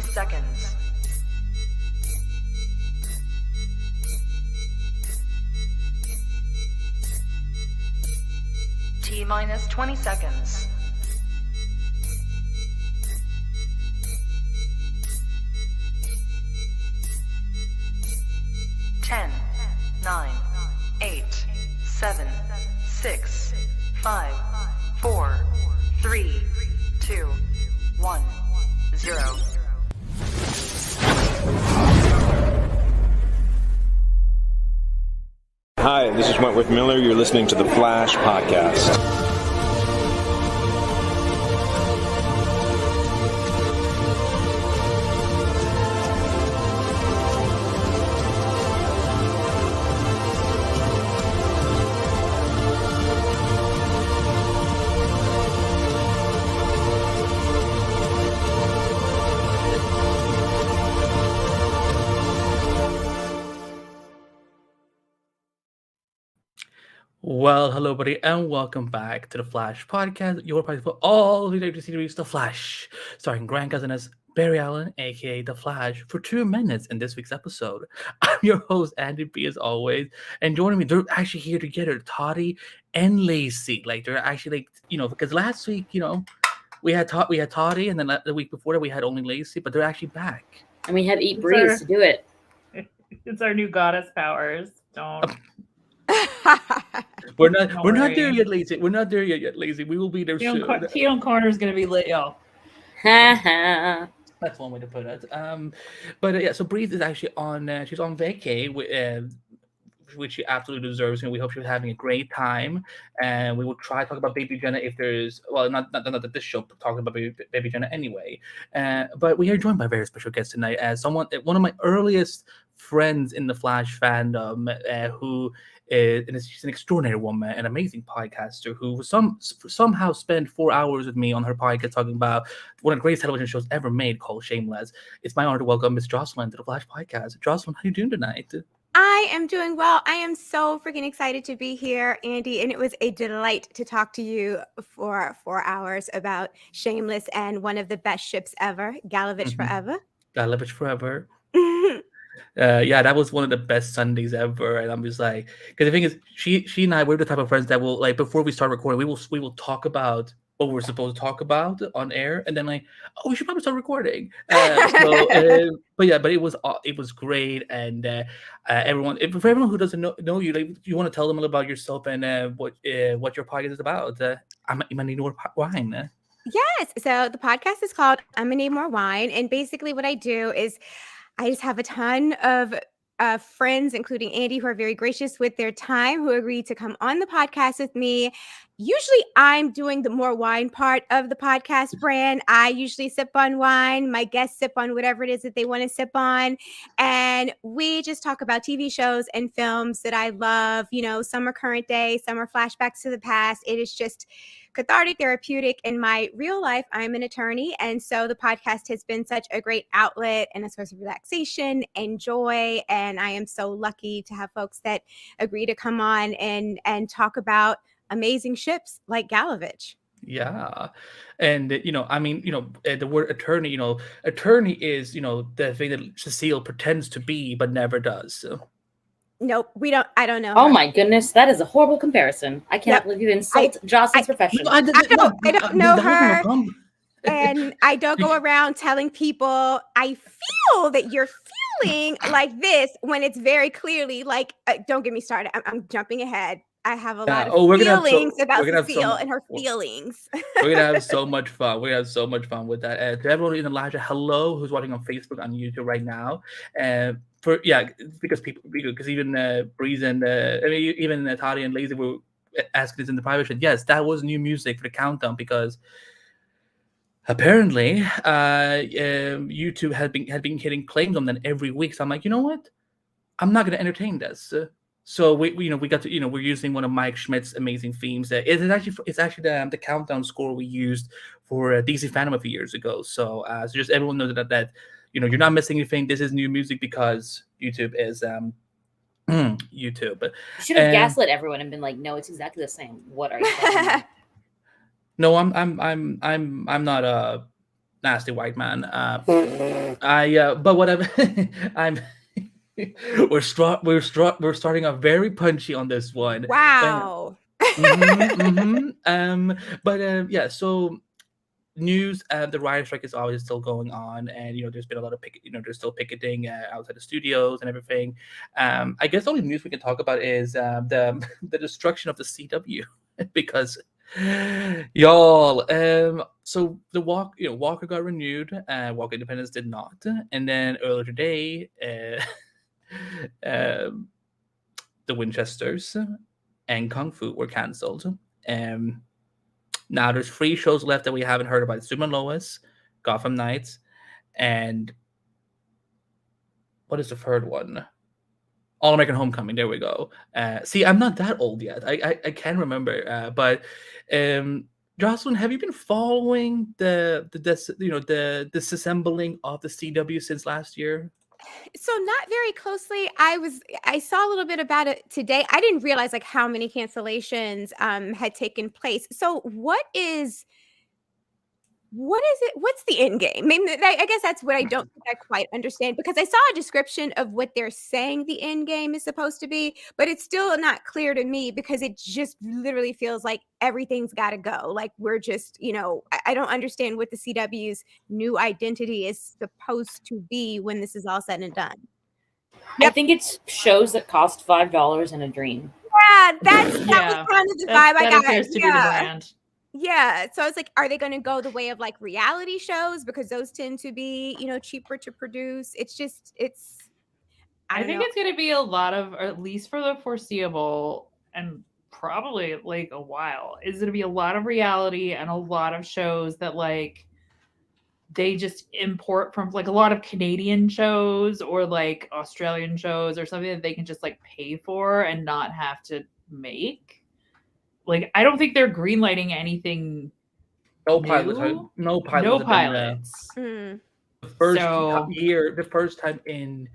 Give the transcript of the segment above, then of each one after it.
30 seconds. T-minus 20 seconds. 10, 9, 8, 7, 6, 5, 4, 3, 2, 1, 0. Hi, this is Wentworth Miller. You're listening to the Flash Podcast. Well, hello, buddy, and welcome back to the Flash Podcast, your podcast for all the latest series, The Flash, starring Grant Cousin as Barry Allen, aka The Flash, for 2 minutes in this week's episode. I'm your host, Andy B, as always, and joining me, they're actually here together, Toddy and Lacy. Like, they're actually, because last week, we had Toddy, and then the week before that, we had only Lacy, but they're actually back. And we had to eat breeze to do it. It's our new goddess powers. Don't. We're not there yet, Lacy. We're not there yet, Lacy. We will be there soon. Keon Corner is going to be lit, y'all. That's one way to put it. But so Breeze is actually on. She's on vacay, which she absolutely deserves, and we hope she's having a great time. And we will try to talk about Baby Jenna if there's not that this show talking about Baby Jenna anyway. But we are joined by a very special guest tonight, as one of my earliest friends in the Flash fandom, who is she's an extraordinary woman, an amazing podcaster who somehow spent 4 hours with me on her podcast talking about one of the greatest television shows ever made, called Shameless. It's my honor to welcome Miss Jocelyn to the Flash Podcast. Jocelyn, how are you doing tonight? I am doing well. I am so freaking excited to be here, Andy, and it was a delight to talk to you for 4 hours about Shameless and one of the best ships ever, Galovich Forever. Galovich Forever. That was one of the best Sundays ever, and I'm just like, because the thing is, she and I, we're the type of friends that will, like, before we start recording, we will talk about what we're supposed to talk about on air, and then like, we should probably start recording. But it was great, and for everyone who doesn't know you, like, you want to tell them a little about yourself and what your podcast is about. I'm gonna need more wine. Yes, so the podcast is called I'm Gonna Need More Wine, and basically what I do is I just have a ton of friends, including Andy, who are very gracious with their time, who agreed to come on the podcast with me. Usually I'm doing the more wine part of the podcast brand. I usually sip on wine. My guests sip on whatever it is that they want to sip on. And we just talk about TV shows and films that I love. Some are current day, some are flashbacks to the past. It is just cathartic, therapeutic. In my real life, I'm an attorney. And so the podcast has been such a great outlet and a source of relaxation and joy. And I am so lucky to have folks that agree to come on and talk about amazing ships like Galovich. Yeah. And the word attorney, attorney is, the thing that Cecile pretends to be but never does. So. Nope, I don't know. Oh my goodness, that is a horrible comparison. I can't believe you insult Jocelyn's profession. I don't know her. And I don't go around telling people I feel that you're feeling like this when it's very clearly like, don't get me started. I'm jumping ahead. I have a lot of feelings about Cecile and her feelings. We're gonna have so much fun. We're gonna have so much fun with that. To everyone in Elijah, hello, who's watching on Facebook, on YouTube right now. Because even Breeze and even Toddy and Lazy were asking this in the private chat. Yes, that was new music for the countdown, because apparently YouTube had been getting claims on that every week. So I'm like, you know what? I'm not gonna entertain this. So we got to, we're using one of Mike Schmidt's amazing themes. It's actually the countdown score we used for DC Fandom a few years ago. So just everyone knows that you're not missing anything. This is new music because YouTube is YouTube. You should have gaslit everyone and been like, no, it's exactly the same. What are you talking about? No, I'm not nasty white man. But what I'm we're starting off very punchy on this one. Wow. Yeah, so news, the writer strike is always still going on, and there's been a lot of there's still picketing outside the studios and everything. I guess the only news we can talk about is the the destruction of the CW because y'all. So the Walker got renewed. Walker Independence did not, and then earlier today, the Winchesters and Kung Fu were cancelled. Now there's 3 shows left that we haven't heard about: Super Lois, Gotham Knights, and what is the third one? All American Homecoming. There we go. See, I'm not that old yet. I can't remember. But Jocelyn, have you been following the disassembling of the CW since last year? So not very closely. I saw a little bit about it today. I didn't realize like how many cancellations had taken place. So what is it? What's the end game? Maybe I guess that's what I don't think I quite understand, because I saw a description of what they're saying the end game is supposed to be, but it's still not clear to me because it just literally feels like everything's got to go. Like we're just, I don't understand what the CW's new identity is supposed to be when this is all said and done. I think it's shows that cost $5 in a dream. Yeah, that was kind of the vibe I got. Appears to be the brand. Yeah, so I was like, are they going to go the way of like reality shows, because those tend to be, cheaper to produce? I think it's going to be a lot of, or at least for the foreseeable and probably like a while, is going to be a lot of reality and a lot of shows that like they just import from, like a lot of Canadian shows or like Australian shows or something that they can just like pay for and not have to make. Like, I don't think they're greenlighting anything. No pilots. No pilots. The first time in,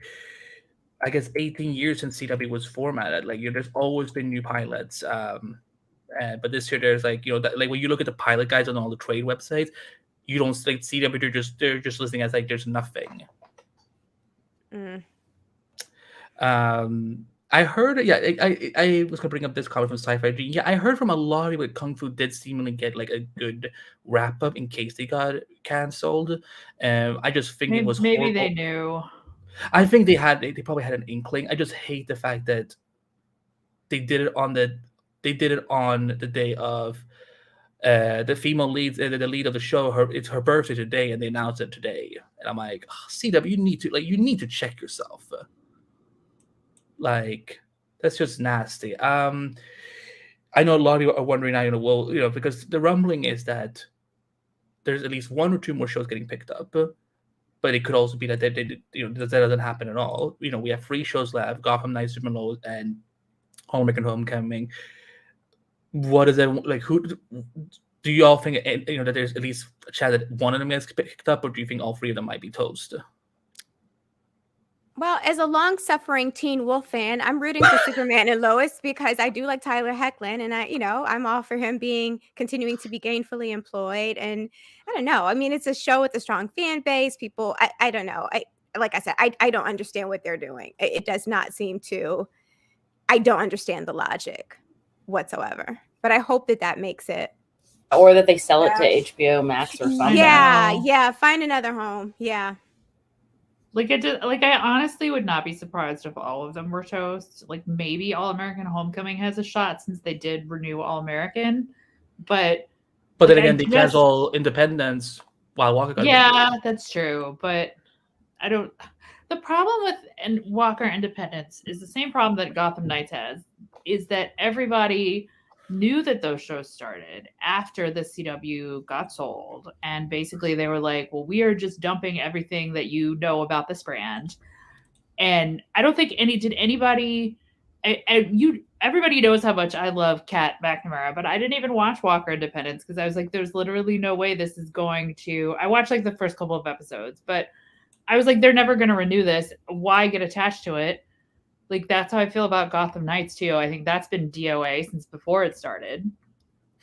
I guess, 18 years since CW was formatted. Like, there's always been new pilots. But this year there's like, like when you look at the pilot guides on all the trade websites, you don't like CW. They're just listing as like there's nothing. I heard, I was gonna bring up this comment from Sci-Fi G. Yeah, I heard from a lot of people that Kung Fu did seemingly get like a good wrap up in case they got canceled. I just think it was maybe horrible. They knew. I think they probably had an inkling. I just hate the fact that they did it on the day of the female lead, the lead of the show. It's her birthday today, and they announced it today. And I'm like, CW, you need to check yourself. Like, that's just nasty. I know a lot of you are wondering now, because the rumbling is that there's at least 1 or 2 more shows getting picked up, but it could also be that that doesn't happen at all. We have 3 shows left: Gotham Knights, Super Lois, and All American Homecoming. What is it like? Who do you all think? That there's at least a chance that one of them gets picked up, or do you think all 3 of them might be toast? Well, as a long-suffering Teen Wolf fan, I'm rooting for Superman and Lois because I do like Tyler Hoechlin, and I'm all for him continuing to be gainfully employed. And I don't know. I mean, it's a show with a strong fan base. People, I don't know. Like I said, I don't understand what they're doing. It does not seem to. I don't understand the logic whatsoever. But I hope that makes it. Or that they sell it to HBO Max or something. Yeah. Find another home. Yeah. I honestly would not be surprised if all of them were toast. Like, maybe All American Homecoming has a shot since they did renew All American, but then again, they cancel Independence while Walker got renewed. That's true. But I don't. The problem with Walker Independence is the same problem that Gotham Knights has, is that everybody knew that those shows started after the CW got sold, and basically they were like, well, we are just dumping everything that you know about this brand. And I don't think everybody knows how much I love Kat McNamara, but I didn't even watch Walker Independence because I was like, there's literally no way this is going to. I watched like the first couple of episodes, but I was like, they're never going to renew this. Why get attached to it? Like, that's how I feel about Gotham Knights too. I think that's been DOA since before it started.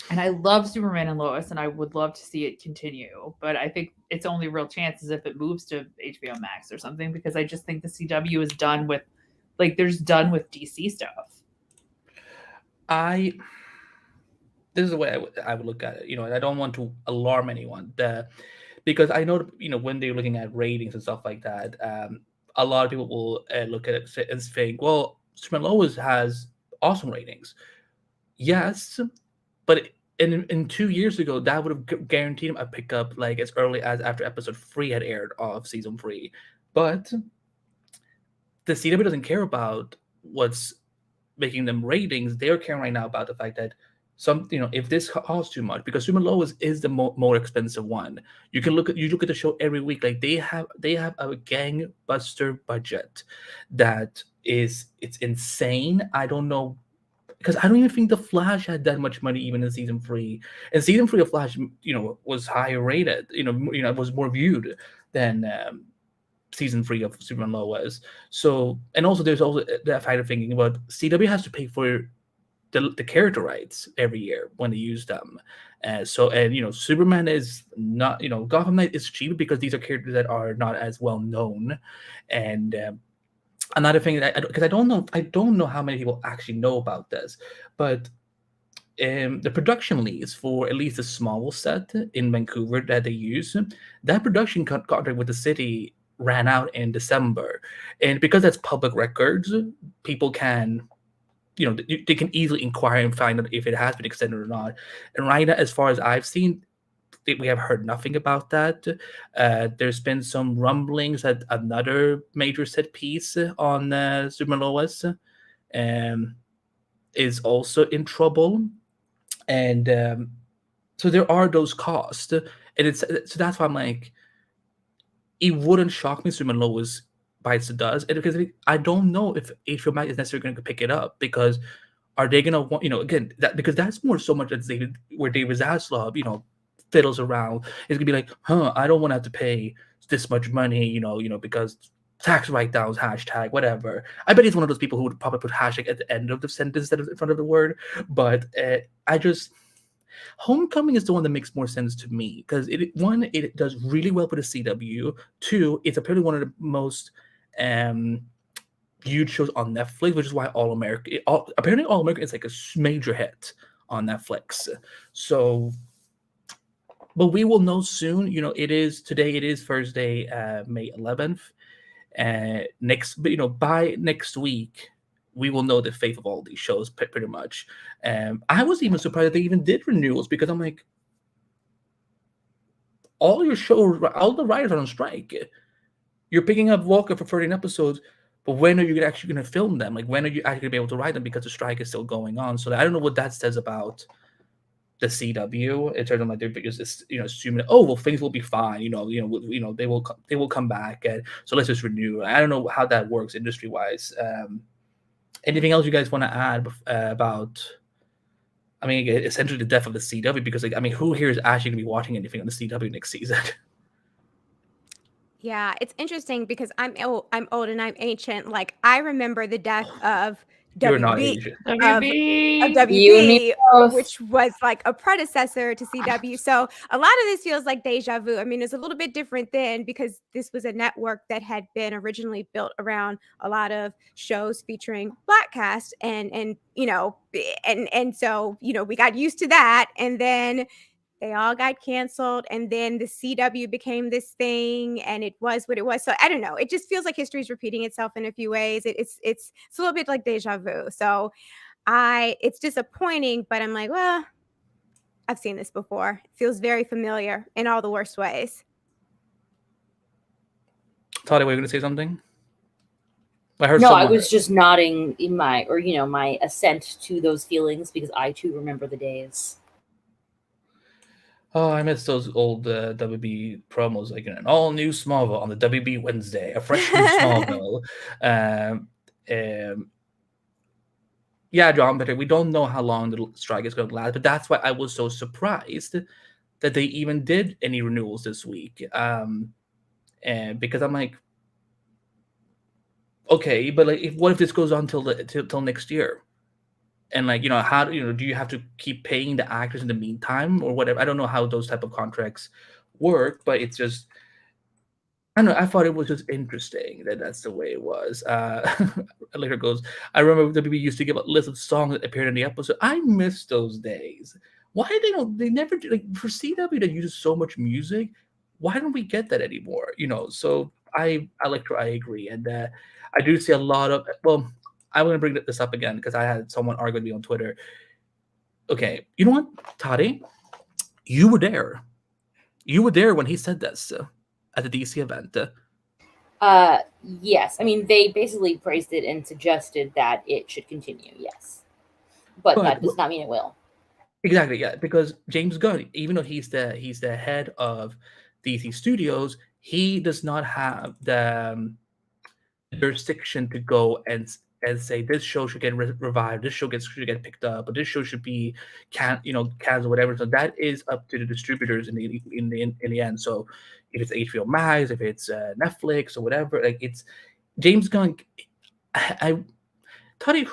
And I love Superman and Lois, and I would love to see it continue. But I think its only real chance is if it moves to HBO Max or something, because I just think the CW is done with, like, there's done with DC stuff. This is the way I would look at it, and I don't want to alarm anyone, because I know, when they're looking at ratings and stuff like that, a lot of people will look at it and think, well, Superman Lois has awesome ratings. Yes, but in 2 years ago, that would have guaranteed him a pickup like as early as after episode 3 had aired of season 3. But the CW doesn't care about what's making them ratings. They're caring right now about the fact that if this costs too much, because Superman Lois is the more expensive one. You look at the show every week, like they have a gangbuster budget it's insane. I don't know, because I don't even think The Flash had that much money even in season 3. And season 3 of Flash, was higher rated. It was more viewed than season 3 of Superman Lois. So, and also there's also that fact of thinking about CW has to pay for the character rights every year when they use them. Superman is not, Gotham Knight is cheap because these are characters that are not as well known. And another thing, because I don't know how many people actually know about this, but the production leads for at least the Smallville set in Vancouver that they use, that production contract with the city ran out in December. And because that's public records, people can, they can easily inquire and find out if it has been extended or not. And right now, as far as I've seen, we have heard nothing about that. There's been some rumblings that another major set piece on Superman Lois is also in trouble. And so there are those costs. And so that's why I'm like, it wouldn't shock me Superman Lois bites the dust. And because I don't know if HBO Max is necessarily going to pick it up, because are they going to want, again, because that's more so much as where David Zaslav, fiddles around. It's gonna be like, I don't want to have to pay this much money, because tax write-downs, hashtag, whatever. I bet he's one of those people who would probably put hashtag at the end of the sentence instead of in front of the word. But Homecoming is the one that makes more sense to me, because it does really well for the CW. 2, it's apparently one of the most viewed shows on Netflix, which is why apparently All American is like a major hit on Netflix. So, but we will know soon. It is Thursday, May 11th. By next week, we will know the fate of all these shows pretty much. I was even surprised that they even did renewals, because I'm like, all the writers are on strike. You're picking up Walker for 13 episodes, but when are you actually going to film them? Like, when are you actually going to be able to write them, because the strike is still going on? So I don't know what that says about the CW in terms of like they're just assuming, oh well, things will be fine. They will come back, and so let's just renew. I don't know how that works industry wise. Anything else you guys want to add about? I mean, essentially the death of the CW, because who here is actually going to be watching anything on the CW next season? Yeah, it's interesting because I'm old and I'm ancient. Like, I remember the death of You're not WB, Asian. WB. of WB, which was like a predecessor to CW. So a lot of this feels like deja vu. I mean, it's a little bit different then, because this was a network that had been originally built around a lot of shows featuring Black cast, and so we got used to that, and then they all got canceled, and then the CW became this thing, and it was what it was. So I don't know. It just feels like history is repeating itself in a few ways. It's a little bit like deja vu. So it's disappointing, but I'm like, well, I've seen this before. It feels very familiar in all the worst ways. Talia, were you going to say something? I was just nodding in my assent to those feelings, because I too remember the days. Oh, I miss those old WB promos, like an all-new Smallville on the WB Wednesday, a fresh new Smallville. Yeah, John, but we don't know how long the strike is going to last, but that's why I was so surprised that they even did any renewals this week. And because I'm like, okay, but like, what if this goes on till next year? And like, how do you have to keep paying the actors in the meantime or whatever? I don't know how those type of contracts work, but it's just, I don't know. I thought it was just interesting that that's the way it was. Later goes, I remember WB used to give a list of songs that appeared in the episode. I miss those days. Why they never do, like, for CW that uses so much music? Why don't we get that anymore? So I agree, and I do see a lot of. Well, I'm going to bring this up again because I had someone argue with me on Twitter. Okay, you know what, Toddy, you were there. You were there when he said this at the DC event. Yes. I mean, they basically praised it and suggested that it should continue. Yes, but that does not mean it will. Exactly, yeah. Because James Gunn, even though he's the head of DC Studios, he does not have the jurisdiction to go and say this show should get revived, this show should get picked up, or this show should be canceled, or whatever. So that is up to the distributors in the end. So if it's HBO Max, if it's Netflix or whatever, like it's James Gunn. Toddy,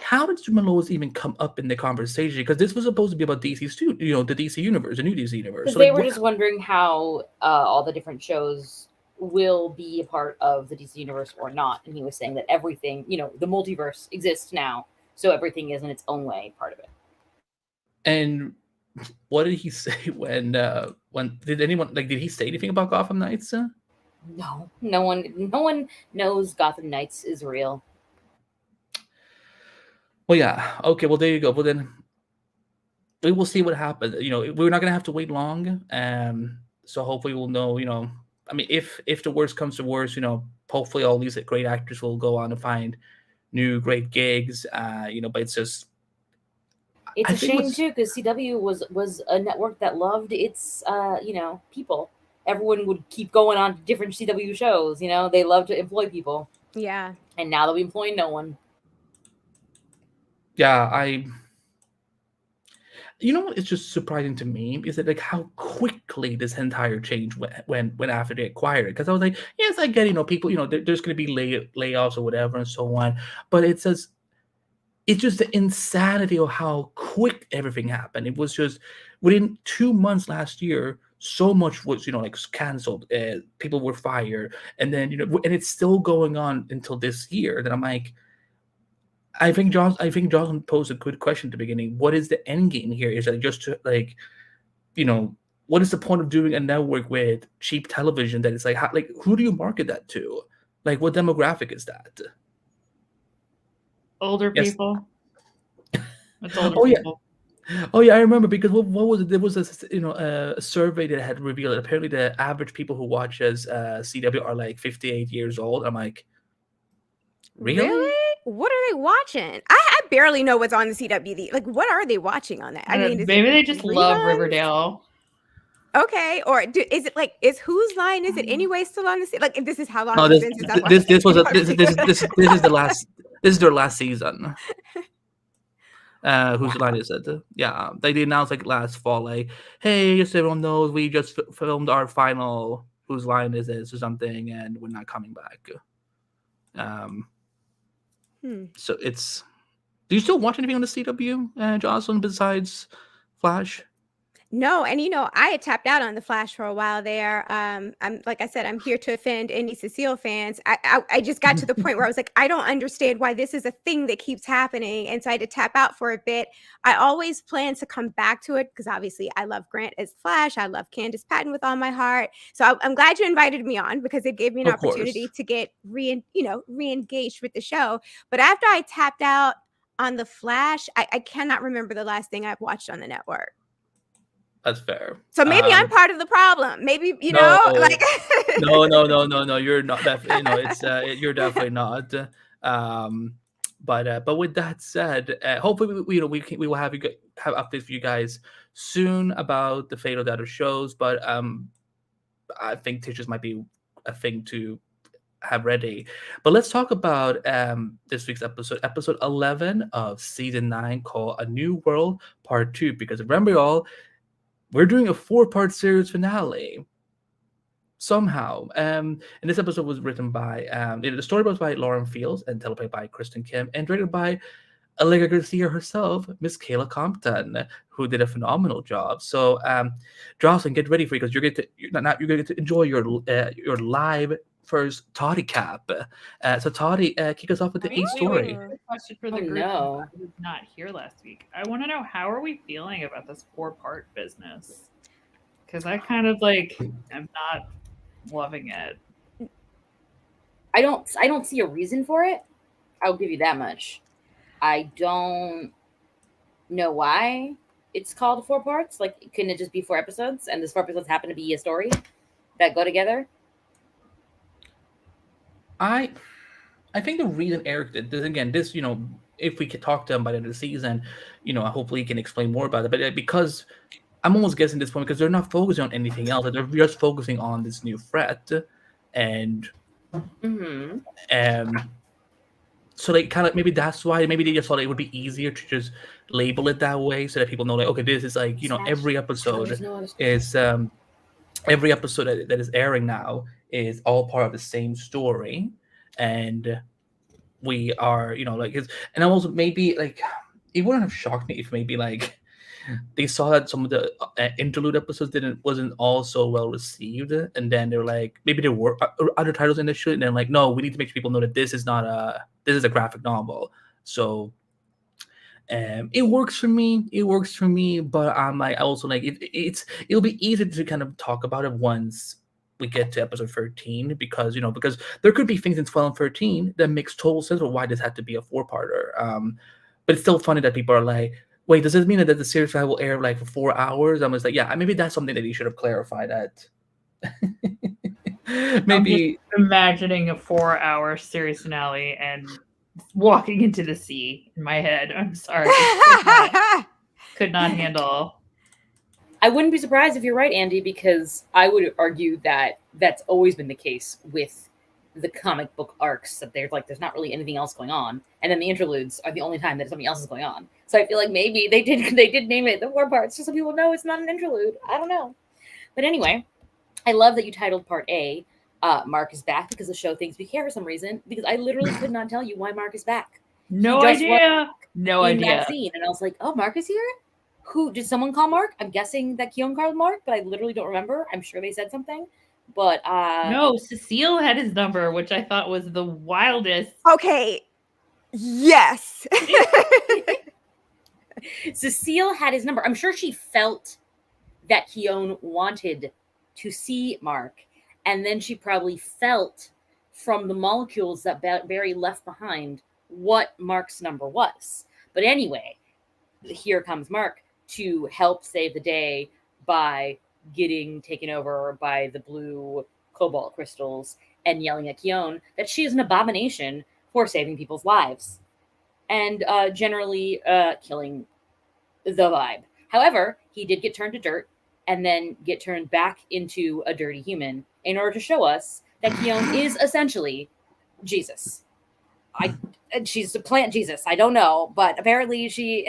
how did Jim Lois even come up in the conversation? Because this was supposed to be about DC Studio, the DC universe, the new DC universe. So they were just wondering how all the different shows will be a part of the DC universe or not. And he was saying that everything, the multiverse exists now. So everything is in its own way part of it. And what did he say when did anyone, like, did he say anything about Gotham Knights? No one knows Gotham Knights is real. Well, yeah. Okay, well, there you go. Well, then we will see what happens. We're not going to have to wait long. So hopefully we'll know, I mean, if the worst comes to worst, hopefully all these great actors will go on and find new great gigs. But it's just, it's a shame too, because CW was a network that loved its people. Everyone would keep going on to different CW shows. They love to employ people. Yeah. And now they'll be employing no one. Yeah, what is just surprising to me is that, like, how quickly this entire change went after they acquired it. Because I was like, yes, I get, people, there's going to be layoffs or whatever and so on. But it's just the insanity of how quick everything happened. It was just within 2 months last year, so much was, like, canceled. People were fired. And then, and it's still going on until this year. That I'm like, I think Jocelyn posed a good question at the beginning. What is the end game here? Is that just to, like, what is the point of doing a network with cheap television that is like, who do you market that to? Like, what demographic is that? Older people. It's older people. Oh yeah, I remember, because what was it? There was a survey that had revealed that apparently the average people who watches CW are like 58 years old. I'm like, really? What are they watching? I barely know what's on the CW. Like, what are they watching on that? I mean, maybe they just love Riverdale. Okay, or is it like, is Whose Line? Is it anyway still on the like? This is how long this is the last. This is their last season. Whose Line is it? Yeah, they announced like last fall, like, hey, just so everyone knows, we just filmed our final Whose Line is this or something, and we're not coming back. So it's. Do you still watch anything on the CW, Jocelyn, besides Flash? No, and I had tapped out on the Flash for a while there. I'm like I said, I'm here to offend any Cecile fans. I just got to the point where I was like, I don't understand why this is a thing that keeps happening, and so I had to tap out for a bit. I always plan to come back to it because obviously I love Grant as Flash. I love Candace Patton with all my heart. So I'm glad you invited me on because it gave me an opportunity to get re-engaged with the show. But after I tapped out on the Flash, I cannot remember the last thing I've watched on the network. That's fair. So maybe I'm part of the problem. Maybe like no. You're not. It's you're definitely not. But with that said, hopefully we will have updates for you guys soon about the fate of the other shows. But I think Tissues might be a thing to have ready. But let's talk about this week's episode 11 of season 9, called A New World Part 2. Because remember, y'all, we're doing a 4-part series finale somehow. And this episode was written by the story was by Lauren Fields and teleplayed by Kristen Kim and directed by Allegra Garcia herself, Miss Kayla Compton, who did a phenomenal job. So, Jocelyn, get ready for it because you're going to enjoy your live first Toddy cap. So, Toddy, kick us off with the A story. Wait. Question for the Oh, group no. who was not here last week. I want to know, how are we feeling about this 4-part business? Because I kind of am not loving it. I don't see a reason for it. I'll give you that much. I don't know why it's called 4 parts. Like, couldn't it just be 4 episodes? And this 4 episodes happen to be a story that go together? I think the reason Eric did this, again, this, if we could talk to him by the end of the season, hopefully he can explain more about it. But because I'm almost guessing this point, because they're not focusing on anything else, they're just focusing on this new threat, and so they kind of, maybe that's why, maybe they just thought it would be easier to just label it that way, so that people know, like, okay, this is like, every episode is every episode that is airing now is all part of the same story, and we are, and also maybe like it wouldn't have shocked me if maybe like they saw that some of the interlude episodes wasn't all so well received, and then they're like, maybe there were other titles in the show, and then like, no, we need to make people know that this is a graphic novel. So it works for me, but I'm like, I also like it'll be easy to kind of talk about it once we get to episode 13, because there could be things in 12 and 13 that makes total sense of why this had to be a 4-parter. But it's still funny that people are like, wait, does this mean that the series will air like for 4 hours? I'm just like, yeah, maybe that's something that you should have clarified that. Maybe I'm imagining a 4-hour series finale and walking into the sea in my head. I'm sorry. Could not handle. I wouldn't be surprised if you're right, Andy, because I would argue that that's always been the case with the comic book arcs, that there's not really anything else going on, and then the interludes are the only time that something else is going on. So I feel like maybe they did name it the 4 parts just so people know it's not an interlude. I don't know. But anyway, I love that you titled part A, Mark is back, because the show thinks we care for some reason, because I literally could not tell you why Mark is back. No idea. In that scene, and I was like, oh, Mark is here? Who did someone call Mark? I'm guessing that Keon called Mark, but I literally don't remember. I'm sure they said something. But no, Cecile had his number, which I thought was the wildest. Okay. Yes. Cecile had his number. I'm sure she felt that Keon wanted to see Mark, and then she probably felt from the molecules that Barry left behind what Mark's number was. But anyway, here comes Mark to help save the day by getting taken over by the blue cobalt crystals and yelling at Keon that she is an abomination for saving people's lives and generally killing the vibe. However, he did get turned to dirt and then get turned back into a dirty human in order to show us that Keon is essentially Jesus. She's a plant Jesus. I don't know, but apparently she,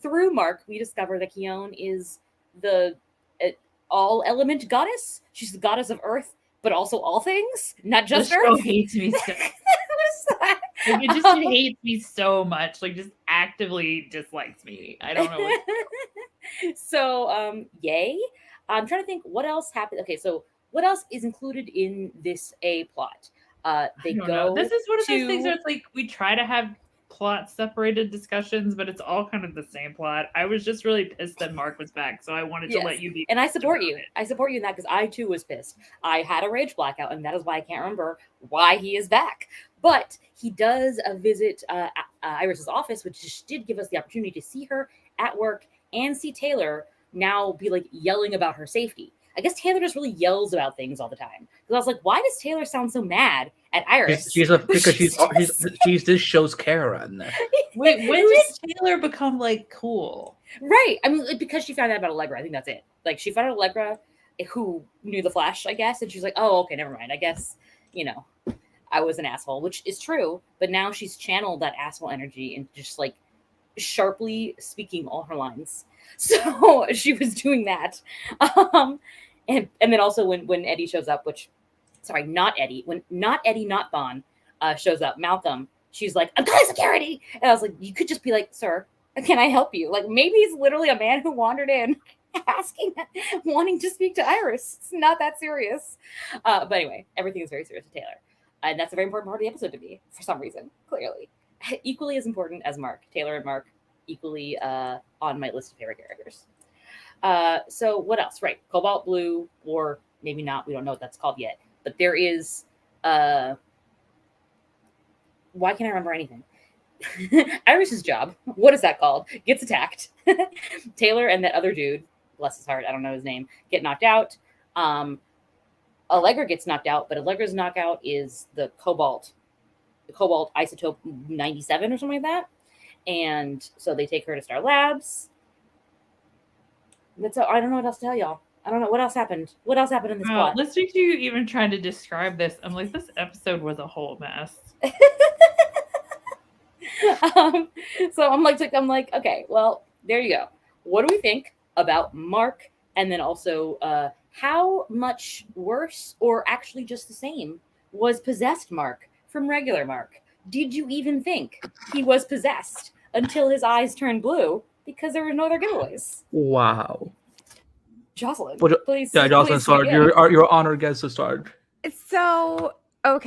through Mark, we discover that Keon is the all element goddess. She's the goddess of Earth, but also all things, not just Earth. Show hates me so. It hates me so much. Just actively dislikes me. I don't know. So, yay! I'm trying to think what else happened. Okay, so what else is included in this A plot? They go. This is one of those things where it's we try to have plot separated discussions, but it's all kind of the same plot. I was just really pissed that Mark was back, so I wanted to let you be. And I support you. I support you in that, because I too was pissed. I had a rage blackout, and that is why I can't remember why he is back. But he does visit Iris's office, which did give us the opportunity to see her at work and see Taylor now be yelling about her safety. I guess Taylor just really yells about things all the time. Because I was like, why does Taylor sound so mad at Iris? Because she's this show's Karen. Wait, when does Taylor become cool? Right. I mean, because she found out about Allegra. I think that's it. She found out Allegra, who knew the Flash, I guess, and she's like, oh, okay, never mind. I guess, I was an asshole, which is true. But now she's channeled that asshole energy and just sharply speaking all her lines. So she was doing that. And then also when Eddie shows up, not Eddie, not Thon shows up, Malcolm she's like, I'm calling security. And I was like, you could just be like, sir, can I help you? Like, maybe it's literally a man who wandered in wanting to speak to Iris. It's not that serious. But anyway, everything is very serious to Taylor. And that's a very important part of the episode to me, for some reason, clearly. Equally as important as Mark. Taylor and Mark, equally on my list of favorite characters. So what else? Right. Cobalt Blue, or maybe not. We don't know what that's called yet. But there is... why can't I remember anything? Iris's job, what is that called? Gets attacked. Taylor and that other dude, bless his heart, I don't know his name, get knocked out. Allegra gets knocked out, but Allegra's knockout is the cobalt isotope 97 or something like that. And so they take her to Star Labs. That's all. I don't know what else to tell y'all. I don't know what else happened. What else happened in this plot? Listening to you even trying to describe this, I'm like, this episode was a whole mess. So I'm like, okay, well, there you go. What do we think about Mark? And then also, how much worse, or actually just the same, was possessed Mark from regular Mark? Did you even think he was possessed until his eyes turned blue because there were no other giveaways? Wow. Jocelyn, Well, please. Yeah, Jocelyn, please start. begin. Your honored guest to start. So, so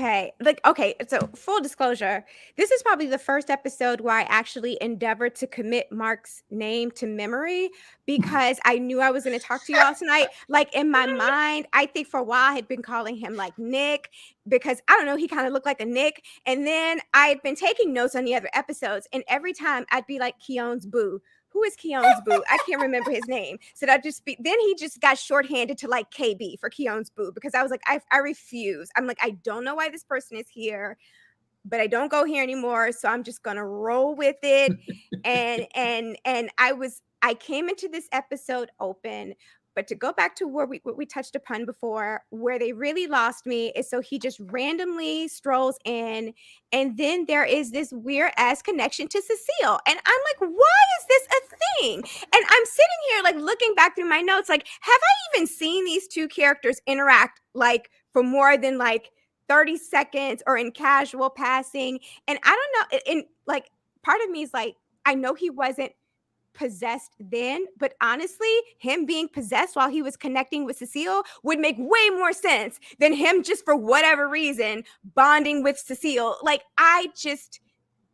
full disclosure, this is probably the first episode where I actually endeavored to commit Mark's name to memory because I knew I was going to talk to y'all tonight. Like in my mind, I think for a while I had been calling him like Nick because I don't know, he kind of looked like a Nick. And then I had been taking notes on the other episodes, and every time I'd be like Keon's boo. Who is Keon's boo? I can't remember his name. So that just be, then he just got shorthanded to like KB for Keon's boo because I was like, I refuse. I'm like, I don't know why this person is here, but I don't go here anymore. So I'm just gonna roll with it. and I came into this episode open. But to go back to what we touched upon before, where they really lost me is so he just randomly strolls in, and then there is this weird ass connection to Cecile. And I'm like, why is this a thing? And I'm sitting here like looking back through my notes, like, have I even seen these two characters interact like for more than like 30 seconds or in casual passing? And I don't know, in like part of me is like, I know he wasn't possessed then, but honestly, him being possessed while he was connecting with Cecile would make way more sense than him just for whatever reason bonding with Cecile. Like, I just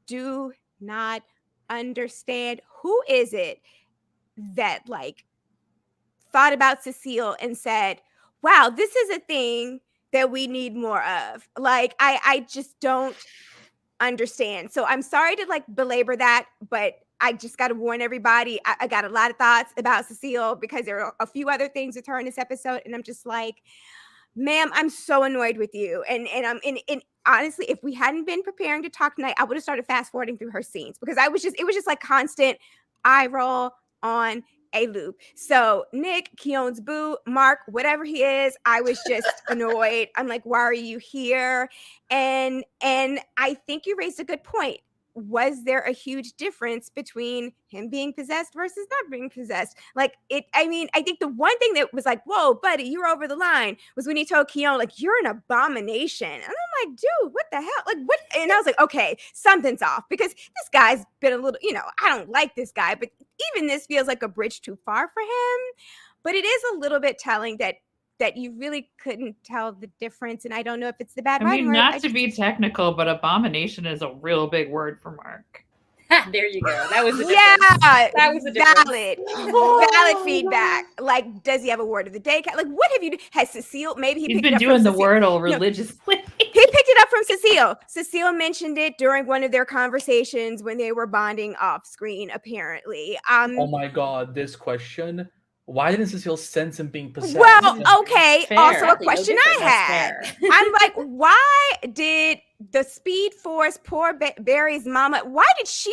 do not understand. Who is it that like thought about Cecile and said, wow, this is a thing that we need more of? Like, I just don't understand. So I'm sorry to like belabor that, but I just got to warn everybody. I got a lot of thoughts about Cecile because there are a few other things with her in this episode, and I'm just like, ma'am, I'm so annoyed with you. And honestly, if we hadn't been preparing to talk tonight, I would have started fast forwarding through her scenes because it was just like constant eye roll on a loop. So Nick, Keon's boo, Mark, whatever he is, I was just annoyed. I'm like, why are you here? And I think you raised a good point. Was there a huge difference between him being possessed versus not being possessed? Like I think the one thing that was like, whoa, buddy, you're over the line was when he told Keon, like, you're an abomination. And I'm like, dude, what the hell? Like, what? And I was like, okay, something's off because this guy's been a little, I don't like this guy, but even this feels like a bridge too far for him. But it is a little bit telling that you really couldn't tell the difference. And I don't know if it's the bad writing. Not to be technical, but abomination is a real big word for Mark. There you go. That was the yeah, that was the valid feedback. Like, does he have a word of the day? Like, what have you? Has Cecile? Maybe he's been doing the Wordle religiously. He picked it up from Cecile. Cecile mentioned it during one of their conversations when they were bonding off screen. Apparently. Oh my God! This question. Why didn't Cecile sense him being possessed? Well, okay. Fair. Also, a question I had. I'm like, why did the Speed Force poor Barry's mama? Why was she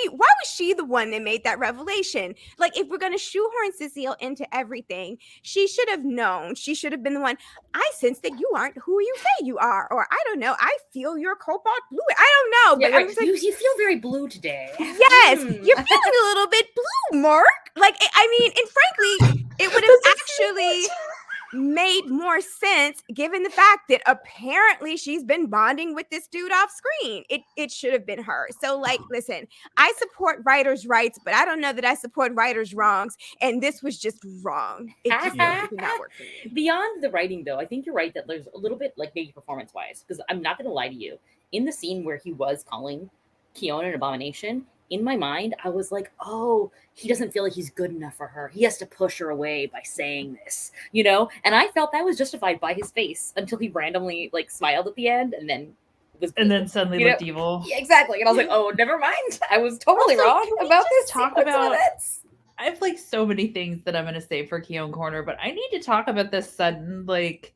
the one that made that revelation? Like, if we're gonna shoehorn Cecile into everything, she should have known. She should have been the one. I sense that you aren't who you say you are, or I don't know. I feel your cobalt blue. I don't know. Yeah, but I'm like, like, you feel very blue today. Yes, you're feeling a little bit blue, Mark. Like, I mean, and frankly, it would have actually made more sense given the fact that apparently she's been bonding with this dude off screen. It should have been her. So, like, listen, I support writers' rights, but I don't know that I support writers' wrongs. And this was just wrong. It just did not work for me. Beyond the writing, though, I think you're right that there's a little bit, like, maybe performance-wise, because I'm not going to lie to you. In the scene where he was calling Keon an abomination, in my mind, I was like, oh, he doesn't feel like he's good enough for her. He has to push her away by saying this, you know? And I felt that was justified by his face until he randomly, like, smiled at the end and then was... And then suddenly looked evil. Yeah, exactly. And I was like, oh, never mind. I was totally Also, wrong about this. Talk about... I have, like, so many things that I'm going to say for Keon Corner, but I need to talk about this sudden, like...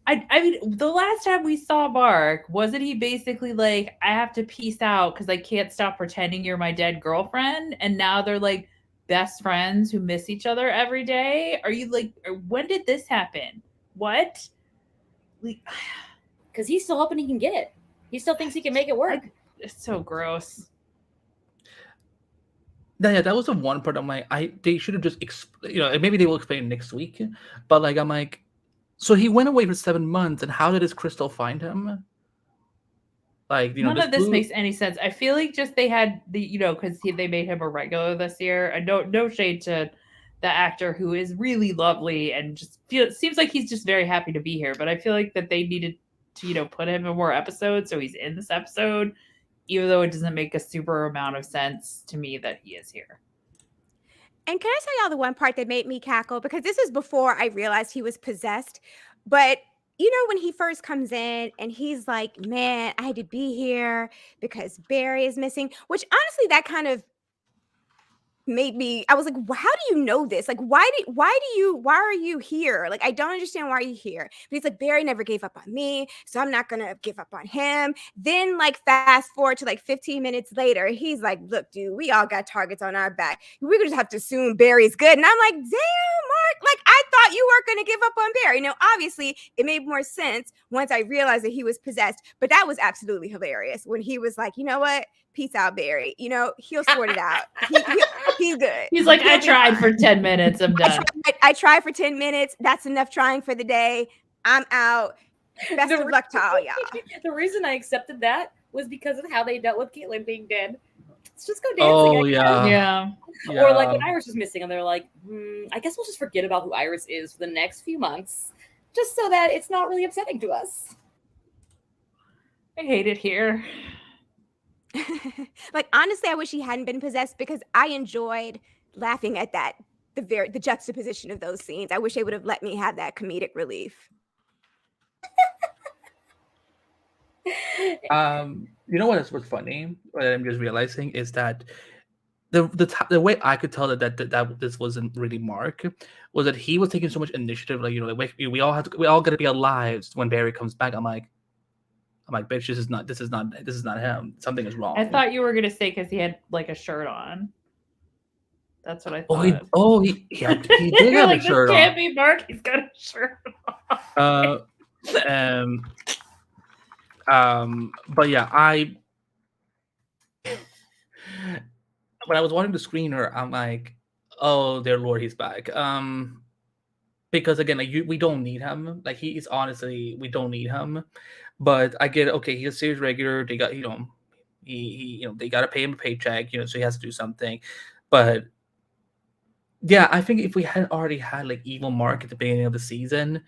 I mean, the last time we saw Mark, wasn't he basically like, I have to peace out because I can't stop pretending you're my dead girlfriend? And now they're like best friends who miss each other every day? Are you like, when did this happen? What? Because he's still hoping he can get it. He still thinks he can make it work. It's so gross. Yeah, that was the one part I'm like, they should have just, maybe they will explain next week. But like, I'm like, so he went away for 7 months, and how did his crystal find him? Like, none of this makes any sense. I feel like just they had because they made him a regular this year. And no shade to the actor who is really lovely and just seems like he's just very happy to be here. But I feel like that they needed to put him in more episodes, so he's in this episode, even though it doesn't make a super amount of sense to me that he is here. And can I tell y'all the one part that made me cackle? Because this is before I realized he was possessed. But when he first comes in and he's like, man, I had to be here because Barry is missing, which honestly, that kind of made me, I was like, how do you know this? Like, why are you here? Like, I don't understand why you're here. But he's like, Barry never gave up on me, so I'm not gonna give up on him. Then, like, fast forward to like 15 minutes later, he's like, look, dude, we all got targets on our back. We're gonna just have to assume Barry's good. And I'm like, damn, Mark, like, I thought you weren't gonna give up on Barry. Obviously, it made more sense once I realized that he was possessed, but that was absolutely hilarious when he was like, you know what? Peace out, Barry. He'll sort it out. He's good. He's like, I tried for 10 minutes. I'm done. I tried for 10 minutes. That's enough trying for the day. I'm out. Best of luck to all y'all. The reason I accepted that was because of how they dealt with Caitlyn being dead. Let's just go dancing. Oh, yeah. Or like when Iris was missing, and they're like, I guess we'll just forget about who Iris is for the next few months, just so that it's not really upsetting to us. I hate it here. Like, honestly, I wish he hadn't been possessed because I enjoyed laughing at that, the juxtaposition of those scenes. I wish they would have let me have that comedic relief. You know what's funny? What I'm just realizing is that the way I could tell that this wasn't really Mark was that he was taking so much initiative. Like, we all gotta be alive when Barry comes back. I'm like, bitch, this is not him. Something is wrong. I thought you were gonna say because he had like a shirt on. That's what I thought. He did have a shirt on. This can't be Mark. He's got a shirt on. But yeah, when I was wanting to screen her, I'm like, oh dear Lord, he's back. Because again, like we don't need him. Like he is honestly, we don't need him. But I get it. Okay, he's a series regular. They got they got to pay him a paycheck. So he has to do something. But yeah, I think if we hadn't already had like evil Mark at the beginning of the season,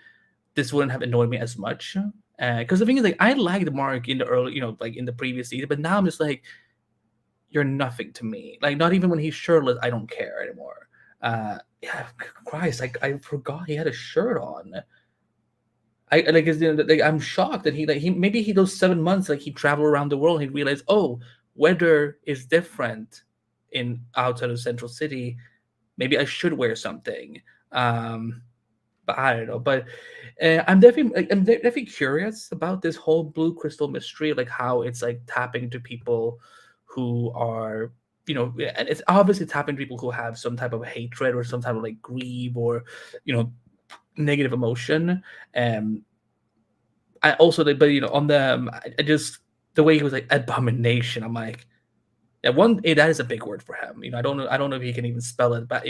this wouldn't have annoyed me as much. Because the thing is, like, I liked Mark in the early, like in the previous season, but now I'm just like, you're nothing to me. Like, not even when he's shirtless, I don't care anymore. Yeah, Christ, I forgot he had a shirt on. I'm shocked that he those 7 months, like he traveled around the world and he realized, oh, weather is different outside of Central City. Maybe I should wear something. But I don't know. But I'm definitely curious about this whole blue crystal mystery, like how it's like tapping to people who are, and it's obviously tapping to people who have some type of hatred or some type of like grief or, negative emotion. I also, but on I just the way he was like abomination. I'm like, that is a big word for him. I don't know if he can even spell it, but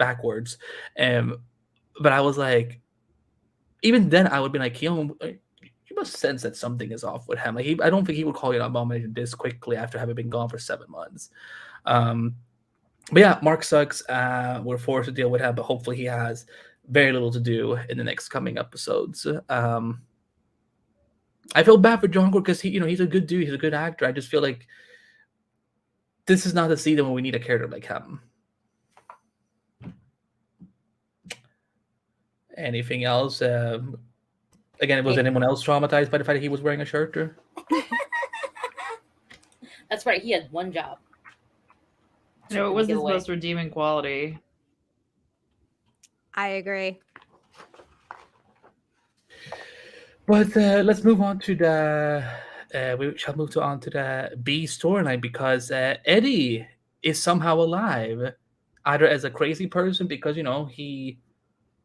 backwards. But I was like, even then, I would be like, Keon, you must sense that something is off with him. Like, I don't think he would call you an abomination this quickly after having been gone for 7 months. But yeah, Mark sucks. We're forced to deal with him, but hopefully he has very little to do in the next coming episodes. I feel bad for John because he's a good dude. He's a good actor. I just feel like this is not the season where we need a character like him. Anything else? Again, was anyone else traumatized by the fact that he was wearing a shirt? Or? That's right. He had one job. No, it wasn't his most redeeming quality. I agree. But let's move on to we shall move on to the B storyline because Eddie is somehow alive, either as a crazy person because he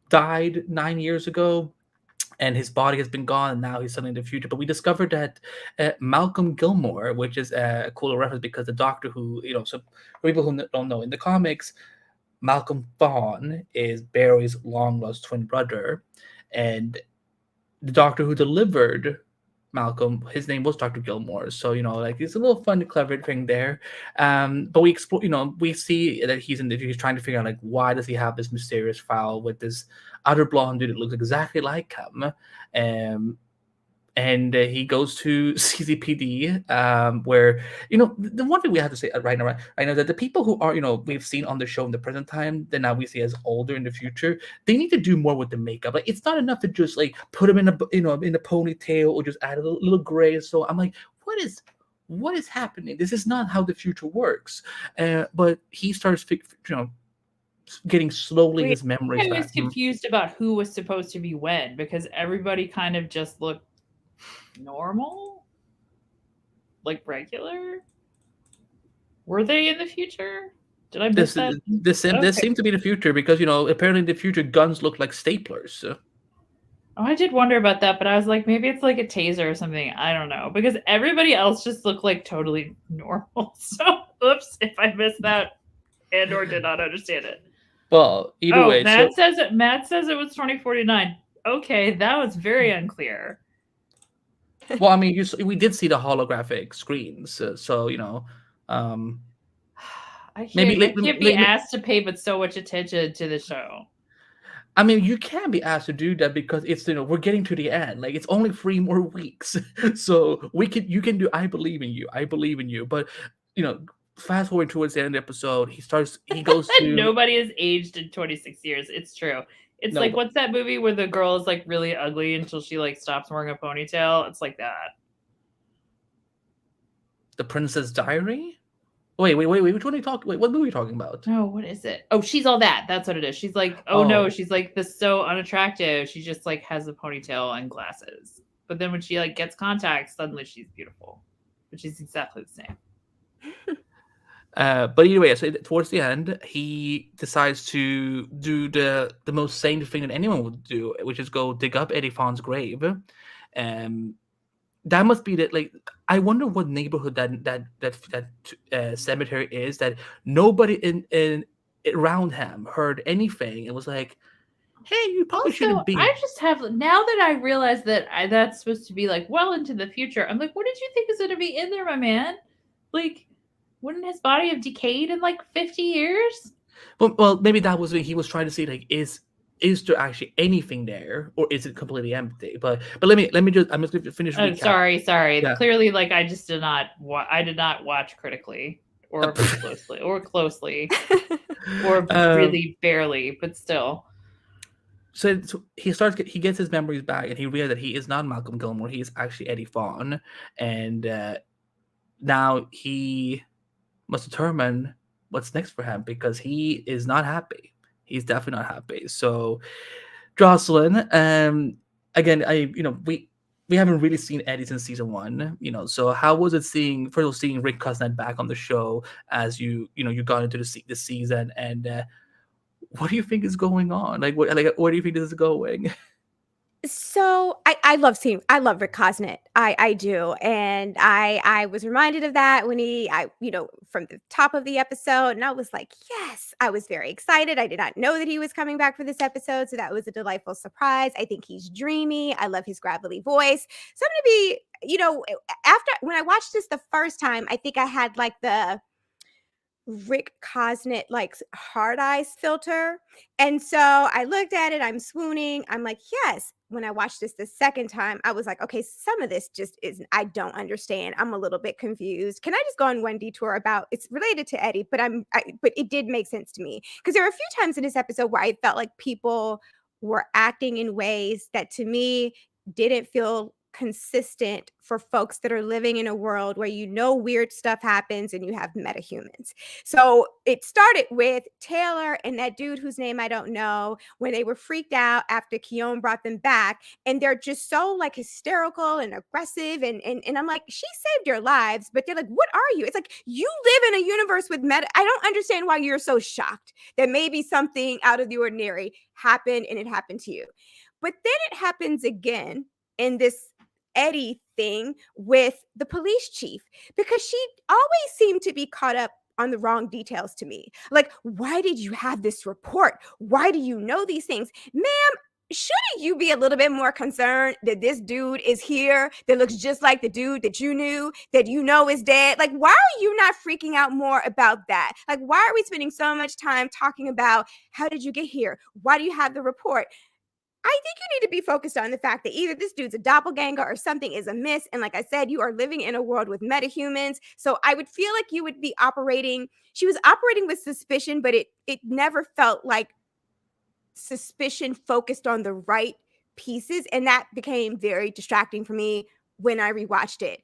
died 9 years ago, and his body has been gone, and now he's suddenly in the future. But we discovered that Malcolm Gilmore, which is a cool reference because the Doctor who, so for people who don't know, in the comics, Malcolm Vaughn is Barry's long-lost twin brother, and the Doctor who delivered Malcolm, his name was Dr. Gilmore. So, it's a little fun, clever thing there. But we explore, we see that he's trying to figure out, why does he have this mysterious file with this other blonde dude that looks exactly like him? And he goes to CCPD, where, the one thing we have to say right now that the people who are, we've seen on the show in the present time, that now we see as older in the future, they need to do more with the makeup. It's not enough to just put them in a, in a ponytail or just add a little gray. So I'm like, what is happening? This is not how the future works. But he starts, getting slowly his memories back. I was confused about who was supposed to be when, because everybody kind of just looked normal, regular. Were they in the future? Did I miss that? This seemed to be the future because apparently in the future guns look like staplers. So. Oh, I did wonder about that, but I was like, maybe it's like a taser or something. I don't know, because everybody else just looked like totally normal. So, oops, if I missed that and or did not understand it. Well, either way, Matt says it was 2049. Okay, that was very unclear. Well, I mean, we did see the holographic screens, so I can't be asked to pay but so much attention to the show. I mean, you can be asked to do that because it's we're getting to the end. It's only 3 more weeks, so you can do. I believe in you. But fast forward towards the end of the episode, he goes to. Nobody has aged in 26 years. It's true. It's what's that movie where the girl is really ugly until she stops wearing a ponytail? It's like that. The Princess Diary? Wait. Which one are you talking? Wait, what movie are you talking about? No, what is it? Oh, She's All That. That's what it is. She's no, she's this so unattractive. She just has a ponytail and glasses. But then when she gets contacts, suddenly she's beautiful. But she's exactly the same. But anyway, so towards the end, he decides to do the most sane thing that anyone would do, which is go dig up Eddie Fawn's grave. That must be that. I wonder what neighborhood that cemetery is that nobody in around him heard anything. It was like, hey, you probably shouldn't be. I just have now that I realize that that's supposed to be well into the future. I'm like, what did you think is going to be in there, my man? Wouldn't his body have decayed in 50 years? Well, maybe that was what he was trying to say. Is there actually anything there, or is it completely empty? But let me just. I'm just going to finish. Oh, sorry. Yeah. Clearly, I just did not. I did not watch critically or closely, or really barely, but still. So he gets his memories back, and he realizes that he is not Malcolm Gilmore. He is actually Eddie Fawn, and now he must determine what's next for him because he is not happy. He's definitely not happy. So, Jocelyn, again, we haven't really seen Eddie since season 1. So how was it seeing Rick Cosnet back on the show as you got into the season, and what do you think is going on? Where do you think this is going? So I love Rick Cosnett. I do. And I was reminded of that when from the top of the episode, and I was like, yes, I was very excited. I did not know that he was coming back for this episode. So that was a delightful surprise. I think he's dreamy. I love his gravelly voice. So I'm gonna be, after when I watched this the first time, I think I had like the Rick Cosnett like hard eyes filter. And so I looked at it, I'm swooning. I'm like, yes. When I watched this the second time, I was like, okay, some of this just isn't, I don't understand. I'm a little bit confused. Can I just go on one detour about it's related to Eddie, but but it did make sense to me. Because there were a few times in this episode where I felt like people were acting in ways that to me didn't feel consistent for folks that are living in a world where weird stuff happens and you have metahumans. So it started with Taylor and that dude whose name I don't know, when they were freaked out after Keon brought them back, and they're just so like hysterical and aggressive, and I'm like, she saved your lives, but they're like, what are you? It's like you live in a universe with meta. I don't understand why you're so shocked that maybe something out of the ordinary happened and it happened to you. But then it happens again in this Eddie thing with the police chief, because she always seemed to be caught up on the wrong details to me. Like, why did you have this report? Why do you know these things? Ma'am, shouldn't you be a little bit more concerned that this dude is here that looks just like the dude that you knew, that is dead? Like, why are you not freaking out more about that? Like, why are we spending so much time talking about how did you get here? Why do you have the report? I think you need to be focused on the fact that either this dude's a doppelganger or something is amiss. And like I said, you are living in a world with metahumans. So I would feel like you would be she was operating with suspicion, but it never felt like suspicion focused on the right pieces. And that became very distracting for me when I rewatched it.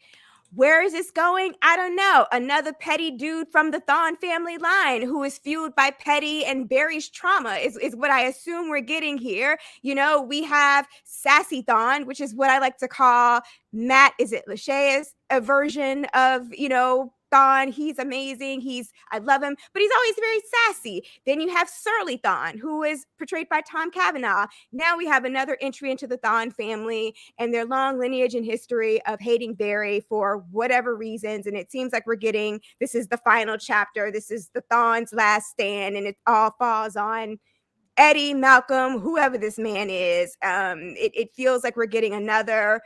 Where is this going? I don't know. Another petty dude from the Thawne family line who is fueled by Petty and Barry's trauma is what I assume we're getting here. We have Sassy Thawne, which is what I like to call Matt, is it Lachey's a version of, Thawne. He's amazing. I love him, but he's always very sassy. Then you have Surly Thawne, who is portrayed by Tom Cavanaugh. Now we have another entry into the Thawne family and their long lineage and history of hating Barry for whatever reasons. And it seems like this is the final chapter. This is the Thawne's last stand, and it all falls on Eddie, Malcolm, whoever this man is. It feels like we're getting another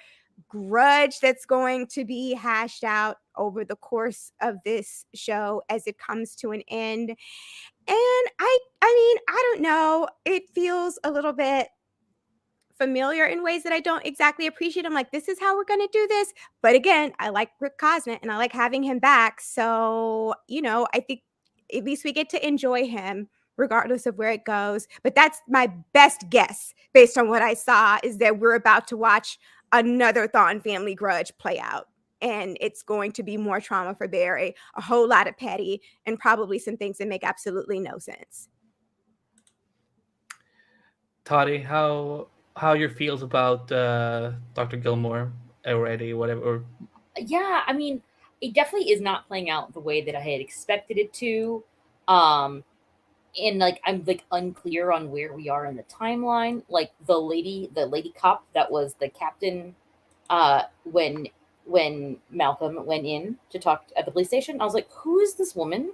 grudge that's going to be hashed out over the course of this show as it comes to an end. And I mean, I don't know. It feels a little bit familiar in ways that I don't exactly appreciate. I'm like, this is how we're going to do this. But again, I like Rick Cosnett and I like having him back. So, I think at least we get to enjoy him regardless of where it goes. But that's my best guess based on what I saw, is that we're about to watch another Thawne family grudge play out. And it's going to be more trauma for Barry, a whole lot of petty, and probably some things that make absolutely no sense. Toddy, how your feels about Dr. Gilmore already, whatever? Yeah, I mean, it definitely is not playing out the way that I had expected it to. And like I'm like unclear on where we are in the timeline. Like the lady cop that was the captain when Malcolm went in to talk at the police station, I was like, who is this woman?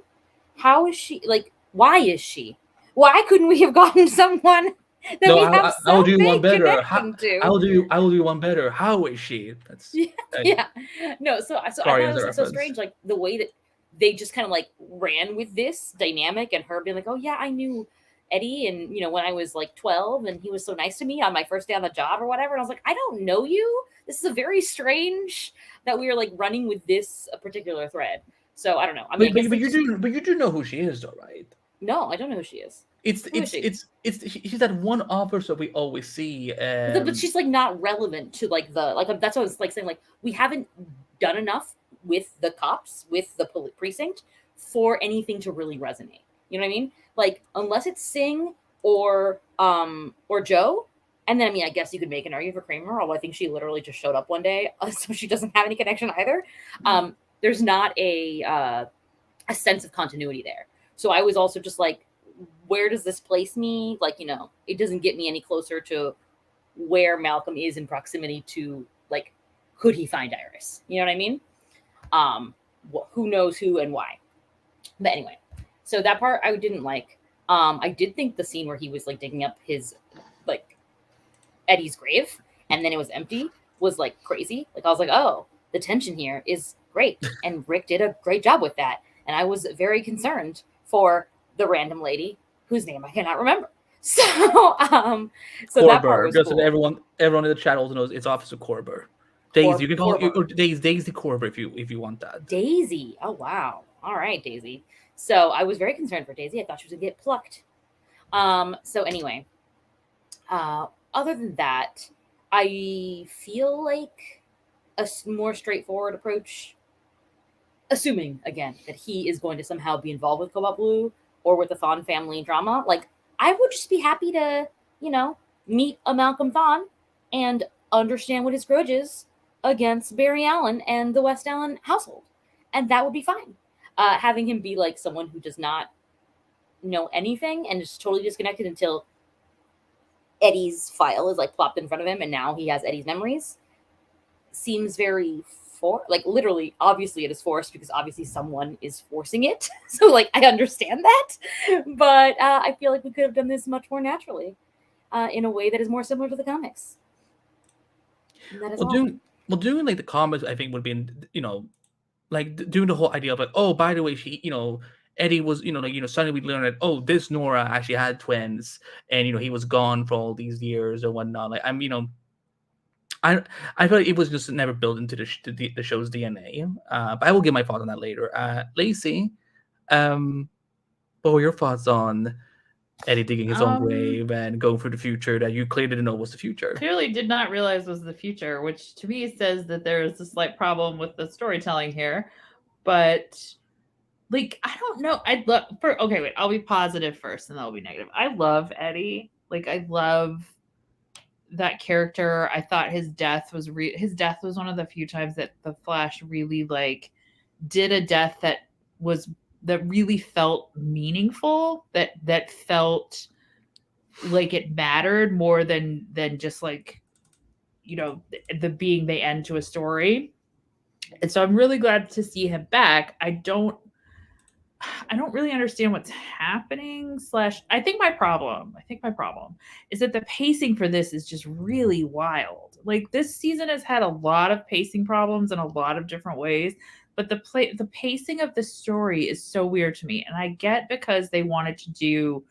How is she? Like, why is she? Why couldn't we have gotten someone that No, we have I will so do one big better. connection to? I will do one better. How is she? That's Yeah. No, so I thought sorry, it was as a like so reference. strange, like the way that they just kind of like ran with this dynamic, and her being like, oh yeah, I knew Eddie, and when I was like 12 and he was so nice to me on my first day on the job or whatever. And I was like, I don't know you. This is a very strange that we are like running with this particular thread. So I don't know. I mean, but you do know who she is, though, right? No, I don't know who she is. She's that one officer we always see. But she's like not relevant to like that's what I was like saying. Like we haven't done enough with the cops, with the precinct, for anything to really resonate. You know what I mean? Like unless it's Singh or Joe, and then I mean I guess you could make an argument for Kramer, although I think she literally just showed up one day, so she doesn't have any connection either. There's not a sense of continuity there. So I was also just like, where does this place me? Like, it doesn't get me any closer to where Malcolm is in proximity to, like, could he find Iris? You know what I mean? Who knows who and why? But anyway, so that part I didn't like. I did think the scene where he was like digging up his, like, Eddie's grave and then it was empty was like crazy. Like, I was like, oh, the tension here is great, and Rick did a great job with that. And I was very concerned for the random lady whose name I cannot remember. So, so that part was just cool. so everyone in the chat also knows it's Officer Corber. Daisy, you can call it Daisy Corber if you want that. Daisy. Oh wow. All right, Daisy. So I was very concerned for Daisy. I thought she was gonna get plucked. So anyway, other than that, I feel like a more straightforward approach, assuming again that he is going to somehow be involved with Cobalt Blue or with the Thawne family drama. Like, I would just be happy to, meet a Malcolm Thawne and understand what his grudge is against Barry Allen and the West Allen household. And that would be fine. Having him be like someone who does not know anything and is totally disconnected until Eddie's file is like plopped in front of him and now he has Eddie's memories seems very literally, obviously it is forced because obviously someone is forcing it. So like, I understand that, but I feel like we could have done this much more naturally in a way that is more similar to the comics. And that is doing like the comics, I think would be, like doing the whole idea of like, oh, by the way, she, Eddie was, suddenly we learn that, oh, this Nora actually had twins and, he was gone for all these years or whatnot. Like, I feel like it was just never built into the show's DNA. But I will give my thoughts on that later. Lacy, what were your thoughts on Eddie digging his own grave and going through the future that you clearly didn't know was the future? Clearly did not realize was the future, which to me says that there is a slight problem with the storytelling here. But like, I don't know. I'll be positive first and then I'll be negative. I love Eddie. Like, I love that character. I thought his death was one of the few times that the Flash really like did a death that really felt meaningful, that felt like it mattered more than just like, the being the end to a story. And so I'm really glad to see him back. I don't really understand what's happening. I think my problem is that the pacing for this is just really wild. Like, this season has had a lot of pacing problems in a lot of different ways, but the pacing of the story is so weird to me. And I get because they wanted to do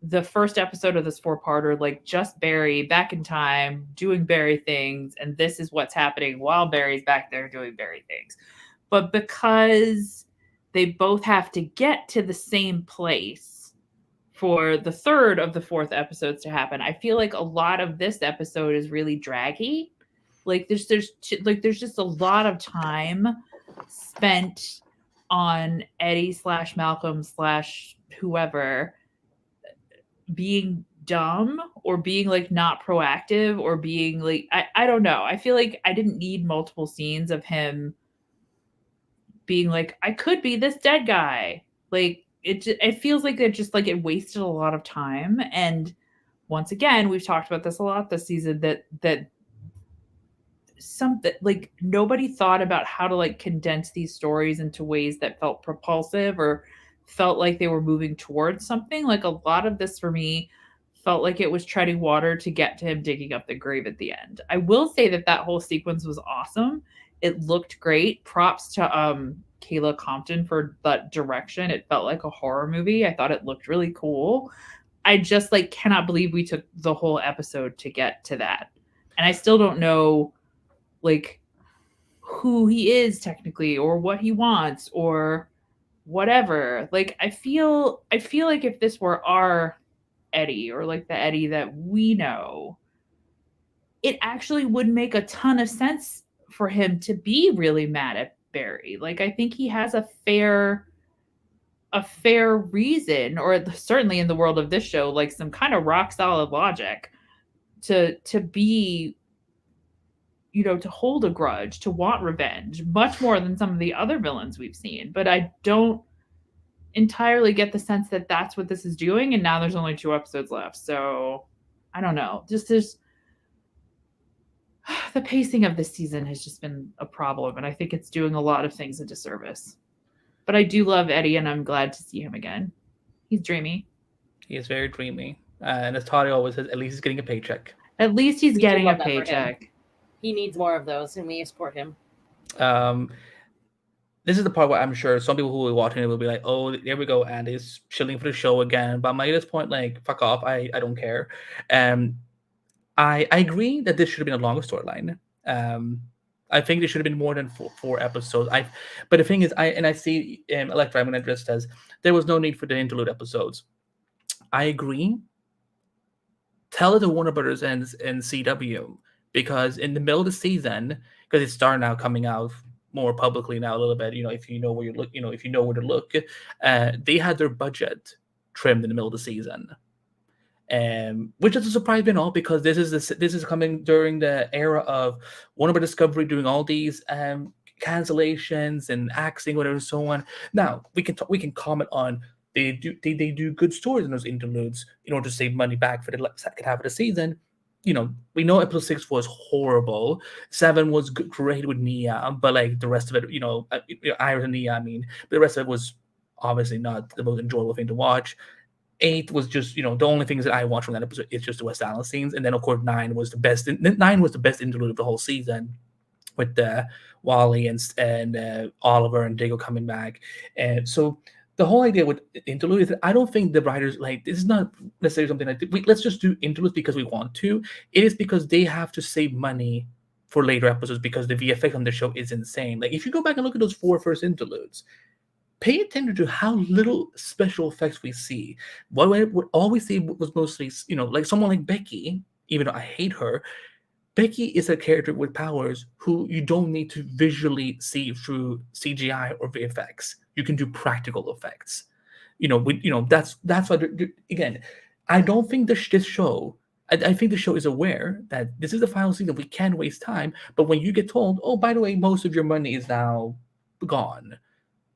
the first episode of this 4-parter, like just Barry back in time doing Barry things. And this is what's happening while Barry's back there doing Barry things. But because they both have to get to the same place for the third of the fourth episodes to happen, I feel like a lot of this episode is really draggy. Like, there's just a lot of time spent on Eddie / Malcolm / whoever being dumb or being like not proactive or being like, I don't know. I feel like I didn't need multiple scenes of him being like, I could be this dead guy. Like, it feels like it wasted a lot of time. And once again, we've talked about this a lot this season, that something like nobody thought about how to like condense these stories into ways that felt propulsive or felt like they were moving towards something. Like, a lot of this for me felt like it was treading water to get to him digging up the grave at the end. I will say that whole sequence was awesome. It looked great. Props to Kayla Compton for that direction. It felt like a horror movie. I thought it looked really cool. I just like cannot believe we took the whole episode to get to that. And I still don't know like who he is technically or what he wants or whatever. Like, I feel like if this were our Eddie or like the Eddie that we know, it actually would make a ton of sense for him to be really mad at Barry. Like, I think he has a fair reason, or certainly in the world of this show, like some kind of rock solid logic to be, to hold a grudge, to want revenge, much more than some of the other villains we've seen. But I don't entirely get the sense that that's what this is doing. And now there's only 2 episodes left. So I don't know. Just the pacing of this season has just been a problem, and I think it's doing a lot of things a disservice. But I do love Eddie, and I'm glad to see him again. He's dreamy. He is very dreamy. And as Toddy always says, at least he's getting a paycheck. At least he's We do getting a love that for him. paycheck. He needs more of those, and we support him. This is the part where I'm sure some people who will be watching it will be like, oh, there we go, Andy's chilling for the show again. But at this point, like, fuck off. I don't care. I agree that this should have been a longer storyline. I think there should have been more than four episodes. But the thing is, I see Electra, I'm going to address as there was no need for the interlude episodes. I agree. Tell it to Warner Brothers and CW, because in the middle of the season, because it's starting now coming out more publicly now a little bit. If you know where you look, if you know where to look, they had their budget trimmed in the middle of the season. Which doesn't surprise me at all, because this is coming during the era of Warner Bros. Discovery doing all these cancellations and axing, whatever, and so on. Now we can comment on they do good stories in those interludes in order to save money back for the second half of the season. We know episode 6 was horrible. 7 was great with Nia, but like the rest of it, Iris and Nia, but the rest of it was obviously not the most enjoyable thing to watch. 8 was just, the only things that I watched from that episode is just the West Island scenes. And then, of course, 9 was the best. 9 was the best interlude of the whole season, with Wally and Oliver and Diego coming back. And so the whole idea with interlude is that I don't think the writers, like, this is not necessarily something like, let's just do interludes because we want to. It is because they have to save money for later episodes, because the VFX on the show is insane. Like, if you go back and look at those 4 first interludes, pay attention to how little special effects we see. All we see was mostly, like someone like Becky, even though I hate her, Becky is a character with powers who you don't need to visually see through CGI or VFX. You can do practical effects. That's why, again, I don't think this show, I think the show is aware that this is the final season. We can't waste time. But when you get told, oh, by the way, most of your money is now gone,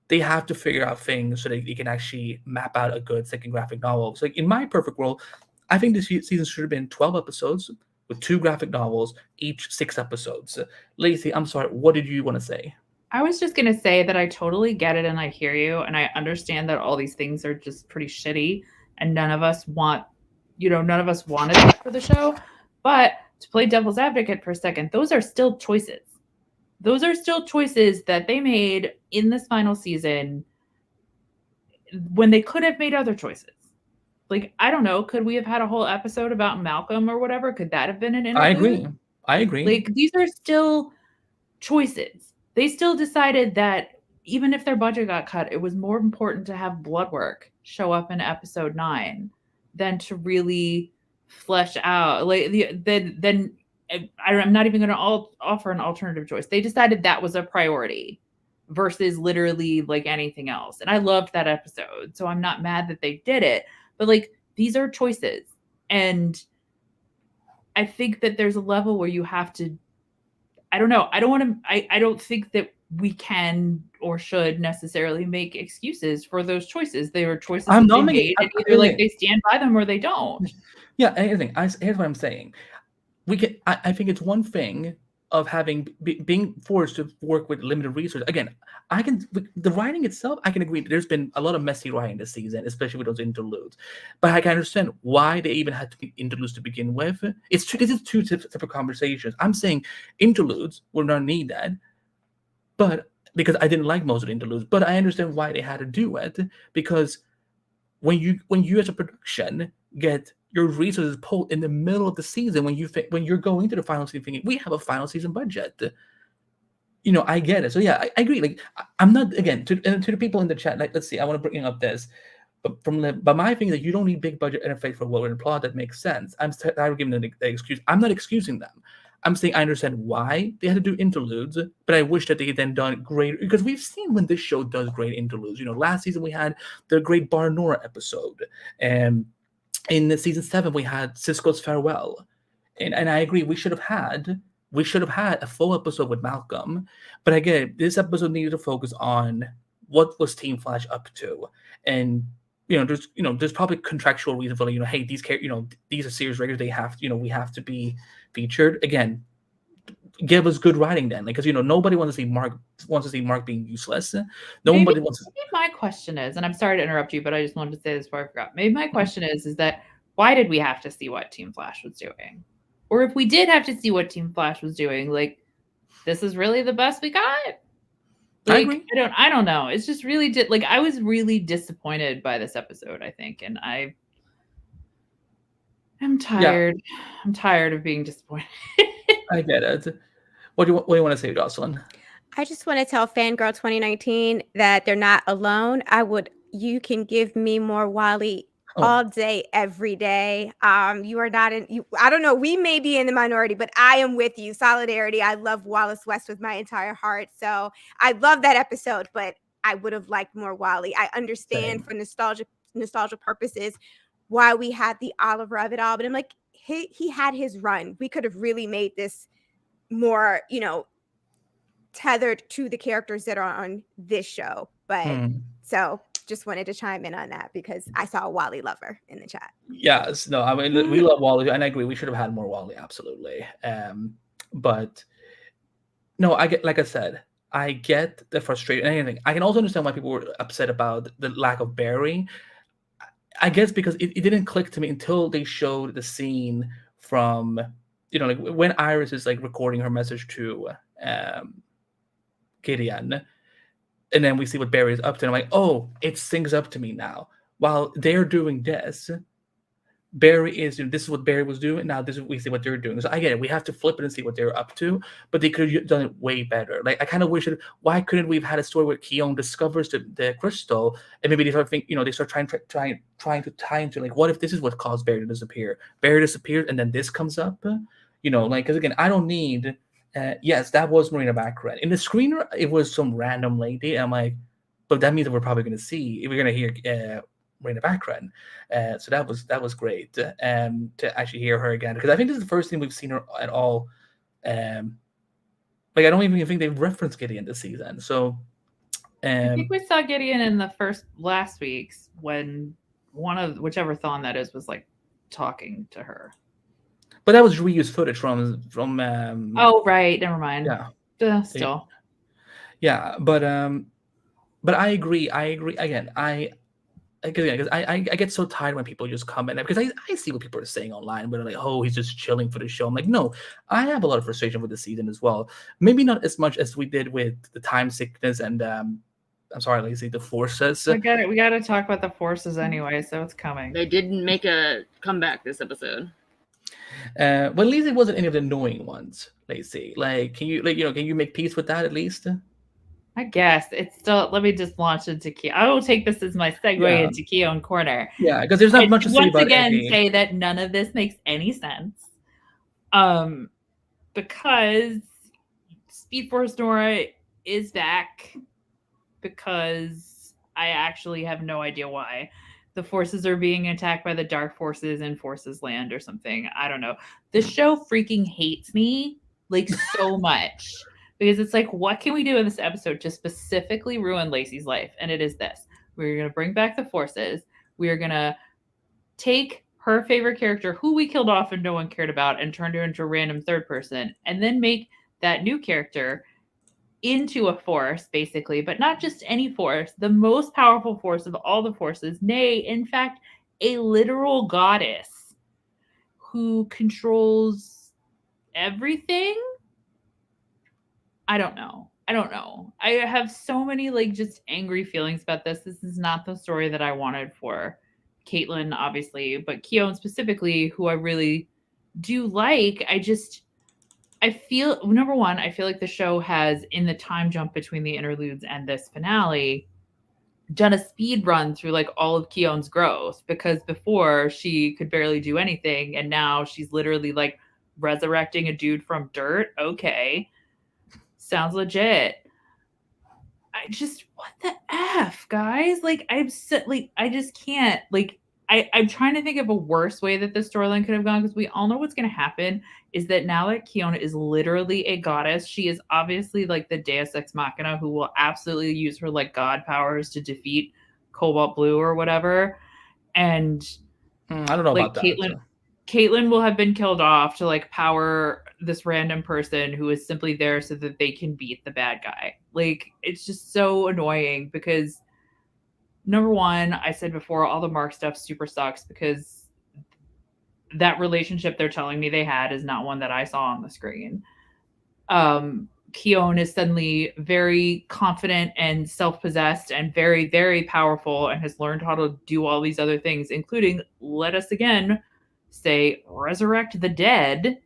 they have to figure out things so that they can actually map out a good second graphic novel. So, like, in my perfect world, I think this season should have been 12 episodes with 2 graphic novels, each 6 episodes. Lacy, I'm sorry, what did you want to say? I was just going to say that I totally get it, and I hear you, and I understand that all these things are just pretty shitty, and none of us wanted that for the show. But to play devil's advocate for a second, those are still choices. Those are still choices that they made in this final season when they could have made other choices. Like, I don't know, could we have had a whole episode about Malcolm or whatever? Could that have been an interlude? I agree. Like, these are still choices. They still decided that even if their budget got cut, it was more important to have Bloodwork show up in episode 9 than to really flesh out, like, then I'm not even going to offer an alternative choice. They decided that was a priority versus literally like anything else. And I loved that episode, so I'm not mad that they did it. But like, these are choices. And I think that there's a level where you have to, I don't know. I don't think that we can or should necessarily make excuses for those choices. They are choices that they made, and either like they stand by them or they don't. Yeah, here's what I'm saying. I think it's one thing of being forced to work with limited resources. Again, the writing itself, I can agree that there's been a lot of messy writing this season, especially with those interludes. But I can understand why they even had to be interludes to begin with. This is 2 separate conversations. I'm saying interludes were not needed, but because I didn't like most of the interludes, but I understand why they had to do it, because when you as a production get your resources pulled in the middle of the season, when you're going to the final season thinking, we have a final season budget, I get it. So yeah, I agree. Like, I'm not, again, to the people in the chat, like, let's see, I want to bring up this, but my thing is that you don't need big budget interface for well-written plot that makes sense. I'm giving them the excuse. I'm not excusing them. I'm saying I understand why they had to do interludes, but I wish that they had then done great, because we've seen when this show does great interludes. Last season we had the great Bar Nora episode, and in the season 7 we had Cisco's farewell, and I agree we should have had a full episode with Malcolm. But again, this episode needed to focus on what was Team Flash up to, and there's probably contractual reason for, like, hey, these are series regulars, they have we have to be featured. Again, give us good writing then, because nobody wants to see Mark being useless. Maybe, Nobody wants. maybe my question is, and I'm sorry to interrupt you, but I just wanted to say this before I forgot. Maybe my question is that why did we have to see what Team Flash was doing? Or if we did have to see what Team Flash was doing, like, this is really the best we got? I Like, agree. I don't know. It's just really like I was really disappointed by this episode, I think, and I'm tired. I'm tired of being disappointed. I get it. What do you want to say, Jocelyn? I just want to tell Fangirl 2019 that they're not alone. You can give me more Wally all day, every day. You are not I don't know, we may be in the minority, but I am with you. Solidarity. I love Wallace West with my entire heart. So I love that episode, but I would have liked more Wally. I understand for nostalgia purposes why we had the Oliver of it all, but I'm like, he had his run. We could have really made this more, tethered to the characters that are on this show. But so just wanted to chime in on that because I saw a Wally lover in the chat. Yes, no, I mean, we love Wally, and I agree, we should have had more Wally, absolutely. But no, I get, like I said, I get the frustration and anything. I can also understand why people were upset about the lack of Barry. I guess because it didn't click to me until they showed the scene from, like when Iris is like recording her message to Gideon, and then we see what Barry is up to, and I'm like, oh, it syncs up to me now. While they're doing this, Barry is this is what Barry was doing. Now we see what they're doing. So I get it. We have to flip it and see what they're up to, but they could have done it way better. Like I kind of wish why couldn't we have had a story where Keon discovers the crystal, and maybe they start they start trying to tie into like, what if this is what caused Barry to disappear? Barry disappeared, and then this comes up. Because again, I don't need. Yes, that was Marina Baccarat. In the screener, it was some random lady. I'm like, but that means that we're probably going to see. We're going to hear Marina Baccarat. So that was great to actually hear her again, because I think this is the first thing we've seen her at all. I don't even think they've referenced Gideon this season. So I think we saw Gideon in the last week's when one of whichever Thawne that is was like talking to her. But that was reused footage from. Oh right, never mind. Yeah. Still. Yeah, but I agree. Again, because I get so tired when people just comment, because I see what people are saying online, but they're like, oh, he's just chilling for the show. I'm like, no, I have a lot of frustration with the season as well. Maybe not as much as we did with the time sickness and I'm sorry, Lacy, the forces. We got to talk about the forces anyway, so it's coming. They didn't make a comeback this episode. Mm-hmm. But at least it wasn't any of the annoying ones, Lacy. Like, can you make peace with that at least? I guess it's still. Let me just launch into Keon. I will take this as my segue into Keon Corner. Yeah, because there's not much to say about once again Eddie. Say that none of this makes any sense. Because Speed Force Nora is back. Because I actually have no idea why. The forces are being attacked by the dark forces in Forces Land or something. I don't know. The show freaking hates me like so much. Because it's like, what can we do in this episode to specifically ruin Lacy's life? And it is this. We're going to bring back the forces. We are going to take her favorite character, who we killed off and no one cared about, and turned her into a random third person. And then make that new character into a force, basically. But not just any force. The most powerful force of all the forces. Nay, in fact, a literal goddess who controls everything. I don't know. I have so many like just angry feelings about this. This is not the story that I wanted for Caitlyn, obviously, but Keon specifically, who I really do like. I feel, number one, I feel like the show has, in the time jump between the interludes and this finale, done a speed run through like all of Keon's growth, because before she could barely do anything, and now she's literally like resurrecting a dude from dirt. Okay. Sounds legit. What the F, guys? Like, I just can't. Like, I'm trying to think of a worse way that this storyline could have gone, because we all know what's going to happen is that now that Keon is literally a goddess, she is obviously like the Deus Ex Machina who will absolutely use her like god powers to defeat Cobalt Blue or whatever. And I don't know like about that. Caitlyn will have been killed off to like power this random person who is simply there so that they can beat the bad guy. Like, it's just so annoying because, number one, I said before, all the Mark stuff super sucks because that relationship they're telling me they had is not one that I saw on the screen. Keon is suddenly very confident and self-possessed and very, very powerful and has learned how to do all these other things, including, let us again say, resurrect the dead.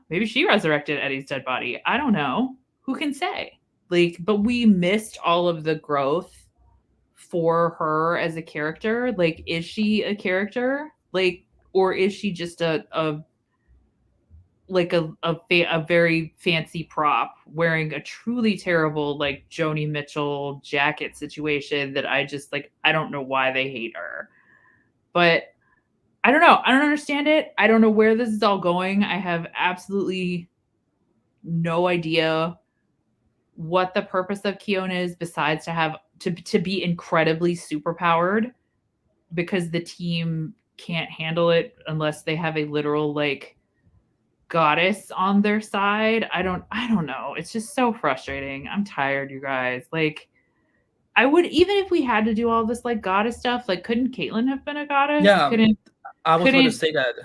Maybe she resurrected Eddie's dead body. I don't know. Who can say? Like, but we missed all of the growth for her as a character. Like, is she a character? Like, or is she just a very fancy prop wearing a truly terrible like Joni Mitchell jacket situation that I just like, I don't know why they hate her. But I don't know. I don't understand it. I don't know where this is all going. I have absolutely no idea what the purpose of Keon is besides to be incredibly superpowered, because the team can't handle it unless they have a literal like goddess on their side. I don't know. It's just so frustrating. I'm tired, you guys. Like, I would, even if we had to do all this like goddess stuff, like, couldn't Caitlyn have been a goddess? Yeah, I was going to say that.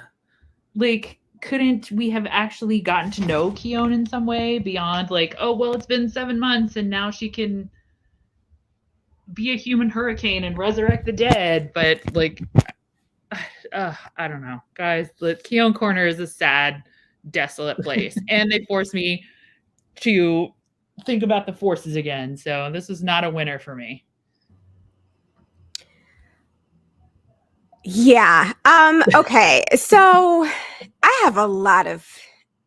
Like, couldn't we have actually gotten to know Keon in some way beyond like, oh, well, it's been 7 months and now she can be a human hurricane and resurrect the dead? But like, I don't know, guys. The Keon Corner is a sad, desolate place, and they forced me to think about the forces again. So this is not a winner for me. Yeah. Okay. So I have a lot of.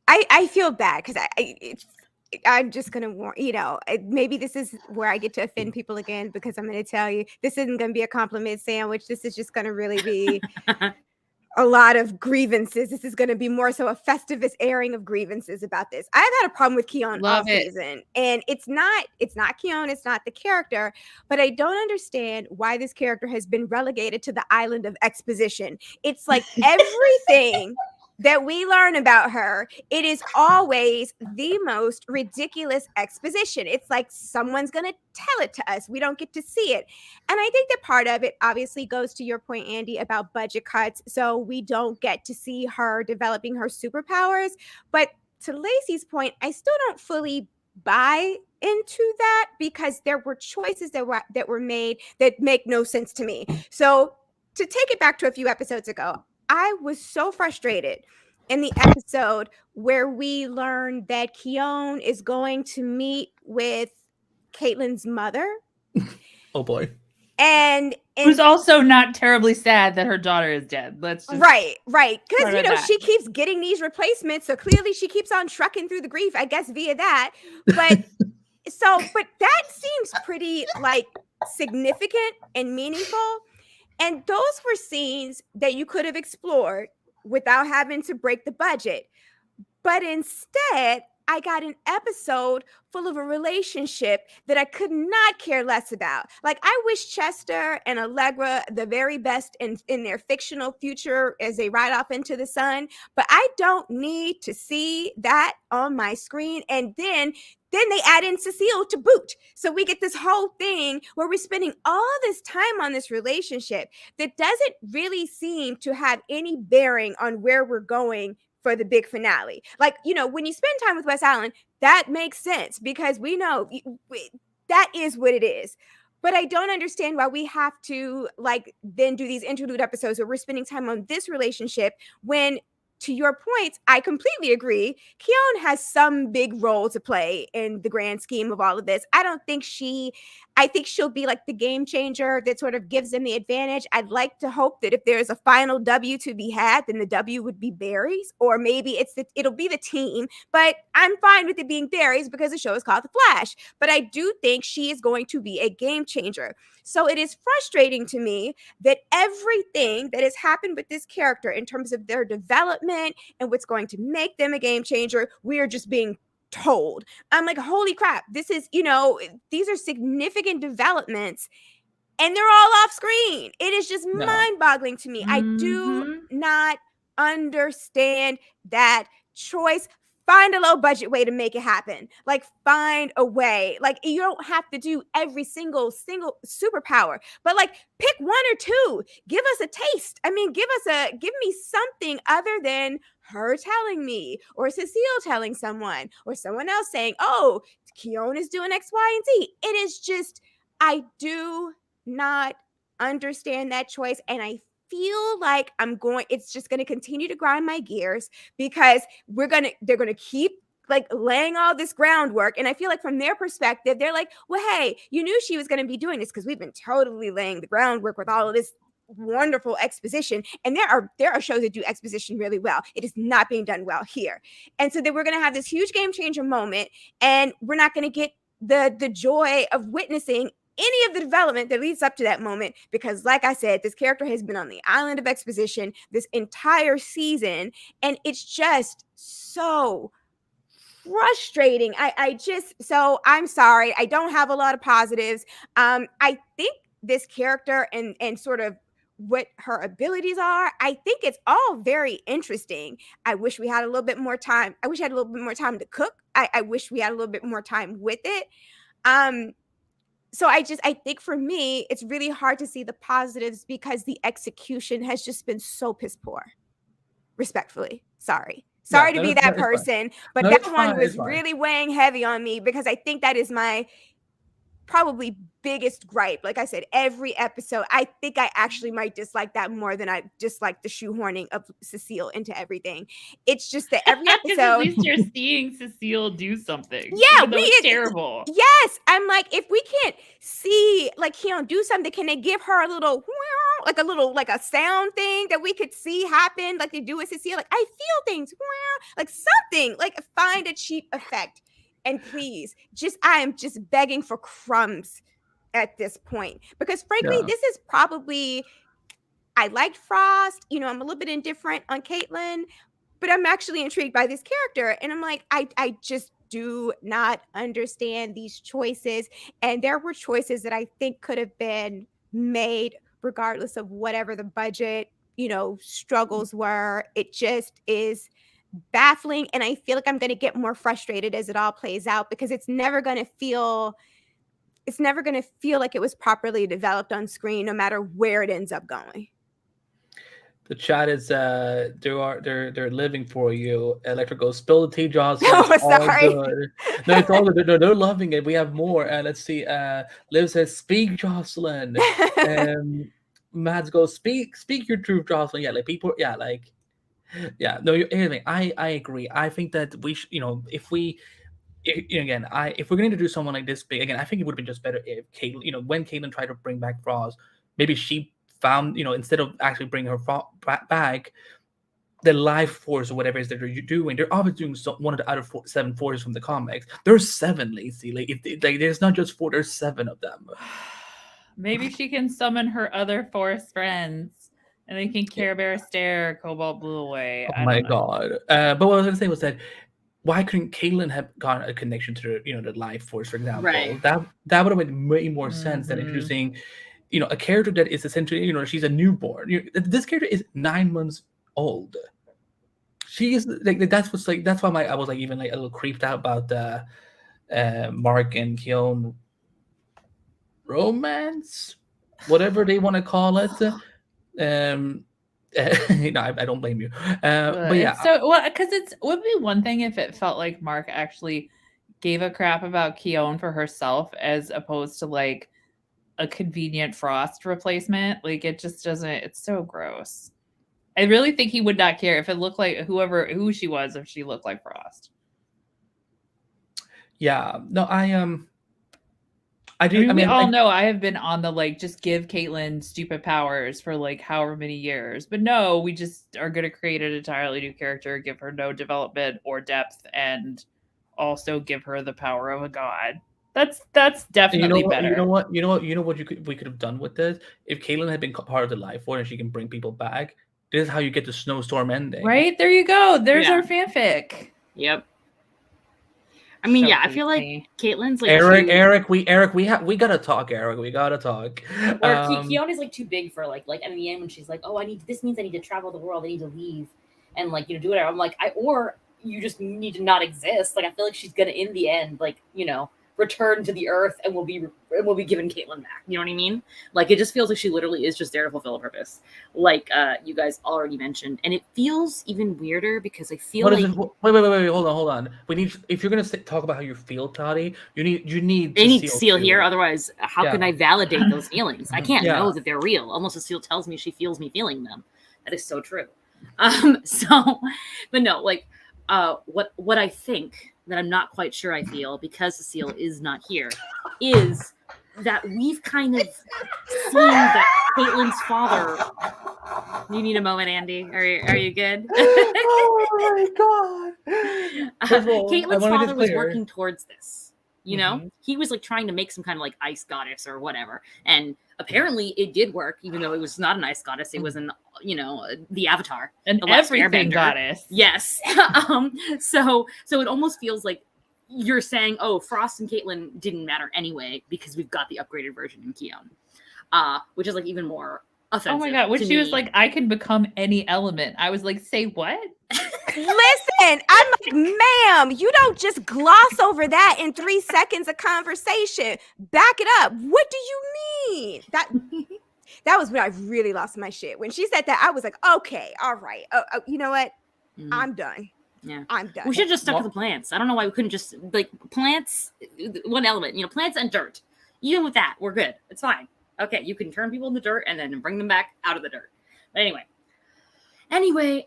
I feel bad because I'm just gonna warn, maybe this is where I get to offend people again, because I'm gonna tell you this isn't gonna be a compliment sandwich. This is just gonna really be a lot of grievances. This is going to be more so a Festivus airing of grievances about this. I've had a problem with Keon all season, and it's not Keon, it's not the character, but I don't understand why this character has been relegated to the island of exposition. It's like everything that we learn about her, it is always the most ridiculous exposition. It's like someone's going to tell it to us. We don't get to see it. And I think that part of it obviously goes to your point, Andy, about budget cuts. So we don't get to see her developing her superpowers. But to Lacy's point, I still don't fully buy into that, because there were choices that were made that make no sense to me. So to take it back to a few episodes ago, I was so frustrated in the episode where we learned that Keon is going to meet with Caitlyn's mother. Oh boy. And who's also not terribly sad that her daughter is dead. Let's just right. Because she keeps getting these replacements, so clearly she keeps on trucking through the grief, I guess, via that. But but that seems pretty like significant and meaningful. And those were scenes that you could have explored without having to break the budget. But instead, I got an episode full of a relationship that I could not care less about. Like, I wish Chester and Allegra the very best in their fictional future as they ride off into the sun, but I don't need to see that on my screen. And then they add in Cecile to boot. So we get this whole thing where we're spending all this time on this relationship that doesn't really seem to have any bearing on where we're going for the big finale. Like, when you spend time with Wes Allen, that makes sense, because we know that is what it is. But I don't understand why we have to then do these interlude episodes where we're spending time on this relationship when, to your point, I completely agree. Keon has some big role to play in the grand scheme of all of this. I think she'll be like the game changer that sort of gives them the advantage. I'd like to hope that if there's a final W to be had, then the W would be Barry's, or maybe it'll be the team. But I'm fine with it being Barry's because the show is called The Flash. But I do think she is going to be a game changer. So it is frustrating to me that everything that has happened with this character in terms of their development and what's going to make them a game changer, we are just being told. I'm like, holy crap, this is, these are significant developments and they're all off screen. It is just mind-boggling to me. I do not understand that choice, find a low budget way to make it happen. Like, find a way. Like, you don't have to do every single superpower, but like pick one or two. Give us a taste. I mean, give me something other than her telling me, or Cecile telling someone, or someone else saying, oh, Keon is doing X, Y, and Z. It is just, I do not understand that choice. And I feel like it's just going to continue to grind my gears, because they're going to keep like laying all this groundwork. And I feel like from their perspective, they're like, well, hey, you knew she was going to be doing this because we've been totally laying the groundwork with all of this wonderful exposition. And there are shows that do exposition really well. It is not being done well here. And so then we're going to have this huge game changer moment, and we're not going to get the joy of witnessing any of the development that leads up to that moment, because like I said, this character has been on the island of exposition this entire season, and it's just so frustrating. So I'm sorry, I don't have a lot of positives. I think this character and sort of what her abilities are, I think it's all very interesting. I wish we had a little bit more time. I wish I had a little bit more time to cook. I wish we had a little bit more time with it. So I think for me, it's really hard to see the positives because the execution has just been so piss poor. Respectfully. Sorry to be that person, but that one was really weighing heavy on me, because I think that is my probably biggest gripe. Like I said, every episode, I think I actually might dislike that more than I dislike the shoehorning of Cecile into everything. It's just that every episode, at least you're seeing Cecile do something. Yeah, even though it's terrible. Yes, I'm like, if we can't see like Keon do something, can they give her a little like a sound thing that we could see happen, like they do with Cecile? Like, I feel things, like something, like find a cheap effect. And please, I am just begging for crumbs at this point, because frankly, this is probably, I liked Frost. I'm a little bit indifferent on Caitlyn, but I'm actually intrigued by this character. And I'm like, I just do not understand these choices. And there were choices that I think could have been made regardless of whatever the budget, struggles were. It just is baffling, and I feel like I'm going to get more frustrated as it all plays out, because it's never going to feel like it was properly developed on screen, no matter where it ends up going. The chat is they're living for you. Electric goes, spill the tea, Jocelyn. Oh, sorry. Good. No, it's all good. They're loving it. We have more. Let's see. Liv says, speak, Jocelyn. Mads goes, speak your truth, Jocelyn. Yeah, like people. Yeah, like. Yeah, no, anyway, I agree. I think that we should, if we're going to do someone like this big, again, I think it would have been just better if Caitlyn, when Caitlyn tried to bring back Frost, maybe she found, instead of actually bringing her back, the life force or whatever it is that they're doing, they're obviously doing one of the other 7 forces from the comics. There's 7, Lacy. Like, there's not just 4, there's 7 of them. Maybe she can summon her other force friends. And they can Care Bear stare Cobalt Blue away. Oh my god! But what I was going to say was that why couldn't Caitlyn have gotten a connection to the Life Force, for example? Right. That would have made way more sense than introducing, a character that is essentially, she's a newborn. This character is 9 months old. She is like that's why I was like even like a little creeped out about the Mark and Keon romance, whatever they want to call it. No, I don't blame you. But yeah. So, because it would be one thing if it felt like Mark actually gave a crap about Keon for herself, as opposed to like a convenient Frost replacement. Like, it just doesn't. It's so gross. I really think he would not care if it looked like who she was, if she looked like Frost. Yeah. No, I do. I mean, we all know I have been on the like, just give Caitlyn stupid powers for like however many years. But no, we just are going to create an entirely new character, give her no development or depth, and also give her the power of a god. That's definitely better. You know what we could have done with this? If Caitlyn had been part of the Life Force and she can bring people back, this is how you get the Snowstorm ending. Right? There you go. There's our fanfic. Yep. I mean, I feel like Caitlyn's like Eric, we gotta talk, Eric. We gotta talk. Or Keon is like too big for like in the end when she's like, oh, this means I need to travel the world, I need to leave and like do whatever. I'm like, you just need to not exist. Like I feel like she's gonna in the end, like, return to the earth and will be given Caitlyn back. You know what I mean? Like it just feels like she literally is just there to fulfill a purpose. Like you guys already mentioned. And it feels even weirder because I feel like wait, hold on. We need, if you're gonna talk about how you feel, Toddy, you need they need seal Seal here, otherwise how can I validate those feelings? I can't Yeah. know that they're real. Almost as Seal tells me she feels me feeling them. That is so true. But no, like what I think that I'm not quite sure I feel because the Seal is not here is that we've kind of seen that Caitlyn's father. You need a moment, Andy. Are you good? Oh my god! Caitlyn's father was working towards this. He was like trying to make some kind of like ice goddess or whatever, and apparently it did work, even though it was not an ice goddess. It was the Avatar, an the Last everything Airbender. goddess. Yes. So it almost feels like you're saying, oh, Frost and Caitlyn didn't matter anyway because we've got the upgraded version in Keon, which is like even more offensive. Oh my god! When she was like, "I can become any element," I was like, "Say what?" Listen, I'm like, ma'am, you don't just gloss over that in 3 seconds of conversation. Back it up. What do you mean? That was when I really lost my shit. When she said that, I was like, okay, all right. You know what? I'm done. Yeah, I'm done. We should have just stuck with the plants. I don't know why we couldn't just like plants, one element, plants and dirt. Even with that, we're good. It's fine. Okay, you can turn people in the dirt and then bring them back out of the dirt. But anyway,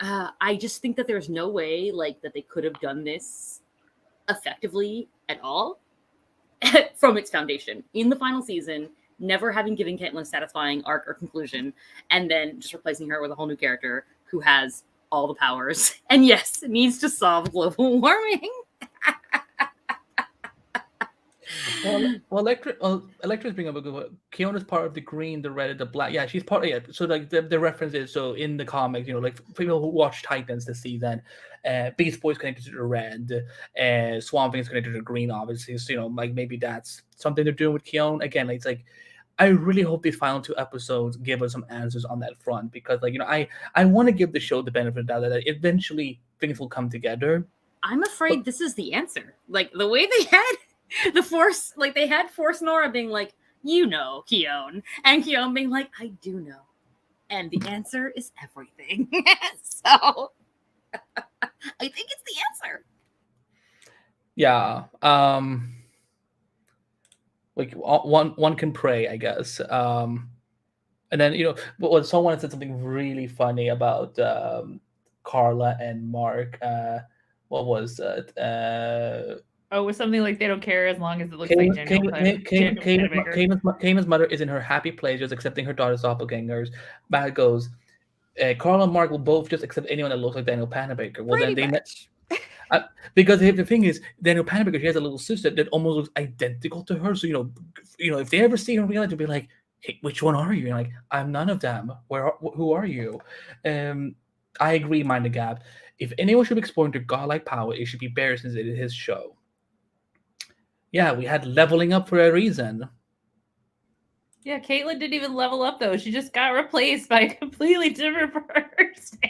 I just think that there's no way like that they could have done this effectively at all from its foundation in the final season, never having given Caitlyn a satisfying arc or conclusion, and then just replacing her with a whole new character who has all the powers and yes, needs to solve global warming. Electra's bringing up a good one. Keon is part of the green, the red, and the black. Yeah, she's part of it. So like the reference is, so in the comics, like people who watch Titans this season, Beast Boy's connected to the red, Swamp Thing's connected to the green, obviously. So like maybe that's something they're doing with Keon. Again, like, it's like I really hope these final 2 episodes give us some answers on that front, because like I want to give the show the benefit of the doubt that eventually things will come together. I'm afraid this is the answer. Like the way they had the Force, like they had Force Nora being like, Keon, and Keon being like, I do know, and the answer is everything. So I think it's the answer. Yeah. Like one can pray, I guess. And then but someone said something really funny about Carla and Mark. What was it? It was something like they don't care as long as it looks like Kane's mother is in her happy place, just accepting her daughter's doppelgangers. Matt goes, Carl and Mark will both just accept anyone that looks like Daniel Panabaker. Well, Pretty then much. because the thing is, Daniel Panabaker, she has a little sister that almost looks identical to her. So if they ever see her in real life, they'll be like, "Hey, which one are you?" And like, I'm none of them. Who are you? I agree, mind the gap. If anyone should be exploring their godlike power, it should be Barry, since it is his show. Yeah, we had leveling up for a reason. Yeah, Caitlyn didn't even level up though. She just got replaced by a completely different person.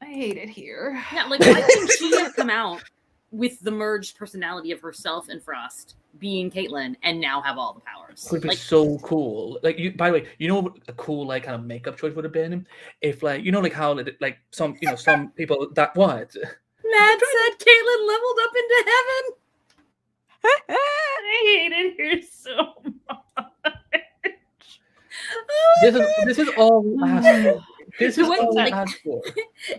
I hate it here. Yeah, like why couldn't she have come out with the merged personality of herself and Frost being Caitlyn and now have all the powers? Would be so cool. Like, by the way, what a cool like kind of makeup choice would have been if like like how like some some people that what. Matt said Caitlyn leveled up into heaven. I hate it here so much. This is all we asked for. This is all we asked for.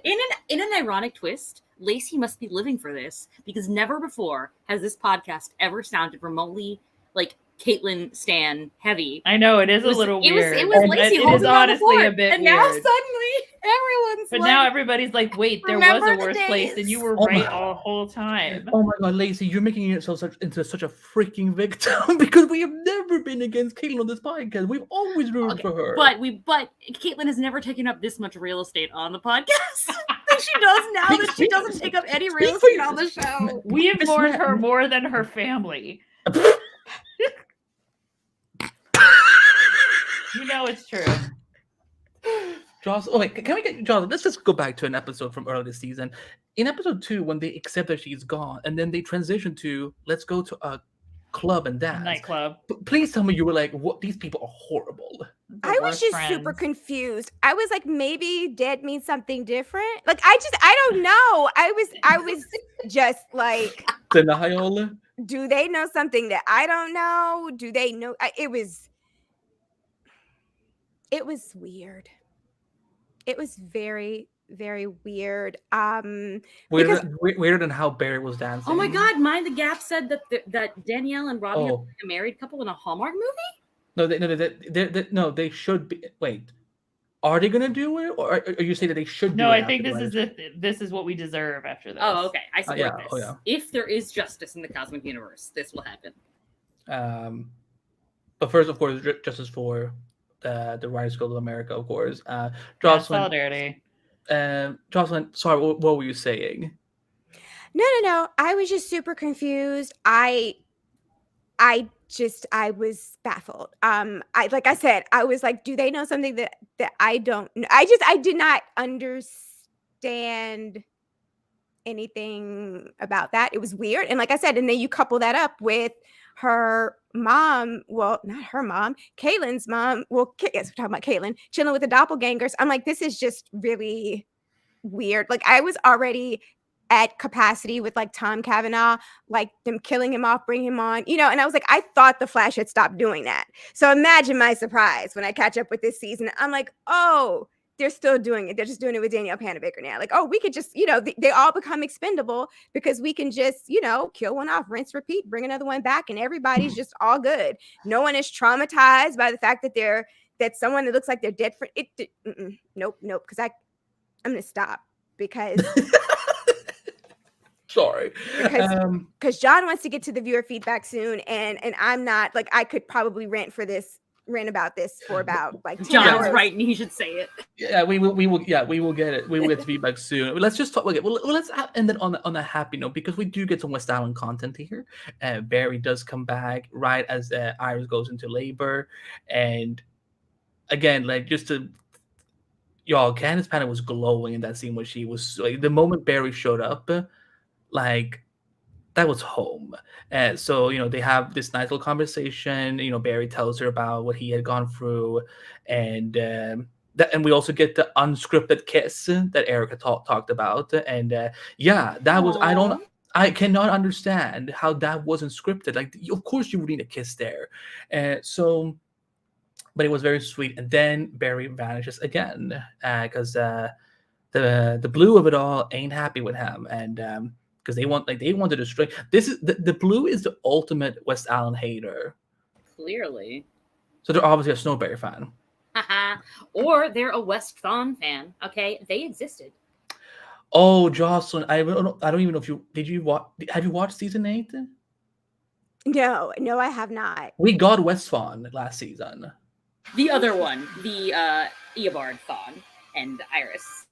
In an ironic twist, Lacy must be living for this, because never before has this podcast ever sounded remotely like Caitlyn stan heavy. I know it is a little weird. It was Lacy it is honestly a bit and weird. now suddenly everyone's But like, now everybody's like, wait, there was remember a the worse place, and you were Oh right my- all the whole time. Oh my god, Lacy, you're making yourself into such a freaking victim because we have never been against Caitlyn on this podcast. We've always rooted for her. But Caitlyn has never taken up this much real estate on the podcast than she does now that she doesn't take up any real estate on the show. We have Miss mourned Matt- her more than her family. It's true. Jocelyn, wait, can we get Jocelyn? Let's just go back to an episode from earlier this season. In episode 2, when they accept that she's gone, and then they transition to let's go to a club and dance. Nightclub. Please tell me you were like, what? These people are horrible. The I was worst just friends. super confused. I was like, maybe dead means something different. Like, I don't know. I was just like, Denial. do they know something that I don't know? Do they know? It was weird. It was very, very weird. Weirder than how Barry was dancing. Oh my God! Mind the Gap said that that Danielle and Robbie are Oh. like a married couple in a Hallmark movie. No, they should be. Wait, are they gonna do it, or are you saying that they should? No, do it I think after this is what we deserve after this. Oh, okay. I support yeah. this. Oh, yeah. If there is justice in the cosmic universe, this will happen. But first, of course, justice for the Writers Guild of America, of course. Yeah, Jocelyn, solidarity. Jocelyn, sorry, what were you saying? No. I was just super confused. I was baffled. Like I said, I was like, do they know something that I don't know? I did not understand anything about that. It was weird. And like I said, and then you couple that up with her mom, well, not her mom, Caitlyn's mom. Well, yes, we're talking about Caitlyn chilling with the doppelgangers. I'm like, this is just really weird. Like, I was already at capacity with like Tom Cavanaugh, like them killing him off, bring him on, and I was like, I thought the Flash had stopped doing that. So imagine my surprise when I catch up with this season. I'm like, oh, they're still doing it. They're just doing it with Danielle Panabaker now. Like, oh, we could just, they all become expendable because we can just, kill one off, rinse, repeat, bring another one back, and everybody's just all good. No one is traumatized by the fact that someone that looks like they're dead for it. Nope. Because I'm going to stop because. Sorry. Because John wants to get to the viewer feedback soon, and I'm not, like, I could probably rant about this for about like 10 John's hours. right, and he should say it. Yeah, we will get it. We will get feedback soon. Let's just talk. Okay, well, let's end it on a happy note because we do get some West Island content here. Barry does come back right as Iris goes into labor, and again, like just to y'all, Candace Panic was glowing in that scene where she was like the moment Barry showed up, like. That was home. So, they have this nice little conversation. Barry tells her about what he had gone through. And we also get the unscripted kiss that Erica talked about. And that was, I cannot understand how that wasn't scripted. Like, of course you would need a kiss there. But it was very sweet. And then Barry vanishes again because the blue of it all ain't happy with him. And, because they want to destroy. This is the blue is the ultimate West Island hater. Clearly. So they're obviously a Snowberry fan. Or they're a West Thawne fan. Okay, they existed. Oh, Jocelyn, I don't even know if have you watched season 8? No, I have not. We got West Thawne last season. The other one, the Eobard Thawne and Iris.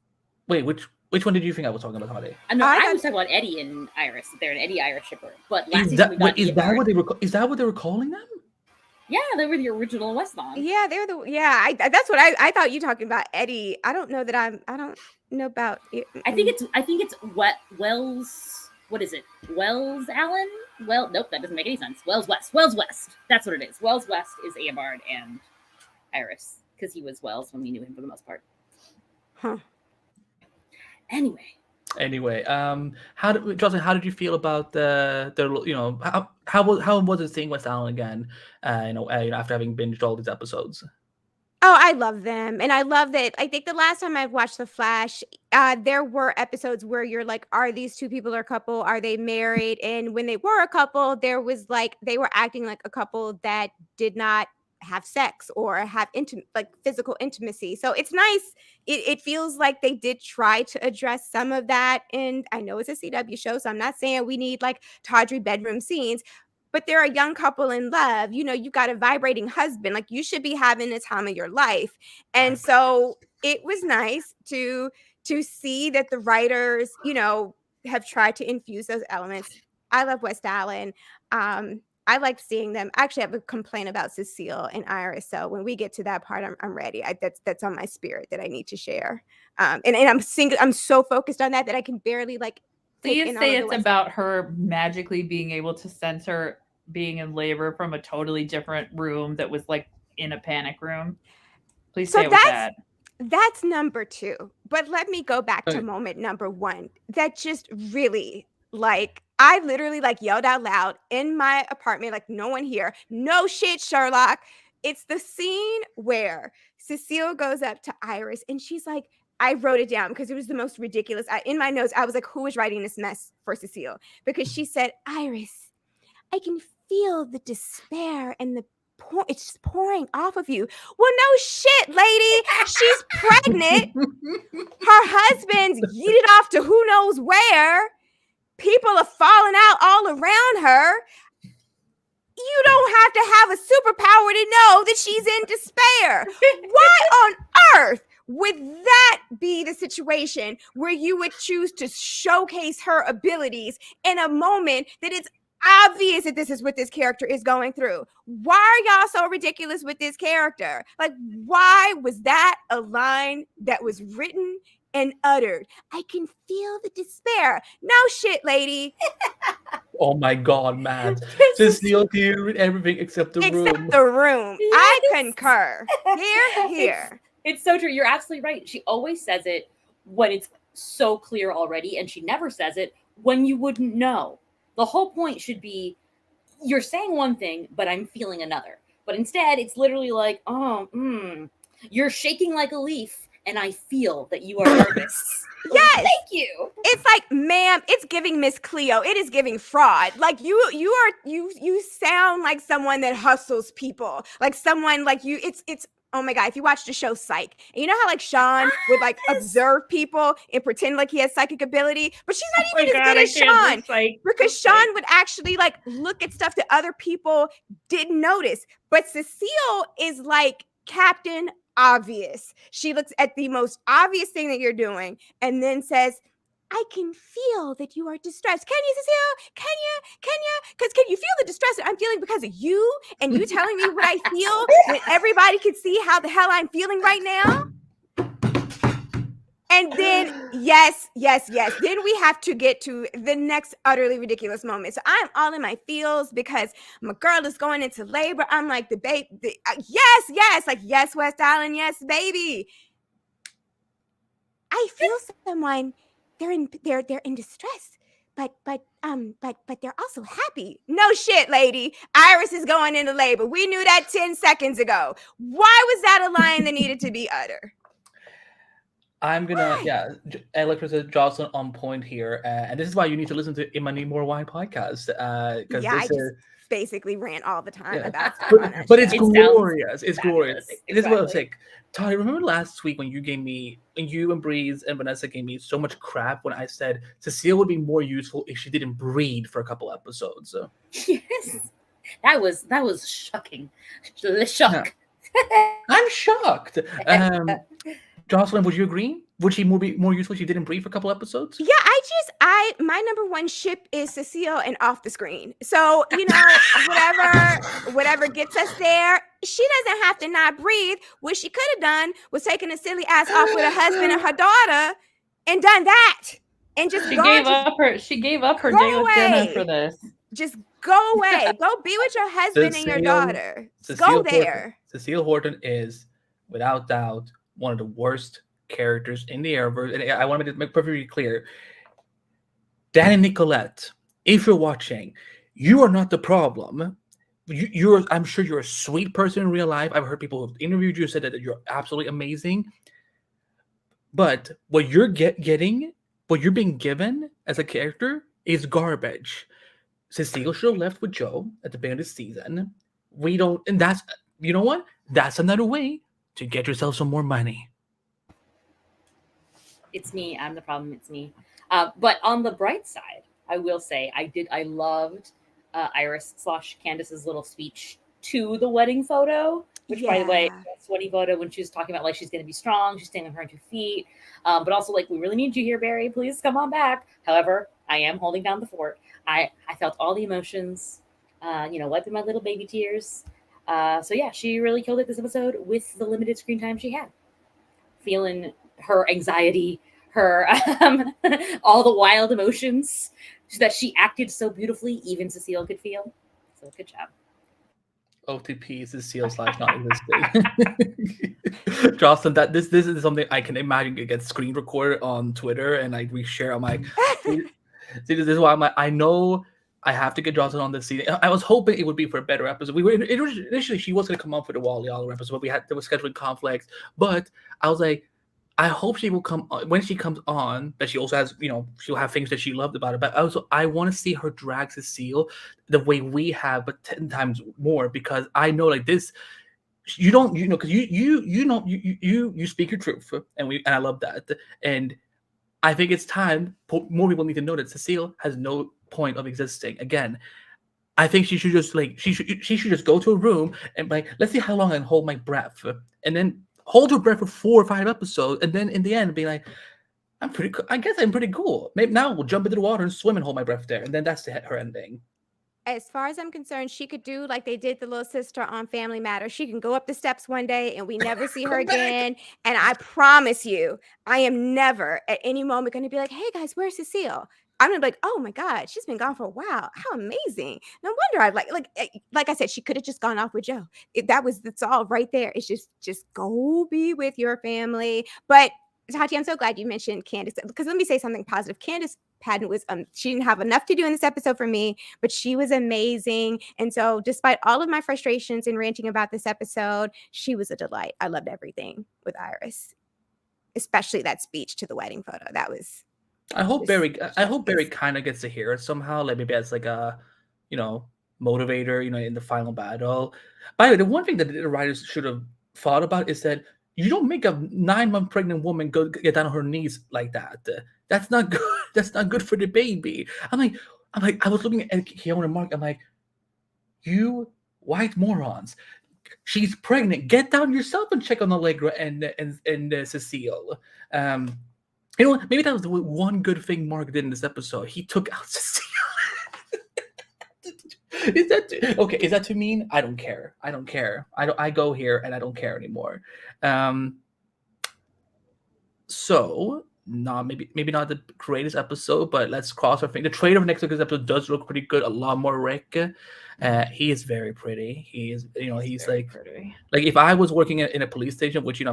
Wait, which one did you think I was talking about, Holly? No, I was talking about Eddie and Iris. They're an Eddie-Iris shipper. But last Is that what they were calling them? Yeah, they were the original West Thawne. Yeah, they were that's what I thought you talking about Eddie. I don't know that I don't know about it. I think it's Wells. What is it? Wells Allen? Well, nope, that doesn't make any sense. Wells West. That's what it is. Wells West is Eobard and Iris because he was Wells when we knew him for the most part. Huh. Anyway, Jocelyn, how did you feel about how was it seeing West Island again? After having binged all these episodes. Oh, I love them, and I love that. I think the last time I watched The Flash, there were episodes where you're like, "Are these two people a couple? Are they married?" And when they were a couple, there was like they were acting like a couple that did not have sex or have physical intimacy. So it's nice. It feels like they did try to address some of that. And I know it's a CW show, so I'm not saying we need like tawdry bedroom scenes, but they're a young couple in love. You got a vibrating husband. Like, you should be having the time of your life. And so it was nice to see that the writers, have tried to infuse those elements. I love West Island. I like seeing them. I actually have a complaint about Cecile and Iris. So when we get to that part, I'm ready. That's on my spirit that I need to share. And I'm so focused on that I can barely like take Please in all say of the it's West. about her magically being able to sense her being in labor from a totally different room that was like in a panic room. Please So say it was that. That's number 2. But let me go back to Okay. moment number 1. That just really like I literally like yelled out loud in my apartment, like no one here. No shit, Sherlock. It's the scene where Cecile goes up to Iris and she's like, I wrote it down because it was the most ridiculous. In my notes, I was like, who is writing this mess for Cecile? Because she said, Iris, I can feel the despair and it's just pouring off of you. Well, no shit, lady. She's pregnant. Her husband's yeeted off to who knows where. People are falling out all around her. You don't have to have a superpower to know that she's in despair. Why on earth would that be the situation where you would choose to showcase her abilities in a moment that it's obvious that this is what this character is going through? Why are y'all so ridiculous with this character? Like, why was that a line that was written and uttered? I can feel the despair. No shit, lady. Oh my God, Matt. Cecile here with everything except the room. Except the room. Yes. I concur. Here. It's so true. You're absolutely right. She always says it when it's so clear already, and she never says it when you wouldn't know. The whole point should be you're saying one thing, but I'm feeling another. But instead, it's literally like, you're shaking like a leaf, and I feel that you are nervous. Yes. Thank you. It's like, ma'am, it's giving Miss Cleo. It is giving fraud. Like you sound like someone that hustles people. Like someone like you. It's oh my God, if you watch the show Psych, and you know how like Sean would like observe people and pretend like he has psychic ability, but she's not even as good as Sean, because Sean would actually like look at stuff that other people didn't notice. But Cecile is like Captain Obvious. She looks at the most obvious thing that you're doing and then says, I can feel that you are distressed. Can you, Cecile? Can you? Because can you feel the distress that I'm feeling because of you and you telling me what I feel when everybody can see how the hell I'm feeling right now? And then, yes. Then we have to get to the next utterly ridiculous moment. So I'm all in my feels because my girl is going into labor. I'm like, yes. Like, yes, West Island, yes, baby. I feel someone... They're in distress, but they're also happy. No shit, lady. Iris is going into labor. We knew that 10 seconds ago. Why was that a line that needed to be uttered? I'm gonna, Electra said Jocelyn on point here, and this is why you need to listen to Im Need More Wine podcast. Because I just basically rant all the time about stuff. But it's glorious. It's glorious. Exactly. This is what I was saying. Tony, remember last week when you and Breeze and Vanessa gave me so much crap when I said Cecile would be more useful if she didn't breed for a couple episodes. So. Yes, that was shocking. Shock. I'm shocked. Jocelyn, would you agree? Would she be more useful if she didn't breed for a couple episodes? Yeah, my number one ship is Cecile and off the screen. So, you know, whatever gets us there, she doesn't have to not breathe. What she could have done was taken a silly ass off with her husband and her daughter and done that. And just she gave up her day with Jenna for this. Just go away. Go be with your husband and your daughter. Go there. Cecile Horton is, without doubt, one of the worst characters in the Arrowverse, and I want to make perfectly clear. Dan and Nicolette, if you're watching, you are not the problem. I'm sure you're a sweet person in real life. I've heard people who've interviewed you said that you're absolutely amazing. But what you're getting, what you're being given as a character is garbage. Cecile should have left with Joe at the beginning of the season. And that's, you know what? That's another way to get yourself some more money. It's me. I'm the problem. It's me. But on the bright side, I will say I loved Iris / Candace's little speech to the wedding photo, which by the way, sweaty photo when she was talking about like she's going to be strong, she's standing on her 2 feet, but also like we really need you here, Barry. Please come on back. However, I am holding down the fort. I felt all the emotions. wiping my little baby tears. So yeah, she really killed it this episode with the limited screen time she had. Feeling her anxiety, her all the wild emotions that she acted so beautifully, even Cecile could feel. So good job. OTP is Cecile / not existing. Jocelyn, that this is something I can imagine it gets screen recorded on Twitter and like we share. I'm like, see, this is why I'm like, I know I have to get Jocelyn on this season. I was hoping it would be for a better episode. We were initially she was going to come up for the Wally Oliver episode, but there was scheduling conflicts. But I was like, I hope she will come on, when she comes on, that she also has, she'll have things that she loved about it. But also, I want to see her drag Cecile the way we have, but 10 times more, because I know like this, you don't, because you speak your truth, and I love that. And I think it's time more people need to know that Cecile has no point of existing. Again, I think she should just she should just go to a room and like, let's see how long I can hold my breath, and then hold her breath for 4 or 5 episodes, and then in the end be like, I guess I'm pretty cool. Maybe now we'll jump into the water and swim and hold my breath there, and then that's her ending. As far as I'm concerned, she could do like they did the little sister on Family Matters. She can go up the steps one day and we never see her again. And I promise you, I am never at any moment going to be like, hey guys, where's Cecile? I'm gonna be like, oh my God, she's been gone for a while. How amazing. No wonder I like I said, she could have just gone off with Joe. It's all right there. It's just go be with your family. But Tati, I'm so glad you mentioned Candace, because let me say something positive. Candace Patton was she didn't have enough to do in this episode for me, but she was amazing. And so despite all of my frustrations and ranting about this episode, she was a delight. I loved everything with Iris, especially that speech to the wedding photo. That was I hope Barry kind of gets to hear it somehow, like maybe as like a motivator, in the final battle. By the way, the one thing that the writers should have thought about is that you don't make a 9-month pregnant woman go get down on her knees like that. That's not good. That's not good for the baby. I'm like, I was looking at Keon and Mark. I'm like, you white morons. She's pregnant. Get down yourself and check on Allegra and Cecile. Maybe that was the one good thing Mark did in this episode. He took out Cecile. Is that too mean? I don't care. I go here and I don't care anymore. So maybe not the greatest episode, but let's cross our fingers. The trailer of next week's episode does look pretty good. A lot more Rick. He is very pretty. He is, he's like pretty. Like if I was working in a police station, which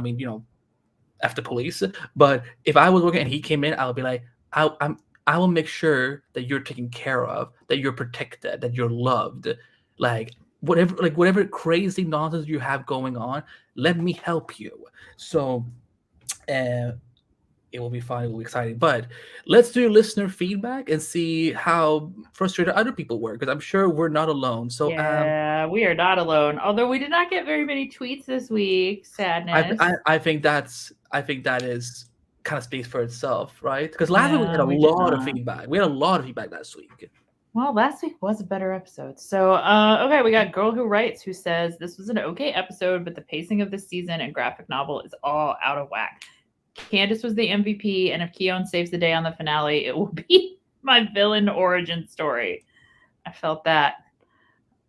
after police, but if I was working and he came in, I would be like, I will make sure that you're taken care of, that you're protected, that you're loved. Like whatever crazy nonsense you have going on, let me help you. So it will be fun, it will be exciting. But let's do listener feedback and see how frustrated other people were, because I'm sure we're not alone. So yeah, we are not alone. Although we did not get very many tweets this week. Sadness. I think that is kind of speaks for itself, right? Because last week we had a lot of feedback. We had a lot of feedback last week. Well, last week was a better episode. So, okay, we got Girl Who Writes, who says, this was an okay episode, but the pacing of the season and graphic novel is all out of whack. Candace was the MVP, and if Keon saves the day on the finale, it will be my villain origin story. I felt that.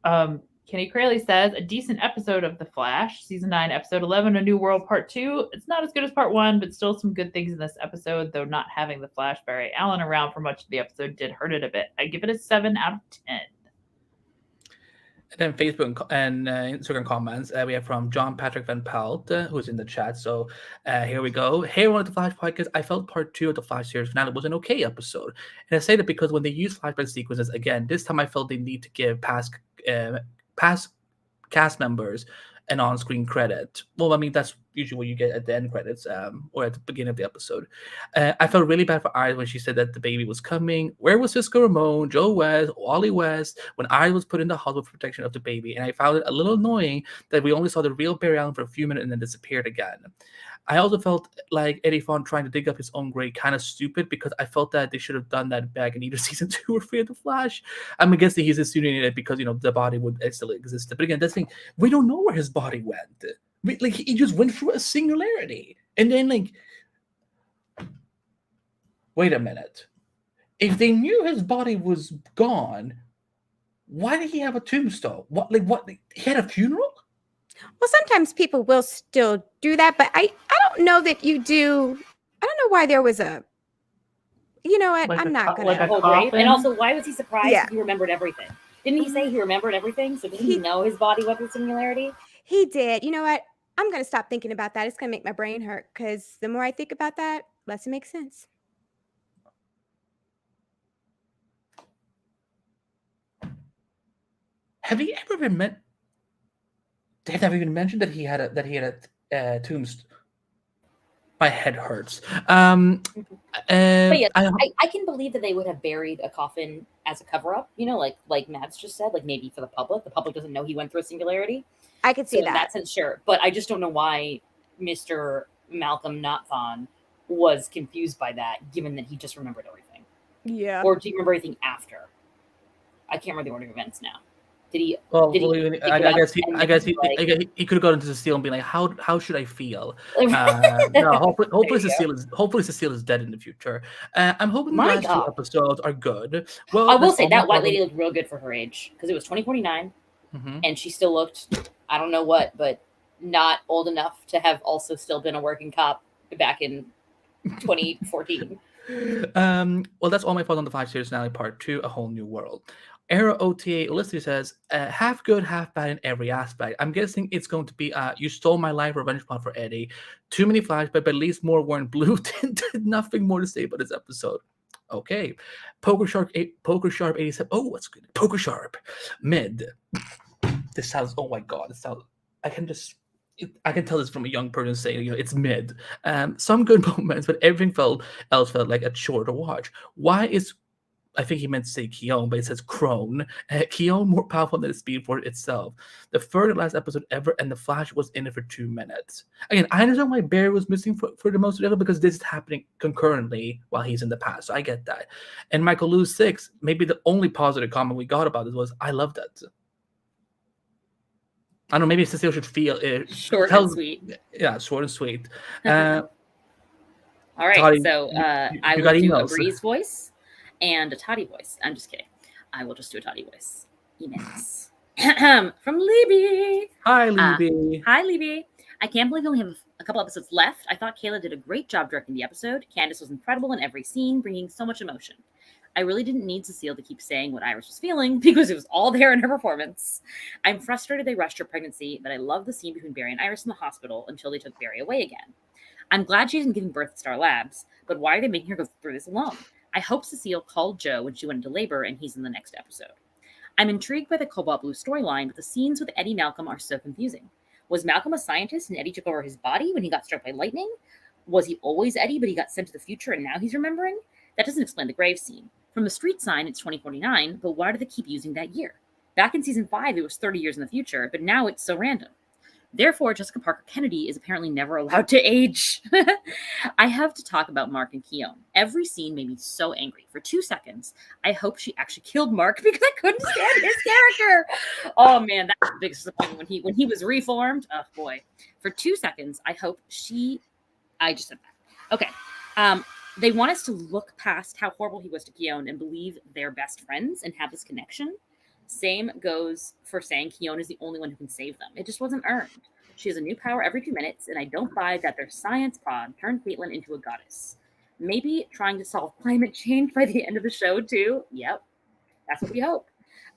Kenny Crayley says, a decent episode of The Flash, Season 9, Episode 11, A New World Part 2. It's not as good as Part 1, but still some good things in this episode, though not having the Flash Barry Allen around for much of the episode did hurt it a bit. I give it a 7 out of 10. And then Facebook and Instagram comments we have from John Patrick Van Pelt, who's in the chat. So here we go. Hey, everyone at the Flash podcast. I felt part 2 of the Flash series finale was an okay episode. And I say that because when they use flashback sequences again, this time I felt they need to give past cast members an on-screen credit. Well, I mean, that's usually what you get at the end credits or at the beginning of the episode. I felt really bad for Iris when she said that the baby was coming. Where was Cisco Ramon, Joe West, Wally West when Iris was put in the hospital for protection of the baby? And I found it a little annoying that we only saw the real Barry Allen for a few minutes and then disappeared again. I also felt like Eddie Font trying to dig up his own grave kind of stupid, because I felt that they should have done that back in either season 2 or 3 of The Flash. I'm guessing he's assuming it because, the body would still exist. But again, that's the thing. We don't know where his body went. He just went through a singularity. And then, wait a minute. If they knew his body was gone, why did he have a tombstone? What? He had a funeral? Well, sometimes people will still do that, but I don't know that you do. I don't know why there was a. You know what? Like I'm a not co- gonna. like A a whole grave. coffin? And also, why was he surprised Yeah. if he remembered everything? Didn't he say he remembered everything? So didn't he He- know his body went through singularity? He did. You know what? I'm gonna stop thinking about that. It's gonna make my brain hurt because the more I think about that, less it makes sense. Have he ever been meant? Have they even mentioned that he had a tombstone? My head hurts. But yes, I, I can believe that they would have buried a coffin as a cover-up. You know, like Mads just said, like maybe for the public. The public doesn't know he went through a singularity. I could So see in that. that sense, sure. But I just don't know why Mr. Malcolm Notthon was confused by that, given that he just remembered everything. Yeah. Or do you remember anything after? I can't remember the order of events now. Did he? well, did he well, pick I it up guess and I guess be like- he could have gone into Cecile and been like, how should I feel? No, There hopefully you go. Cecile is dead in the future. I'm hoping the My last two God. episodes are good. Well, I will that's say all that my white problem. lady looked real good for her age because it was 2049 Mhm. and she still looked, I don't know what, but not old enough to have also still been a working cop back in 2014. Well, that's all my thoughts on the 5 series finale part 2, A Whole New World. Era OTA Listener says, half good, half bad in every aspect. I'm guessing it's going to be you stole my life revenge plot for Eddie. Too many flashbacks, but at least more weren't blue tinted. Nothing more to say about this episode. Okay. Poker Sharp 87. Oh, what's good? Poker Sharp. Mid. This sounds, oh my God. This sounds, I can tell this from a young person saying, it's mid. Some good moments, but everything else felt like a chore to watch. Why is, I think he meant to say Keon, but it says Crone. Keon more powerful than the Speed Force itself. The third and last episode ever, and the Flash was in it for 2 minutes. Again, I understand why Barry was missing for the most of the episode, because this is happening concurrently while he's in the past. So I get that. And Michael Lewis 6, maybe the only positive comment we got about this was, I love that. I don't know, maybe Cecile should feel it. Short and sweet. Yeah, short and sweet. All right, Toddy, so I you will got do a emails. Breeze voice and a Toddy voice. I'm just kidding. I will just do a Toddy voice. Emails. From Libby. Hi, Libby. Hi, Libby. I can't believe we only have a couple episodes left. I thought Kayla did a great job directing the episode. Candace was incredible in every scene, bringing so much emotion. I really didn't need Cecile to keep saying what Iris was feeling because it was all there in her performance. I'm frustrated they rushed her pregnancy, but I love the scene between Barry and Iris in the hospital until they took Barry away again. I'm glad she isn't giving birth at Star Labs, but why are they making her go through this alone? I hope Cecile called Joe when she went into labor and he's in the next episode. I'm intrigued by the Cobalt Blue storyline, but the scenes with Eddie Malcolm are so confusing. Was Malcolm a scientist and Eddie took over his body when he got struck by lightning? Was he always Eddie, but he got sent to the future and now he's remembering? That doesn't explain the grave scene. From the street sign, it's 2049, but why do they keep using that year? Back in season 5, it was 30 years in the future, but now it's so random. Therefore, Jessica Parker Kennedy is apparently never allowed to age. I have to talk about Mark and Keon. Every scene made me so angry. For 2 seconds, I hope she actually killed Mark because I couldn't stand his character. Oh man, that was the biggest disappointment when he was reformed. Oh boy. For 2 seconds, I hope I just said that. Okay. They want us to look past how horrible he was to Keon and believe they're best friends and have this connection. Same goes for saying Keon is the only one who can save them. It just wasn't earned. She has a new power every 2 minutes, and I don't buy that their science pod turned Caitlyn into a goddess. Maybe trying to solve climate change by the end of the show, too? Yep. That's what we hope.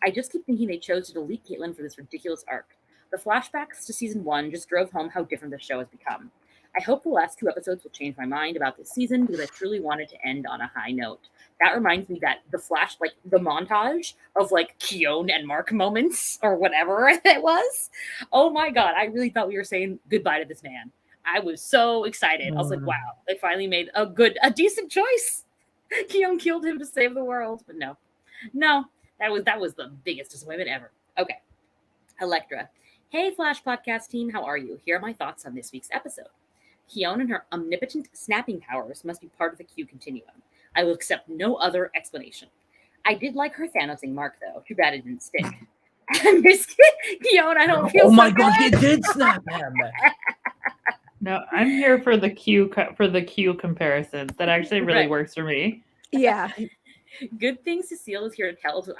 I just keep thinking they chose to delete Caitlyn for this ridiculous arc. The flashbacks to season 1 just drove home how different the show has become. I hope the last 2 episodes will change my mind about this season because I truly wanted to end on a high note. That reminds me that the montage of Keon and Mark moments or whatever it was. Oh my God. I really thought we were saying goodbye to this man. I was so excited. I was like, wow, they finally made a decent choice. Keon killed him to save the world, but no, that was the biggest disappointment ever. Okay. Electra. Hey, Flash Podcast team. How are you? Here are my thoughts on this week's episode. Keon and her omnipotent snapping powers must be part of the Q continuum. I will accept no other explanation. I did like her Thanosing Mark, though. Too bad it didn't stick. I miss Keon. I don't feel. Oh my so God, good. he did snap him. No, I'm here for the Q comparisons. That actually really works for me. Yeah. Good thing Cecile is here to tell us that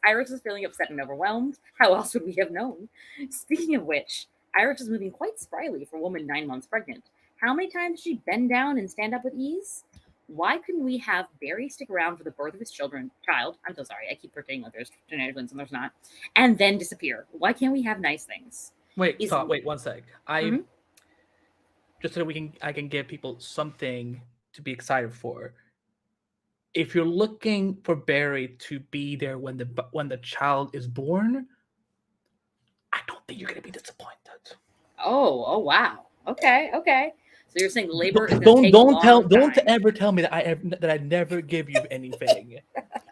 Iris is feeling upset and overwhelmed. How else would we have known? Speaking of which, Iris is moving quite spryly for a woman 9 months pregnant. How many times did she bend down and stand up with ease? Why couldn't we have Barry stick around for the birth of his child? I'm so sorry. I keep pretending like there's shenanigans and there's not. And then disappear. Why can't we have nice things? Wait, stop. Wait, one sec. Just so I can give people something to be excited for. If you're looking for Barry to be there when the child is born, I don't think you're gonna be disappointed. Oh wow. Okay. So you're saying labor is going to take a long time. Don't ever tell me that I never give you anything.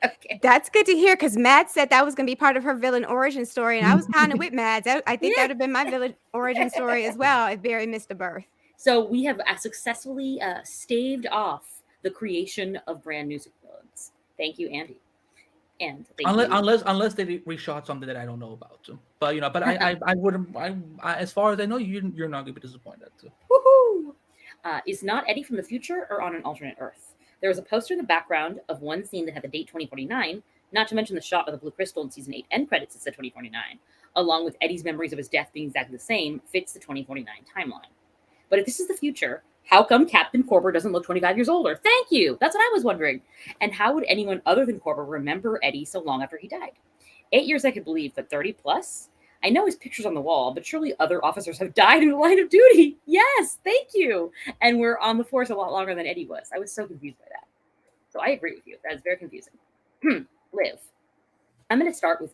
Okay. That's good to hear because Matt said that was going to be part of her villain origin story, and I was kind of with Matt. I think that would have been my villain origin story as well if Barry missed a birth. So we have successfully staved off the creation of brand new supervillains. Thank you, Andy. And unless they reshot something that I don't know about, but I wouldn't. As far as I know, you're not gonna be disappointed. Woohoo! Is not Eddie from the future or on an alternate Earth? There was a poster in the background of one scene that had the date 2049, not to mention the shot of the blue crystal in season 8 end credits that said 2049, along with Eddie's memories of his death being exactly the same, fits the 2049 timeline. But if this is the future, how come Captain Corber doesn't look 25 years older? Thank you! That's what I was wondering. And how would anyone other than Corber remember Eddie so long after he died? 8 years I could believe, but 30 plus? I know his picture's on the wall, but surely other officers have died in the line of duty. Yes, thank you. And we're on the force a lot longer than Eddie was. I was so confused by that. So I agree with you. That is very confusing. Liv. I'm going to start with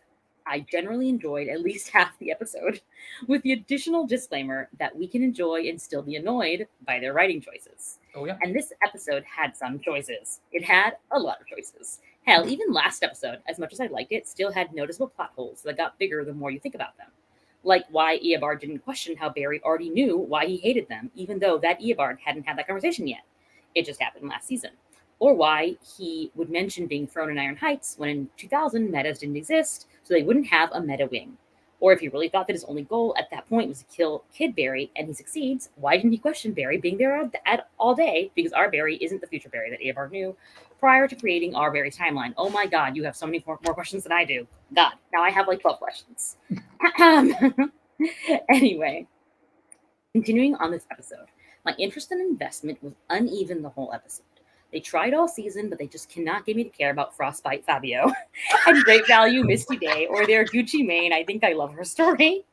I generally enjoyed at least half the episode, with the additional disclaimer that we can enjoy and still be annoyed by their writing choices. Oh, yeah. And this episode had some choices. It had a lot of choices. Hell, even last episode, as much as I liked it, still had noticeable plot holes that got bigger the more you think about them. Like why Eobard didn't question how Barry already knew why he hated them, even though that Eobard hadn't had that conversation yet. It just happened last season. Or why he would mention being thrown in Iron Heights when in 2000 metas didn't exist, so they wouldn't have a meta wing. Or if he really thought that his only goal at that point was to kill Kid Barry and he succeeds, why didn't he question Barry being there all day? Because our Barry isn't the future Barry that Eobard knew prior to creating our Barry's timeline. Oh my God, you have so many more questions than I do. God, now I have like 12 questions. Anyway, continuing on this episode, my interest and investment was uneven the whole episode. They tried all season, but they just cannot get me to care about Frostbite Fabio and Great Value Misty Day or their Gucci Mane. I think I love her story.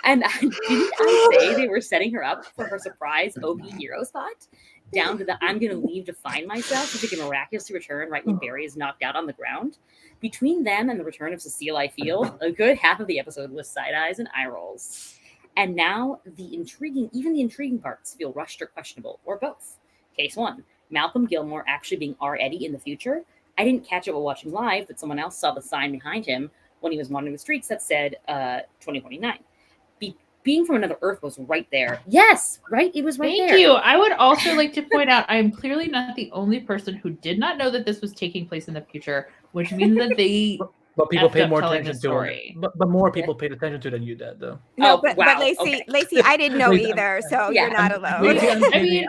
And didn't I say they were setting her up for her surprise OP hero spot? Down to the I'm going to leave to find myself so she can miraculously return right when Barry is knocked out on the ground. Between them and the return of Cecile, I feel a good half of the episode was side eyes and eye rolls. And now even the intriguing parts feel rushed or questionable, or both. Case one. Malcolm Gilmore actually being our Eddie in the future. I didn't catch it while watching live, but someone else saw the sign behind him when he was wandering the streets that said 2029. Being from another Earth was right there. Yes, right? It was right there. Thank you. I would also like to point out I am clearly not the only person who did not know that this was taking place in the future, which means that they but people pay more attention to it. But more people paid attention to it than you did, though. No, but Lacy, I didn't know either, so you're not alone. I mean,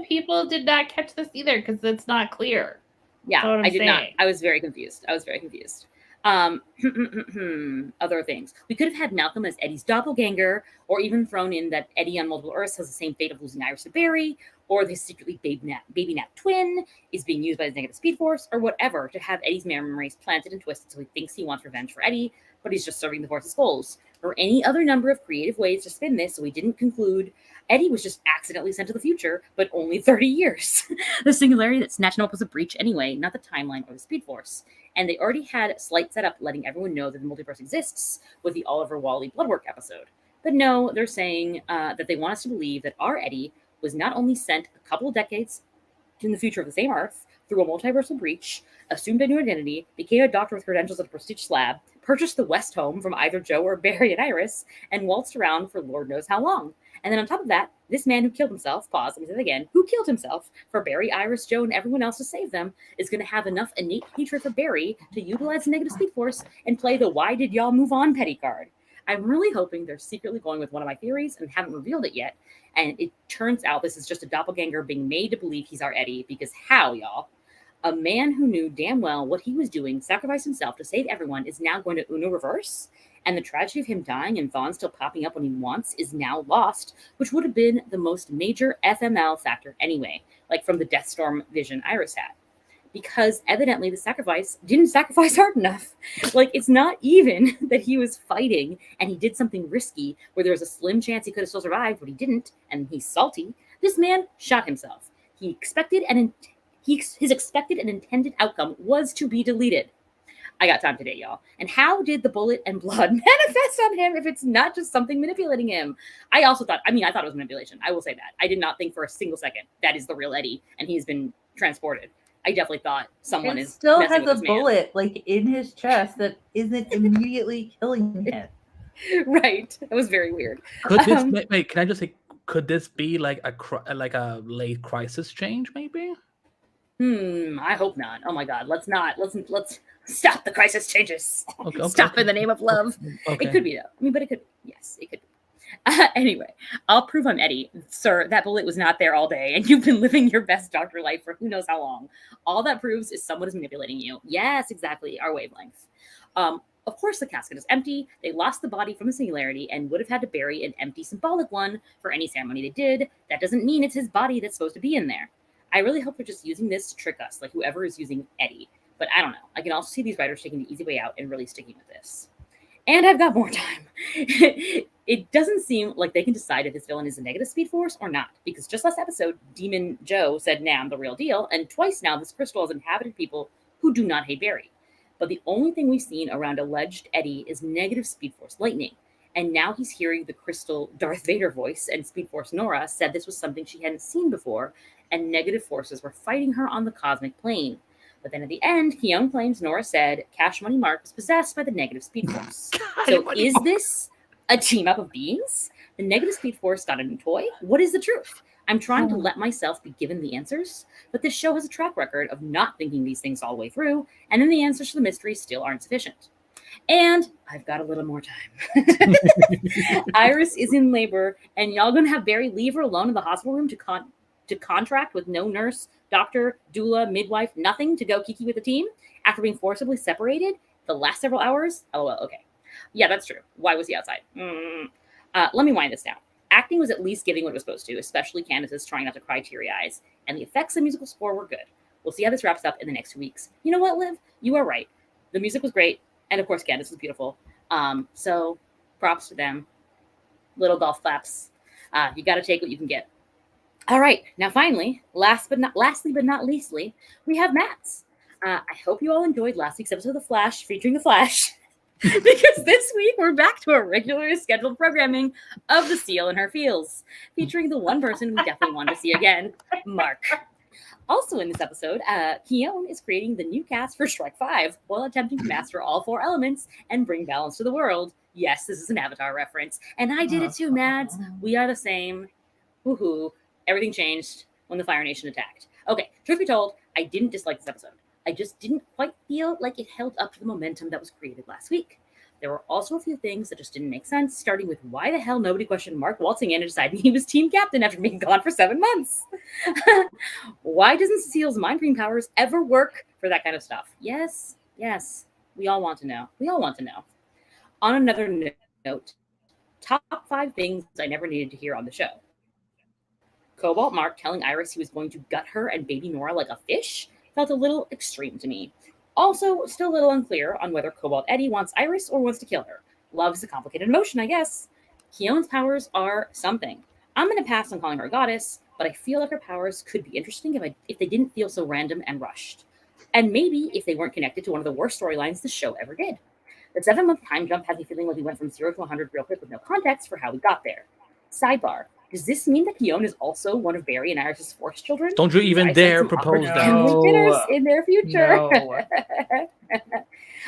people did not catch this either because it's not clear. Yeah, I did not. I was very confused. Other things. We could have had Malcolm as Eddie's doppelganger, or even thrown in that Eddie on multiple Earths has the same fate of losing Iris to Barry, or the secretly baby nap twin is being used by the negative Speed Force, or whatever, to have Eddie's memories planted and twisted so he thinks he wants revenge for Eddie, but he's just serving the Force's goals. Or any other number of creative ways to spin this so we didn't conclude Eddie was just accidentally sent to the future, but only 30 years. The singularity that snatched him up was a breach anyway, not the timeline or the Speed Force. And they already had a slight setup letting everyone know that the multiverse exists with the Oliver Wally Bloodwork episode. But no, they're saying that they want us to believe that our Eddie was not only sent a couple of decades in the future of the same Earth through a multiversal breach, assumed a new identity, became a doctor with credentials at a prestigious lab, purchased the West home from either Joe or Barry and Iris, and waltzed around for Lord knows how long. And then on top of that, this man who killed himself, let me say that again, who killed himself for Barry, Iris, Joe, and everyone else to save them, is going to have enough innate hatred for Barry to utilize the negative Speed Force and play the why did y'all move on petty card. I'm really hoping they're secretly going with one of my theories and haven't revealed it yet. And it turns out this is just a doppelganger being made to believe he's our Eddie, because how, y'all? A man who knew damn well what he was doing, sacrificed himself to save everyone, is now going to Uno reverse? And the tragedy of him dying and Vaughn still popping up when he wants is now lost, which would have been the most major FML factor anyway, like from the Deathstorm vision Iris had. Because evidently the sacrifice didn't sacrifice hard enough. Like, it's not even that he was fighting and he did something risky where there was a slim chance he could have still survived, but he didn't, and he's salty. This man shot himself. His expected and intended outcome was to be deleted. I got time today, y'all. And how did the bullet and blood manifest on him if it's not just something manipulating him? I thought it was manipulation. I will say that. I did not think for a single second that is the real Eddie and he's been transported. I definitely thought someone is still has a bullet like in his chest that isn't immediately killing him. Right. That was very weird. Could this wait? Can I just say? Could this be like a late crisis change? Maybe. I hope not. Oh my God. Let's stop the crisis changes. Okay, stop in the name of love. Okay. It could be though. I mean, but it could. Yes, it could be. Anyway, I'll prove I'm Eddie. Sir, that bullet was not there all day, and you've been living your best doctor life for who knows how long. All that proves is someone is manipulating you. Yes, exactly. Our wavelength. Of course, the casket is empty. They lost the body from the singularity and would have had to bury an empty symbolic one for any ceremony they did. That doesn't mean it's his body that's supposed to be in there. I really hope they're just using this to trick us, like whoever is using Eddie. But I don't know. I can also see these writers taking the easy way out and really sticking with this. And I've got more time. It doesn't seem like they can decide if this villain is a negative Speed Force or not, because just last episode, Demon Joe said, nah, I'm the real deal, and twice now this crystal has inhabited people who do not hate Barry. But the only thing we've seen around alleged Eddie is negative Speed Force lightning, and now he's hearing the crystal Darth Vader voice, and Speed Force Nora said this was something she hadn't seen before, and negative forces were fighting her on the cosmic plane. But then at the end, Keon claims Nora said Cash Money Mark was possessed by the negative Speed Force. So is this a team up of beings? The negative Speed Force got a new toy? What is the truth? I'm trying to let myself be given the answers, but this show has a track record of not thinking these things all the way through, and then the answers to the mystery still aren't sufficient. And I've got a little more time. Iris is in labor, and y'all gonna have Barry leave her alone in the hospital room to contract with no nurse, doctor, doula, midwife, nothing to go kiki with the team after being forcibly separated the last several hours? LOL, okay. Yeah, that's true. Why was he outside? Let me wind this down. Acting was at least giving what it was supposed to, especially Candace's trying not to cry teary eyes, and the effects and musical score were good. We'll see how this wraps up in the next 2 weeks. You know what, Liv? You are right. The music was great, and of course Candace was beautiful. So props to them. Little golf claps. You got to take what you can get. All right, now finally, lastly but not leastly, we have Matt's. I hope you all enjoyed last week's episode of The Flash featuring The Flash, because this week we're back to our regularly scheduled programming of The Seal and Her Feels, featuring the one person we definitely want to see again, Mark. Also in this episode, Keon is creating the new cast for Strike 5 while attempting to master all 4 elements and bring balance to the world. Yes, this is an Avatar reference, and I did it too, Mads. We are the same. Woohoo. Everything changed when the Fire Nation attacked. Okay, truth be told, I didn't dislike this episode. I just didn't quite feel like it held up to the momentum that was created last week. There were also a few things that just didn't make sense, starting with why the hell nobody questioned Mark waltzing in and deciding he was team captain after being gone for 7 months. Why doesn't Cecile's mind cream powers ever work for that kind of stuff? Yes, we all want to know. On another note, top 5 things I never needed to hear on the show. Cobalt Mark telling Iris he was going to gut her and baby Nora like a fish felt a little extreme to me. Also, still a little unclear on whether Cobalt Eddie wants Iris or wants to kill her. Love's a complicated emotion, I guess. Keon's powers are something. I'm going to pass on calling her a goddess, but I feel like her powers could be interesting if they didn't feel so random and rushed. And maybe if they weren't connected to one of the worst storylines the show ever did. The 7-month time jump has me feeling like we went from 0 to 100 real quick with no context for how we got there. Sidebar. Does this mean that Keon is also one of Barry and Iris' Force children? Don't you even dare propose that. Dinners in their future. No. I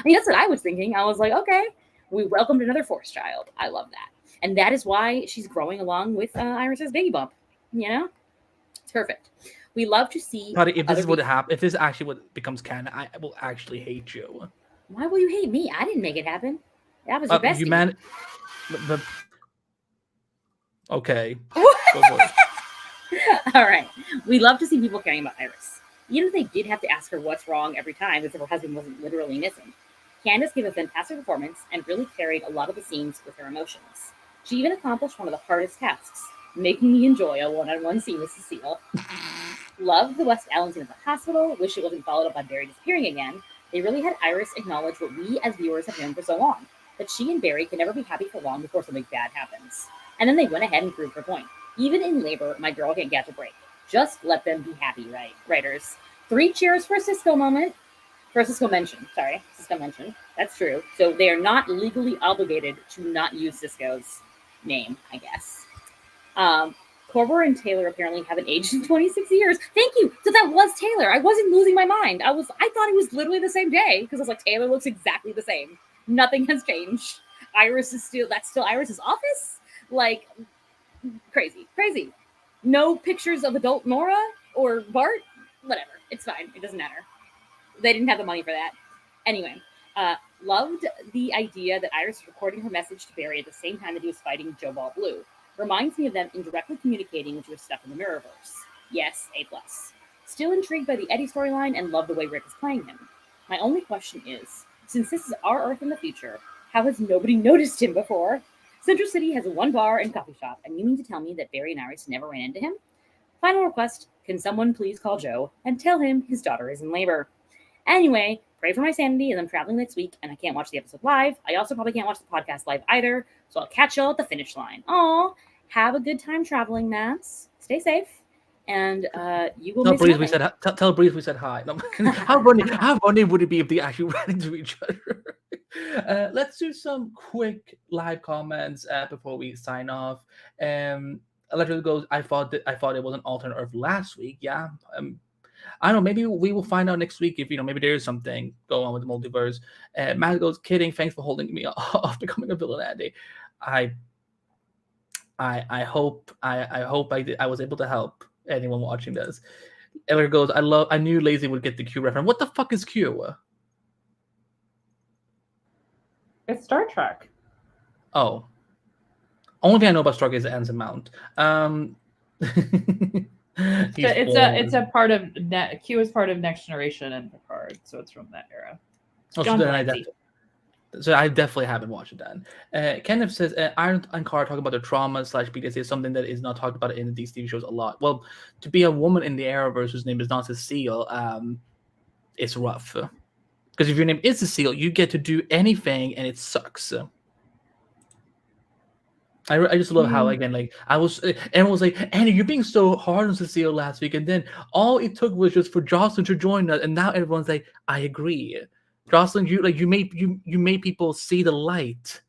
mean, that's what I was thinking. I was like, okay, we welcomed another Force child. I love that. And that is why she's growing along with Iris' baby bump. You know? It's perfect. We love to see... Buddy, if this is what happens, if this actually what becomes canon, I will actually hate you. Why will you hate me? I didn't make it happen. That was your bestie. Okay. All right. We love to see people caring about Iris. even if they did have to ask her what's wrong every time, as if her husband wasn't literally missing. Candace gave a fantastic performance and really carried a lot of the scenes with her emotions. She even accomplished one of the hardest tasks, making me enjoy a one-on-one scene with Cecile. Loved the West Allen scene at the hospital, wish it wasn't followed up by Barry disappearing again. They really had Iris acknowledge what we as viewers have known for so long, that she and Barry can never be happy for long before something bad happens. And then they went ahead and proved her point. Even in labor, my girl can't catch a break. Just let them be happy, right? Writers. 3 cheers for a Cisco moment. For a Cisco mention. Sorry, Cisco mention. That's true. So they are not legally obligated to not use Cisco's name, I guess. Corber and Taylor apparently haven't aged in 26 years. Thank you. So that was Taylor. I wasn't losing my mind. I thought it was literally the same day because I was like, Taylor looks exactly the same. Nothing has changed. Iris is that's still Iris's office. Like, crazy. No pictures of adult Nora or Bart. Whatever. It's fine. It doesn't matter. They didn't have the money for that. Anyway, loved the idea that Iris was recording her message to Barry at the same time that he was fighting Joe Ball Blue. Reminds me of them indirectly communicating which was stuff in the Mirrorverse. Yes, A+. Still intrigued by the Eddie storyline and love the way Rick is playing him. My only question is, since this is our Earth in the future, how has nobody noticed him before? Central City has 1 bar and coffee shop, and you mean to tell me that Barry and Iris never ran into him? Final request, can someone please call Joe and tell him his daughter is in labor? Anyway, pray for my sanity as I'm traveling next week and I can't watch the episode live. I also probably can't watch the podcast live either, so I'll catch y'all at the finish line. Aw, have a good time traveling, Mads. Stay safe. And you will tell miss Breeze we nothing. said tell Breeze we said hi. No, how funny would it be if they actually ran into each other? Let's do some quick live comments before we sign off. Electra goes, I thought it was an alternate Earth last week. Yeah. I don't know. Maybe we will find out next week if maybe there is something going on with the multiverse. Matt goes, kidding. Thanks for holding me off becoming a villain, Andy. I hope I was able to help anyone watching this. Eller goes, I knew Lacy would get the Q reference. What the fuck is Q? It's Star Trek. Oh. Only thing I know about Star Trek is Anson Mount. It's a part of Q is part of Next Generation and Picard, so it's from that era. So I definitely haven't watched it then. Kenneth says Iron and Car talk about their trauma / PTSD is something that is not talked about in these TV shows a lot. Well, to be a woman in the Arrowverse whose name is not Cecile, it's rough. Because if your name is Cecile, you get to do anything and it sucks. I just love how again everyone was like, Andy, you're being so hard on Cecile last week, and then all it took was just for Jocelyn to join us, and now everyone's like, I agree. Jocelyn, you made people see the light.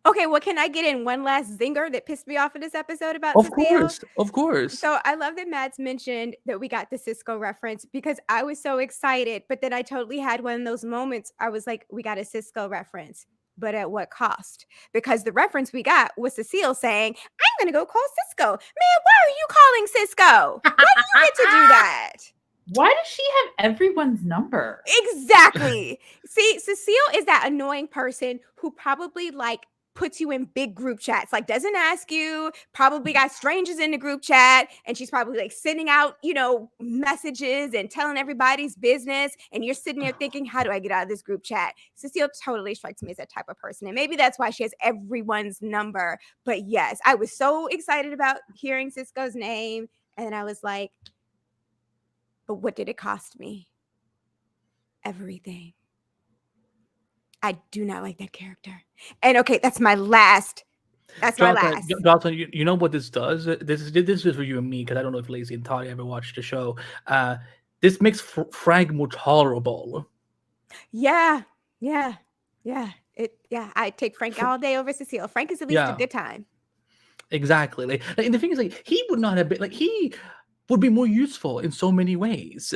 Okay, well, can I get in one last zinger that pissed me off in this episode about Cecile? Of course. So I love that Mads mentioned that we got the Cisco reference because I was so excited, but then I totally had one of those moments. I was like, we got a Cisco reference, but at what cost? Because the reference we got was Cecile saying, I'm going to go call Cisco. Man, why are you calling Cisco? Why do you get to do that? Why does she have everyone's number? Exactly. See, Cecile is that annoying person who probably puts you in big group chats, doesn't ask you, probably got strangers in the group chat, and she's probably sending out, messages and telling everybody's business, and you're sitting there thinking, how do I get out of this group chat? Cecile totally strikes me as that type of person, and maybe that's why she has everyone's number. But yes, I was so excited about hearing Cisco's name, and I was like, but what did it cost me? Everything. I do not like that character. And okay, that's my last. Jocelyn, you know what this does? This is for you and me, because I don't know if Lacy and Todd ever watched the show. This makes Frank more tolerable. Yeah. I take Frank all day over Cecile. Frank is at least a good time. Exactly. And the thing is, he would not have been he would be more useful in so many ways.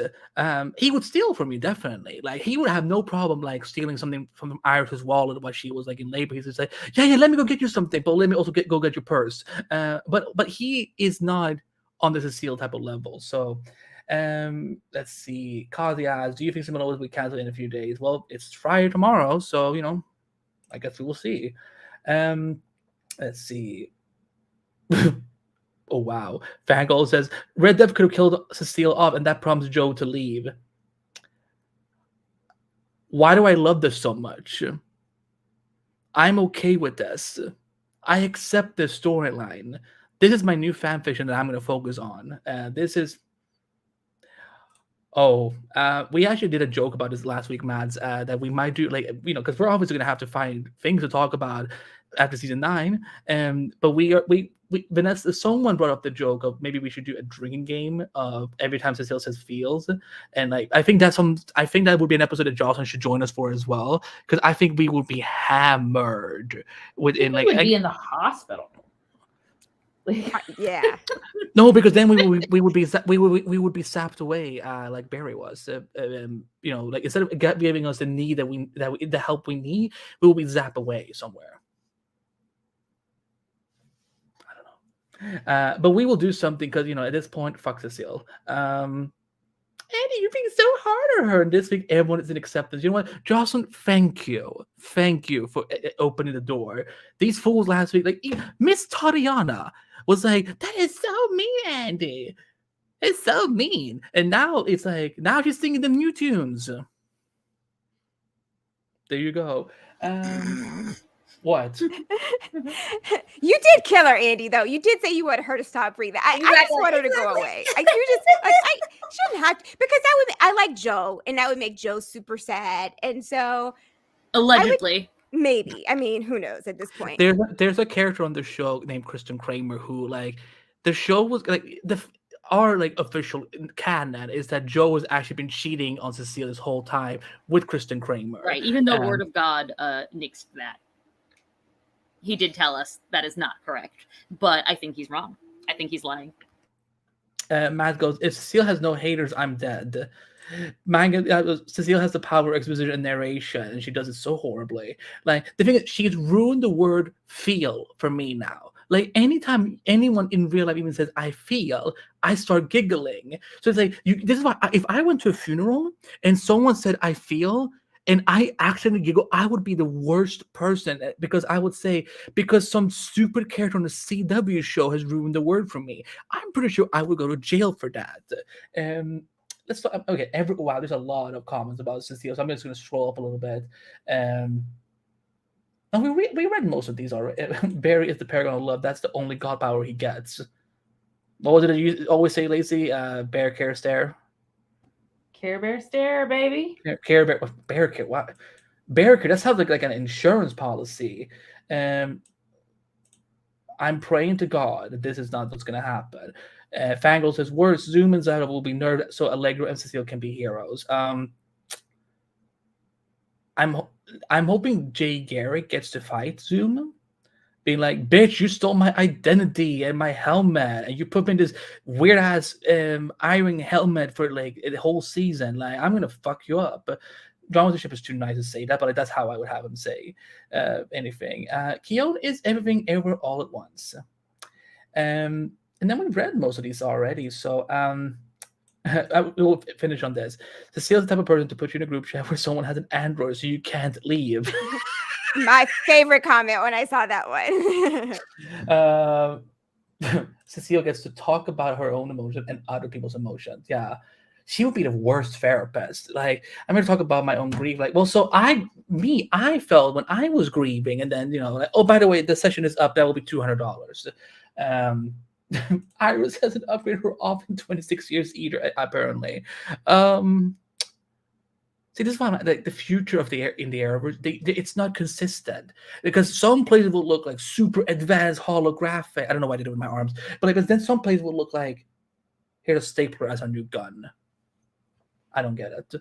He would steal from you, definitely. He would have no problem stealing something from Iris's wallet while she was in labor. He's just yeah, let me go get you something, but let me also go get your purse. But he is not on the Cecile type of level. So let's see. Kazi asks, do you think Simone will be canceled in a few days? Well, it's Friday tomorrow, so I guess we will see. Let's see. Oh wow. Fangirl says Red Death could have killed Cecile off, and that prompts Joe to leave. Why do I love this so much? I'm okay with this. I accept this storyline. This is my new fanfiction that I'm going to focus on. This is. Oh, we actually did a joke about this last week, Mads, that we might do, like, because we're obviously going to have to find things to talk about after season 9. But Vanessa, someone brought up the joke of maybe we should do a drinking game of every time Cecile says feels, and like I think that would be an episode that Jocelyn should join us for as well, because I think we would be hammered within We would be in the hospital. Yeah. No, because then we would be sapped away, like Barry was. Like instead of giving us the help we need, we will be zapped away somewhere. I don't know, but we will do something because at this point, fuck Cecile. Andy, you're being so hard on her. And this week, everyone is in acceptance. You know what, Jocelyn? Thank you for opening the door. These fools last week, like Miss Tatiana, was like, that is so mean, Andy. It's so mean. And now it's like, now she's singing the new tunes. There you go. What? You did kill her, Andy, though. You did say you wanted her to stop breathing. I just want her to go away. I shouldn't have to, because I like Joe, and that would make Joe super sad. And so allegedly. Maybe. I mean, who knows at this point? There's a character on the show named Kristen Kramer who, like, the show was like our like official canon is that Joe has actually been cheating on Cecile this whole time with Kristen Kramer. Right. Even though Word of God nixed that. He did tell us that is not correct, but I think he's wrong. I think he's lying. Matt goes, if Cecile has no haters, I'm dead. Cecile has the power of exposition and narration, and she does it so horribly. Like, the thing is, she's ruined the word feel for me now. Like, anytime anyone in real life even says I feel, I start giggling. So it's like, this is why if I went to a funeral and someone said I feel and I accidentally giggle, I would be the worst person, because I would say, because some stupid character on a CW show has ruined the word for me. I'm pretty sure I would go to jail for that. Let's talk. Okay, wow, there's a lot of comments about Cecile, so I'm just going to scroll up a little bit. And we read most of these already. Barry is the paragon of love. That's the only god power he gets. What was it you always say, Lacy? Bear, care, stare. Care Bear stare, baby. Care Bear, Bear Care. What? Bear Care. That sounds like an insurance policy. I'm praying to God that this is not what's going to happen. Fangle says, worse, Zoom and Zara will be nerfed so Allegra and Cecile can be heroes. I'm hoping Jay Garrick gets to fight Zoom, being like, bitch, you stole my identity and my helmet, and you put me in this weird ass iron helmet for like the whole season. Like, I'm gonna fuck you up. Dramatic is too nice to say that, but like, that's how I would have him say anything. Keon is everything ever all at once. And then we've read most of these already, so we'll finish on this. Cecile's the type of person to put you in a group chat where someone has an Android so you can't leave. My favorite comment when I saw that one. Cecile gets to talk about her own emotions and other people's emotions. Yeah. She would be the worst therapist. Like, I'm going to talk about my own grief. Like, well, so I felt when I was grieving, and then, like, oh, by the way, the session is up. That will be $200. Iris hasn't upgraded her off in 26 years either, apparently. See, this is why like the future of in the Arrowverse, it's not consistent, because some places will look like super advanced holographic. I don't know why I did it with my arms, but like, then some places will look like, here's a stapler as our new gun. I don't get it.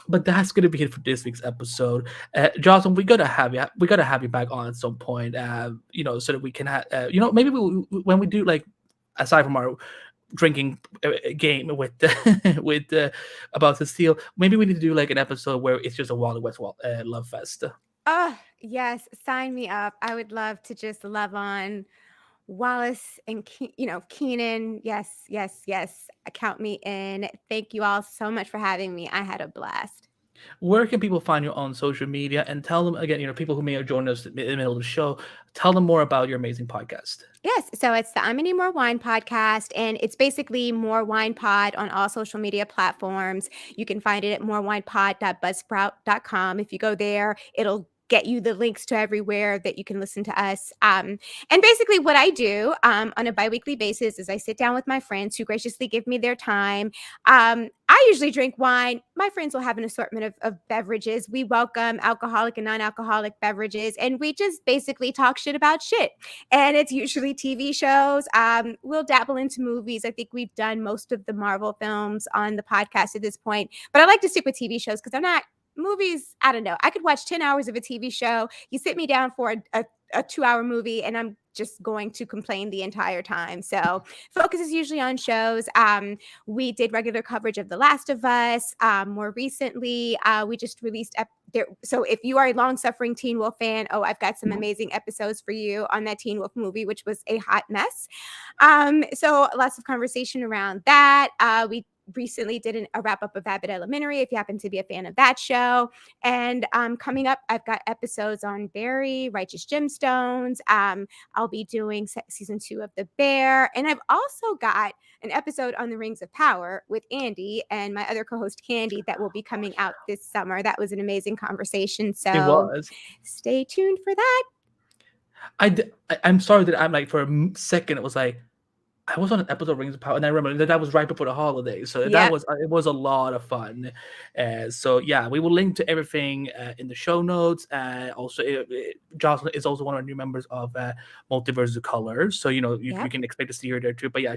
But that's gonna be it for this week's episode. Jocelyn, we gotta have you back on at some point. So that we can have, maybe when we do, like, aside from our drinking game with about Cecile, maybe we need to do like an episode where it's just a Wally West love fest. Oh, yes, sign me up. I would love to just love on Wallace and Keenan. Yes. Count me in. Thank you all so much for having me. I had a blast. Where can people find you on social media? And tell them again, people who may have joined us in the middle of the show, tell them more about your amazing podcast. Yes. So it's the I'm Gonna Need More Wine podcast, and it's basically More Wine Pod on all social media platforms. You can find it at morewinepod.buzzsprout.com. If you go there, it'll get you the links to everywhere that you can listen to us. And basically what I do on a biweekly basis is I sit down with my friends who graciously give me their time. I usually drink wine. My friends will have an assortment of beverages. We welcome alcoholic and non-alcoholic beverages, and we just basically talk shit about shit. And it's usually TV shows. We'll dabble into movies. I think we've done most of the Marvel films on the podcast at this point, but I like to stick with TV shows because they're not movies. I don't know. I could watch 10 hours of a TV show. You sit me down for a 2-hour movie and I'm just going to complain the entire time. So focus is usually on shows. We did regular coverage of The Last of Us. More recently, we just released so if you are a long-suffering Teen Wolf fan, I've got some amazing episodes for you on that Teen Wolf movie, which was a hot mess. So lots of conversation around that. We recently did a wrap-up of Abbott Elementary, if you happen to be a fan of that show. And coming up, I've got episodes on Barry, Righteous Gemstones. I'll be doing season 2 of The Bear. And I've also got an episode on the Rings of Power with Andy and my other co-host Candy that will be coming out this summer. That was an amazing conversation. It So was. stay tuned for that. I'm sorry that I'm like, for a second, it was like, I was on an episode of Rings of Power, and I remember that was right before the holidays, so Yeah. it was a lot of fun. So yeah, we will link to everything in the show notes. Also, Jocelyn is also one of our new members of Multiverse of Colors, so you Yeah. can expect to see her there too. But yeah,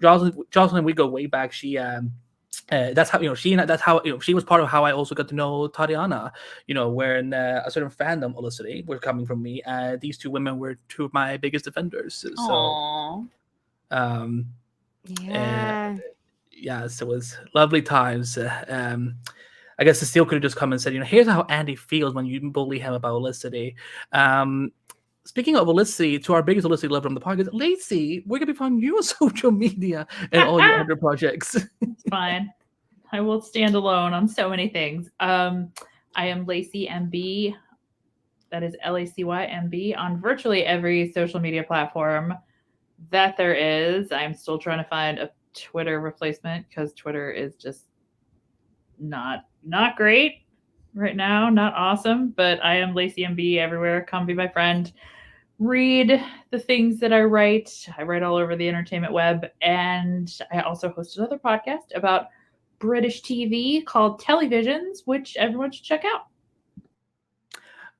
Jocelyn, we go way back. That's how she was part of how I also got to know Tatiana. When a certain fandom Olicity were coming from me. These two women were two of my biggest defenders. So. Aww. Yeah. So it was lovely times. I guess Cecile could have just come and said, here's how Andy feels when you bully him about Olicity. Speaking of Olicity, to our biggest Olicity lover on the podcast, Lacy, where can we find you on social media and all your other projects? It's fine. I will stand alone on so many things. I am Lacy MB. That is Lacy MB on virtually every social media platform that there is. I'm still trying to find a Twitter replacement because Twitter is just not great right now, not awesome. But I am Lacy MB everywhere. Come be my friend. Read the things that I write. I write all over the entertainment web, and I also host another podcast about British TV called Televisions, which everyone should check out.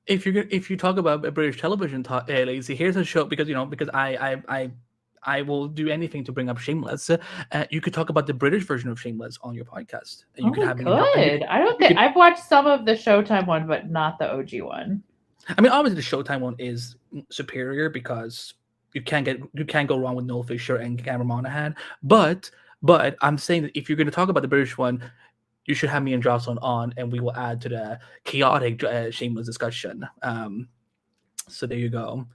If you talk about British television, Lacy, here's a show because I will do anything to bring up Shameless. You could talk about the British version of Shameless on your podcast. And you could. I don't think I've watched some of the Showtime one, but not the OG one. I mean, obviously the Showtime one is superior because you can't go wrong with Noel Fisher and Cameron Monaghan. But I'm saying that if you're going to talk about the British one, you should have me and Jocelyn on, and we will add to the chaotic Shameless discussion. So there you go.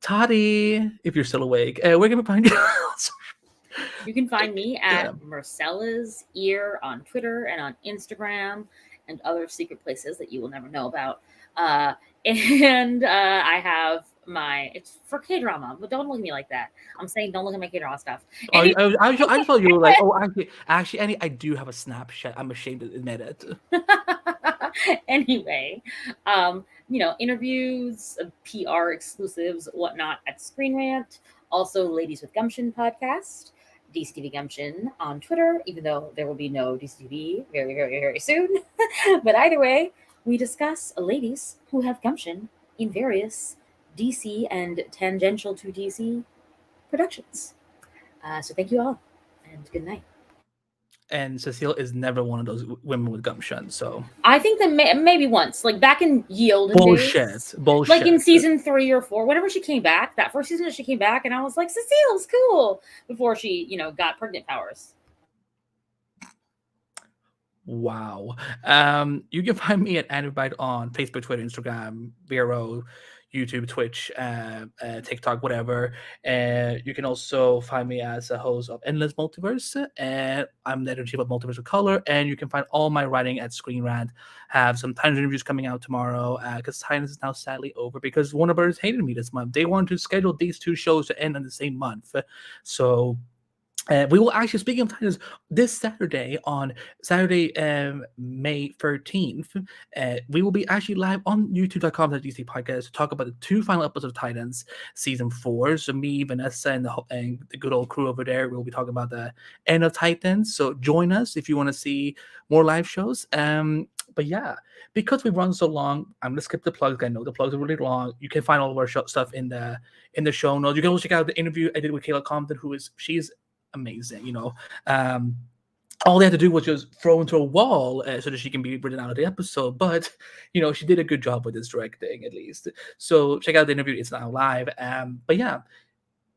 Toddy, if you're still awake, where can we find you? You can find me at Marcella's Ear on Twitter and on Instagram and other secret places that you will never know about. And I have it's for K-drama, but don't look at me like that. I'm saying don't look at my K-drama stuff. I just thought you were like, actually, Annie, I do have a Snapchat. I'm ashamed to admit it. Anyway, interviews, PR exclusives, whatnot at Screen Rant. Also, Ladies with Gumption podcast, DCTV Gumption on Twitter, even though there will be no DCTV very, very, very soon. But either way, we discuss ladies who have gumption in various DC and tangential to DC productions. So thank you all, and good night. And Cecile is never one of those women with gumption. So I think that maybe once, like back in ye olden days, bullshit. Like in season 3 or 4, whenever she came back, that first season that she came back, and I was like, Cecile's cool before she, got pregnant powers. Wow. You can find me at Anibite on Facebook, Twitter, Instagram, Vero. YouTube, Twitch, TikTok, whatever. And you can also find me as a host of Endless Multiverse, and I'm the editor-in-chief of Multiverse of Color. And you can find all my writing at Screen Rant. Have some Titans interviews coming out tomorrow because Titans is now sadly over because Warner Bros. Hated me this month. They wanted to schedule these two shows to end on the same month. So we will actually, speaking of Titans, this Saturday, on Saturday, May 13th, we will be actually live on youtube.com/DC podcast to talk about the 2 final episodes of Titans season 4. So me, Vanessa, and the good old crew over there, we'll be talking about the end of Titans. So join us if you want to see more live shows. But yeah, because we've run so long, I'm gonna skip the plugs. I know the plugs are really long. You can find all of our stuff in the show notes. You can also check out the interview I did with Kayla Compton, she's amazing. All they had to do was just throw into a wall so that she can be written out of the episode. But she did a good job with this directing, at least. So check out the interview; it's now live. But yeah,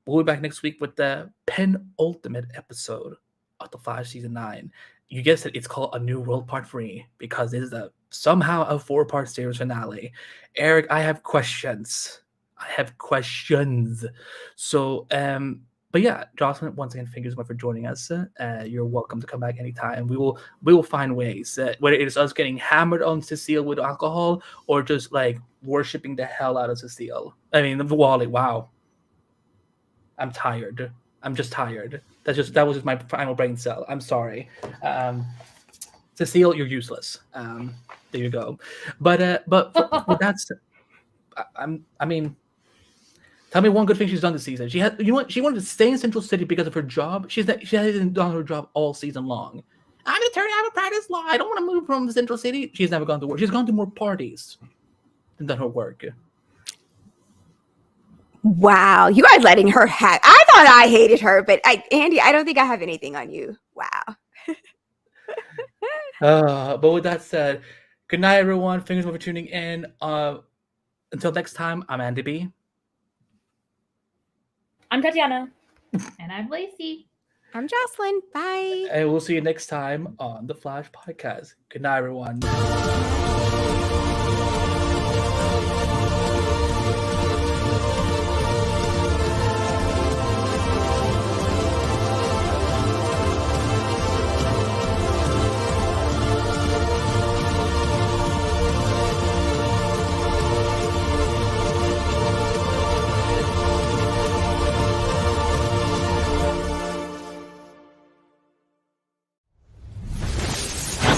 we'll be back next week with the penultimate episode of the Flash season 9. You guessed it; it's called A New World Part 3 because this is somehow a 4-part series finale. Eric, I have questions. So but yeah, Jocelyn, once again, thank you so much for joining us. You're welcome to come back anytime. We will find ways, whether it is us getting hammered on Cecile with alcohol or just like worshiping the hell out of Cecile. I mean, Wally, wow. I'm tired. I'm just tired. That was just my final brain cell. I'm sorry. Cecile, you're useless. There you go. But that's. I mean. Tell me one good thing she's done this season. She wanted to stay in Central City because of her job. She hasn't done her job all season long. I'm an attorney. I'm a practice law. I don't want to move from Central City. She's never gone to work. She's gone to more parties than done her work. Wow, you are letting her have. I thought I hated her, but Andy, I don't think I have anything on you. Wow. But with that said, good night, everyone. Thanks for tuning in. Until next time, I'm Andy B. I'm Tatiana. And I'm Lacy. I'm Jocelyn. Bye. And we'll see you next time on the Flash Podcast. Good night, everyone.